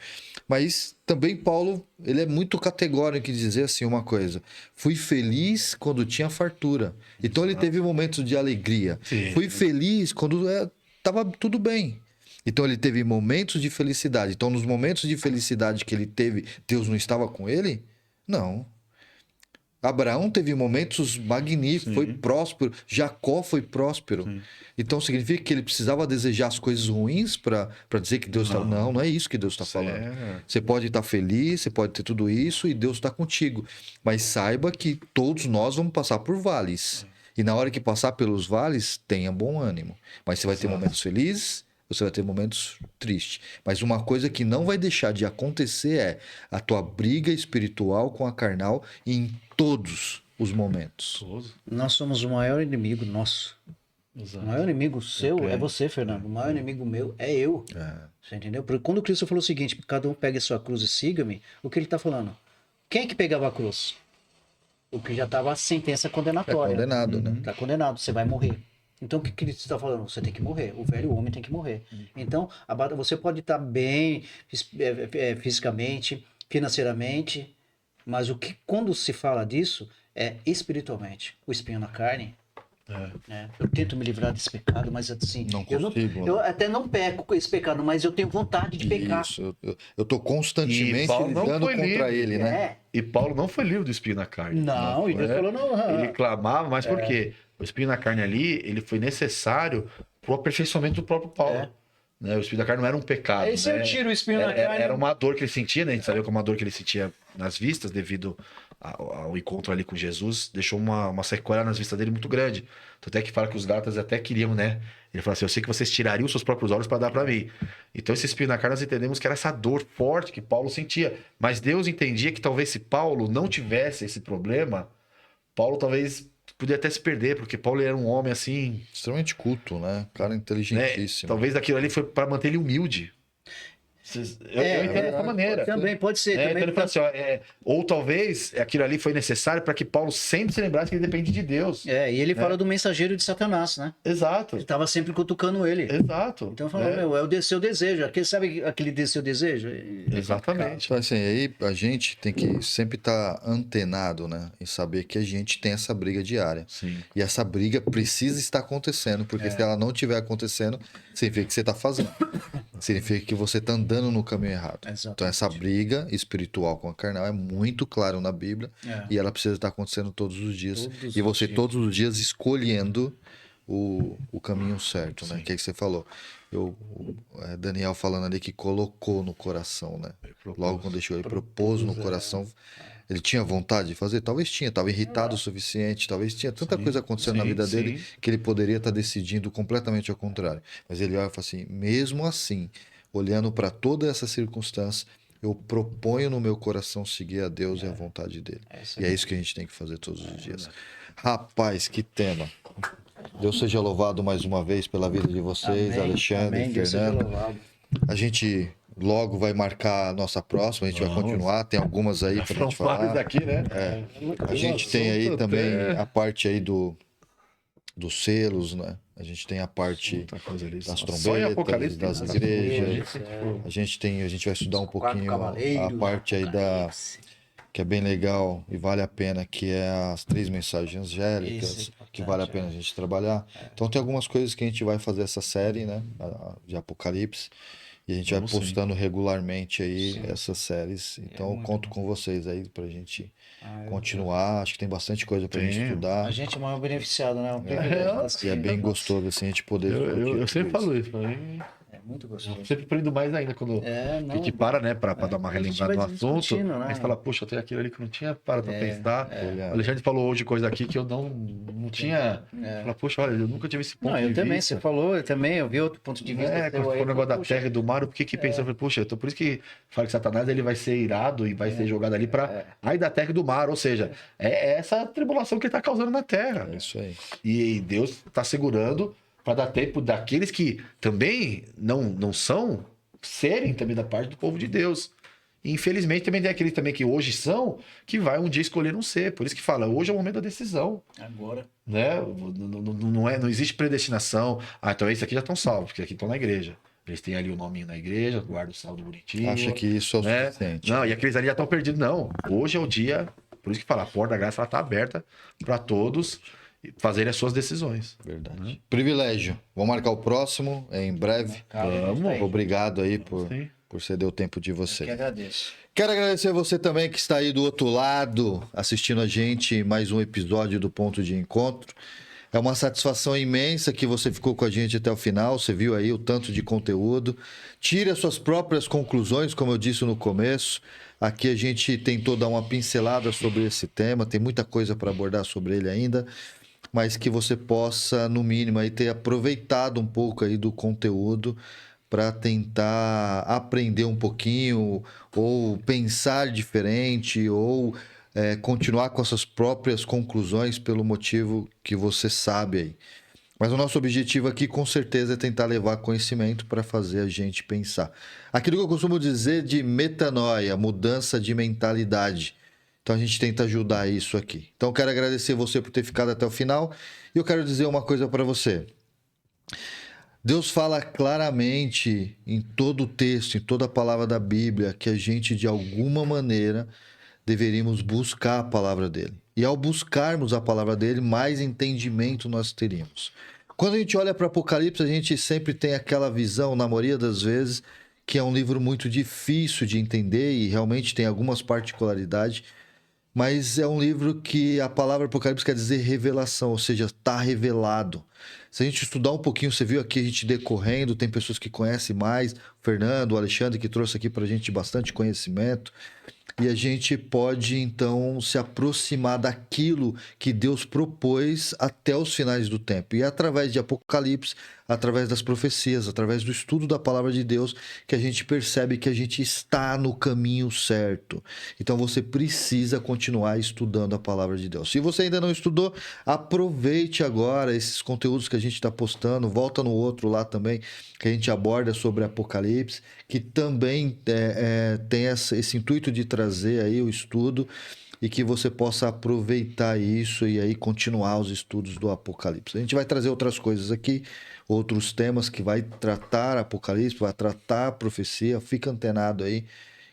Mas também Paulo, ele é muito categórico em dizer assim uma coisa. Fui feliz quando tinha fartura. Então ele teve momentos de alegria. Sim. Fui feliz quando estava tudo bem. Então ele teve momentos de felicidade. Então nos momentos de felicidade que ele teve, Deus não estava com ele? Não. Abraão teve momentos magníficos, foi próspero. Jacó foi próspero. Então significa que ele precisava desejar as coisas ruins para dizer que Deus está... Não é isso que Deus está falando. Você pode estar feliz, você pode ter tudo isso e Deus está contigo. Mas saiba que todos nós vamos passar por vales. E na hora que passar pelos vales, tenha bom ânimo. Mas você vai ter momentos felizes, você vai ter momentos tristes. Mas uma coisa que não vai deixar de acontecer é a tua briga espiritual com a carnal em todos os momentos. Nós somos o maior inimigo nosso. Exato. O maior inimigo seu é você, Fernando. O maior inimigo meu é eu. Você entendeu? Porque quando Cristo falou o seguinte, cada um pegue a sua cruz e siga-me, o que ele está falando? Quem é que pegava a cruz? O que já estava a sentença condenatória. É condenado, né? Está condenado, você vai morrer. Então o que Cristo está falando? Você tem que morrer. O velho homem tem que morrer. Então, você pode estar bem fisicamente, financeiramente, mas quando se fala disso é espiritualmente. O espinho na carne. Né? Eu tento me livrar desse pecado, mas assim, Não consigo, eu até não peco com esse pecado, mas eu tenho vontade de pecar. Isso, eu tô constantemente E Paulo não lidando foi contra livre, ele, né? E Paulo não foi livre do espinho na carne. Não, e Deus falou, não. Ele clamava, mas por quê? O espinho na carne ali, ele foi necessário para o aperfeiçoamento do próprio Paulo. Né? O espinho da carne não era um pecado. Aí se eu tiro o espinho na carne... Era uma dor que ele sentia, né? A gente sabia que uma dor que ele sentia nas vistas, devido ao encontro ali com Jesus, deixou uma sequela nas vistas dele muito grande. Tanto é que fala que os Gálatas até queriam, né? Ele falou assim, eu sei que vocês tirariam os seus próprios olhos para dar para mim. Então esse espinho na carne nós entendemos que era essa dor forte que Paulo sentia. Mas Deus entendia que talvez se Paulo não tivesse esse problema, Paulo talvez podia até se perder, porque Paulo era um homem assim, Extremamente culto, né? Cara né? inteligentíssimo. Talvez aquilo ali foi para manter ele humilde. Eu entendo dessa maneira. Também pode ser. Então Também ele fala assim, ó, ou talvez aquilo ali foi necessário para que Paulo sempre se lembrasse que ele depende de Deus. e ele fala do mensageiro de Satanás, né? Exato, Ele estava sempre cutucando ele. exato. Então falou, meu, é o seu desejo. Sabe aquele seu desejo? Exatamente. Então, assim, aí a gente tem que sempre estar antenado, né? E saber que a gente tem essa briga diária. Sim. E essa briga precisa estar acontecendo, porque se ela não estiver acontecendo, significa que você está fazendo. Significa que você está andando no caminho errado. Exatamente. Então, essa briga espiritual com a carnal é muito claro na Bíblia e ela precisa estar acontecendo todos os dias. Todos E os você dias. todos os dias escolhendo o caminho certo, né? Que é que você falou. Daniel falando ali que colocou no coração, né? Logo quando deixou, ele propôs no coração. Ele tinha vontade de fazer? Talvez tinha, estava irritado o suficiente, talvez tinha tanta coisa acontecendo na vida dele que ele poderia estar decidindo completamente ao contrário. Mas ele olha e fala assim: mesmo assim, olhando para toda essa circunstância, eu proponho no meu coração seguir a Deus e a vontade dele. E é isso que a gente tem que fazer todos os dias. Rapaz, que tema! Deus seja louvado mais uma vez pela vida de vocês, Amém. Alexandre, Amém. Deus seja Fernando. louvado. A gente logo vai marcar a nossa próxima, a gente vai continuar, tem algumas aí pra gente Foram vários falar. aqui, né? A gente tem aí também a parte aí dos selos, né? A gente tem a parte das Só em Apocalipse trombetas, tem das muita igrejas. coisa. A gente vai estudar um Quatro pouquinho a cavaleiros, parte aí Apocalipse. que é bem legal e vale a pena, que é as 3 mensagens angélicas, Isso é que vale a importante, pena a gente trabalhar. Então tem algumas coisas que a gente vai fazer essa série, né, de Apocalipse, e a gente vai Vamos sim. postando regularmente aí essas séries. Então eu muito conto com vocês aí pra gente eu- continuar. Acho que tem bastante coisa pra gente Tem. estudar. A gente é o maior beneficiado, né? Um privilégio. E é bem gostoso assim a gente poder discutir Eu sempre tudo falo isso. Pra mim, É muito gostoso. eu sempre aprendo mais ainda quando Não. a gente para, né, pra dar uma a gente relembrada vai no assunto. discutindo, né? A gente fala, puxa, tem aquilo ali que eu não tinha parado pra pensar. Olha, O Alexandre falou hoje coisa aqui que eu não tinha. Fala, puxa, olha, eu nunca tive esse ponto Não, de eu também, vista. você falou, eu vi outro ponto de vista. Quando foi o negócio da terra e do mar, eu fiquei aqui pensando, falei, puxa, então por isso que fala que Satanás ele vai ser irado e vai ser jogado ali pra ai da terra e do mar, ou seja, é essa tribulação que ele tá causando na terra. é isso aí. E Deus tá segurando para dar tempo daqueles que também não são serem também da parte do povo de Deus. E, infelizmente também tem aqueles também que hoje são, que vai um dia escolher não ser. Por isso que fala, hoje é o momento da decisão. Agora. Né? Não existe predestinação. Ah, então esses aqui já estão salvos, porque aqui estão na igreja. Eles têm ali o nominho na igreja, guarda o saldo bonitinho. Acha que isso é o né? suficiente. Não, e aqueles ali já estão perdidos. Não, hoje é o dia, por isso que fala, a porta da graça está aberta para todos fazerem as suas decisões. Verdade. Privilégio. Vamos marcar o próximo em breve. Vamos. Obrigado aí Sim. por ceder o tempo de Que vocês. agradeço. Quero agradecer a você também que está aí do outro lado, assistindo a gente mais um episódio do Ponto de Encontro. É uma satisfação imensa que você ficou com a gente até o final. Você viu aí o tanto de conteúdo. Tire as suas próprias conclusões, como eu disse no começo. Aqui a gente tentou dar uma pincelada sobre esse tema. Tem muita coisa para abordar sobre ele ainda, mas que você possa, no mínimo, aí, ter aproveitado um pouco aí do conteúdo para tentar aprender um pouquinho, ou pensar diferente, ou continuar com as suas próprias conclusões pelo motivo que você sabe aí. Mas o nosso objetivo aqui, com certeza, é tentar levar conhecimento para fazer a gente pensar. Aquilo que eu costumo dizer de metanoia, mudança de mentalidade. Então a gente tenta ajudar isso aqui. Então eu quero agradecer você por ter ficado até o final. E eu quero dizer uma coisa para você. Deus fala claramente em todo o texto, em toda a palavra da Bíblia, que a gente, de alguma maneira, deveríamos buscar a palavra dele. E ao buscarmos a palavra dele, mais entendimento nós teríamos. Quando a gente olha para Apocalipse, a gente sempre tem aquela visão, na maioria das vezes, que é um livro muito difícil de entender e realmente tem algumas particularidades, mas é um livro que a palavra Apocalipse quer dizer revelação, ou seja, está revelado. Se a gente estudar um pouquinho, você viu aqui a gente decorrendo, tem pessoas que conhecem mais, o Fernando, o Alexandre, que trouxe aqui para a gente bastante conhecimento. e a gente pode então se aproximar daquilo que Deus propôs até os finais do tempo. E é através de Apocalipse, através das profecias, através do estudo da palavra de Deus, que a gente percebe que a gente está no caminho certo. Então você precisa continuar estudando a palavra de Deus. Se você ainda não estudou, aproveite agora esses conteúdos que a gente está postando, volta no outro lá também, que a gente aborda sobre Apocalipse, que também tem esse intuito de trazer aí o estudo e que você possa aproveitar isso e aí continuar os estudos do Apocalipse. A gente vai trazer outras coisas aqui, outros temas que vai tratar Apocalipse, vai tratar a profecia. Fica antenado aí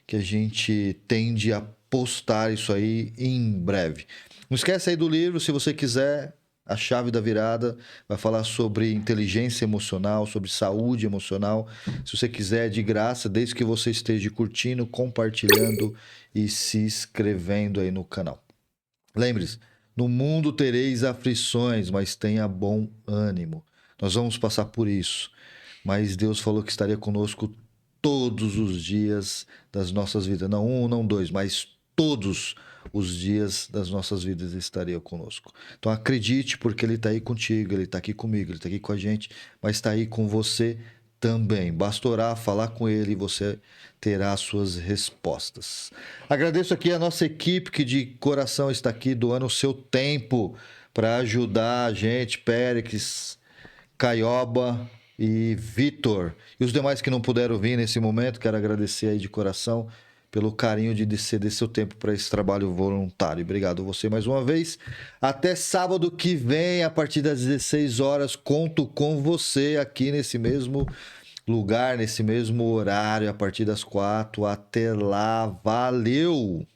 que a gente tende a postar isso aí em breve. Não esquece aí do livro, se você quiser, A Chave da Virada, vai falar sobre inteligência emocional, sobre saúde emocional. Se você quiser, de graça, desde que você esteja curtindo, compartilhando e se inscrevendo aí no canal. Lembre-se, no mundo tereis aflições, mas tenha bom ânimo. Nós vamos passar por isso, mas Deus falou que estaria conosco todos os dias das nossas vidas. Não um, não dois, mas todos os dias das nossas vidas estaria conosco. Então acredite, porque Ele está aí contigo, Ele está aqui comigo, Ele está aqui com a gente, mas está aí com você também. Basta orar, falar com Ele e você terá as suas respostas. Agradeço aqui a nossa equipe que de coração está aqui doando o seu tempo para ajudar a gente, Péricles, Caioba e Vitor. E os demais que não puderam vir nesse momento, quero agradecer aí de coração pelo carinho de ceder seu tempo para esse trabalho voluntário. Obrigado a você mais uma vez. Até sábado que vem, a partir das 16 horas, conto com você aqui nesse mesmo lugar, nesse mesmo horário, a partir das 4. Até lá, valeu!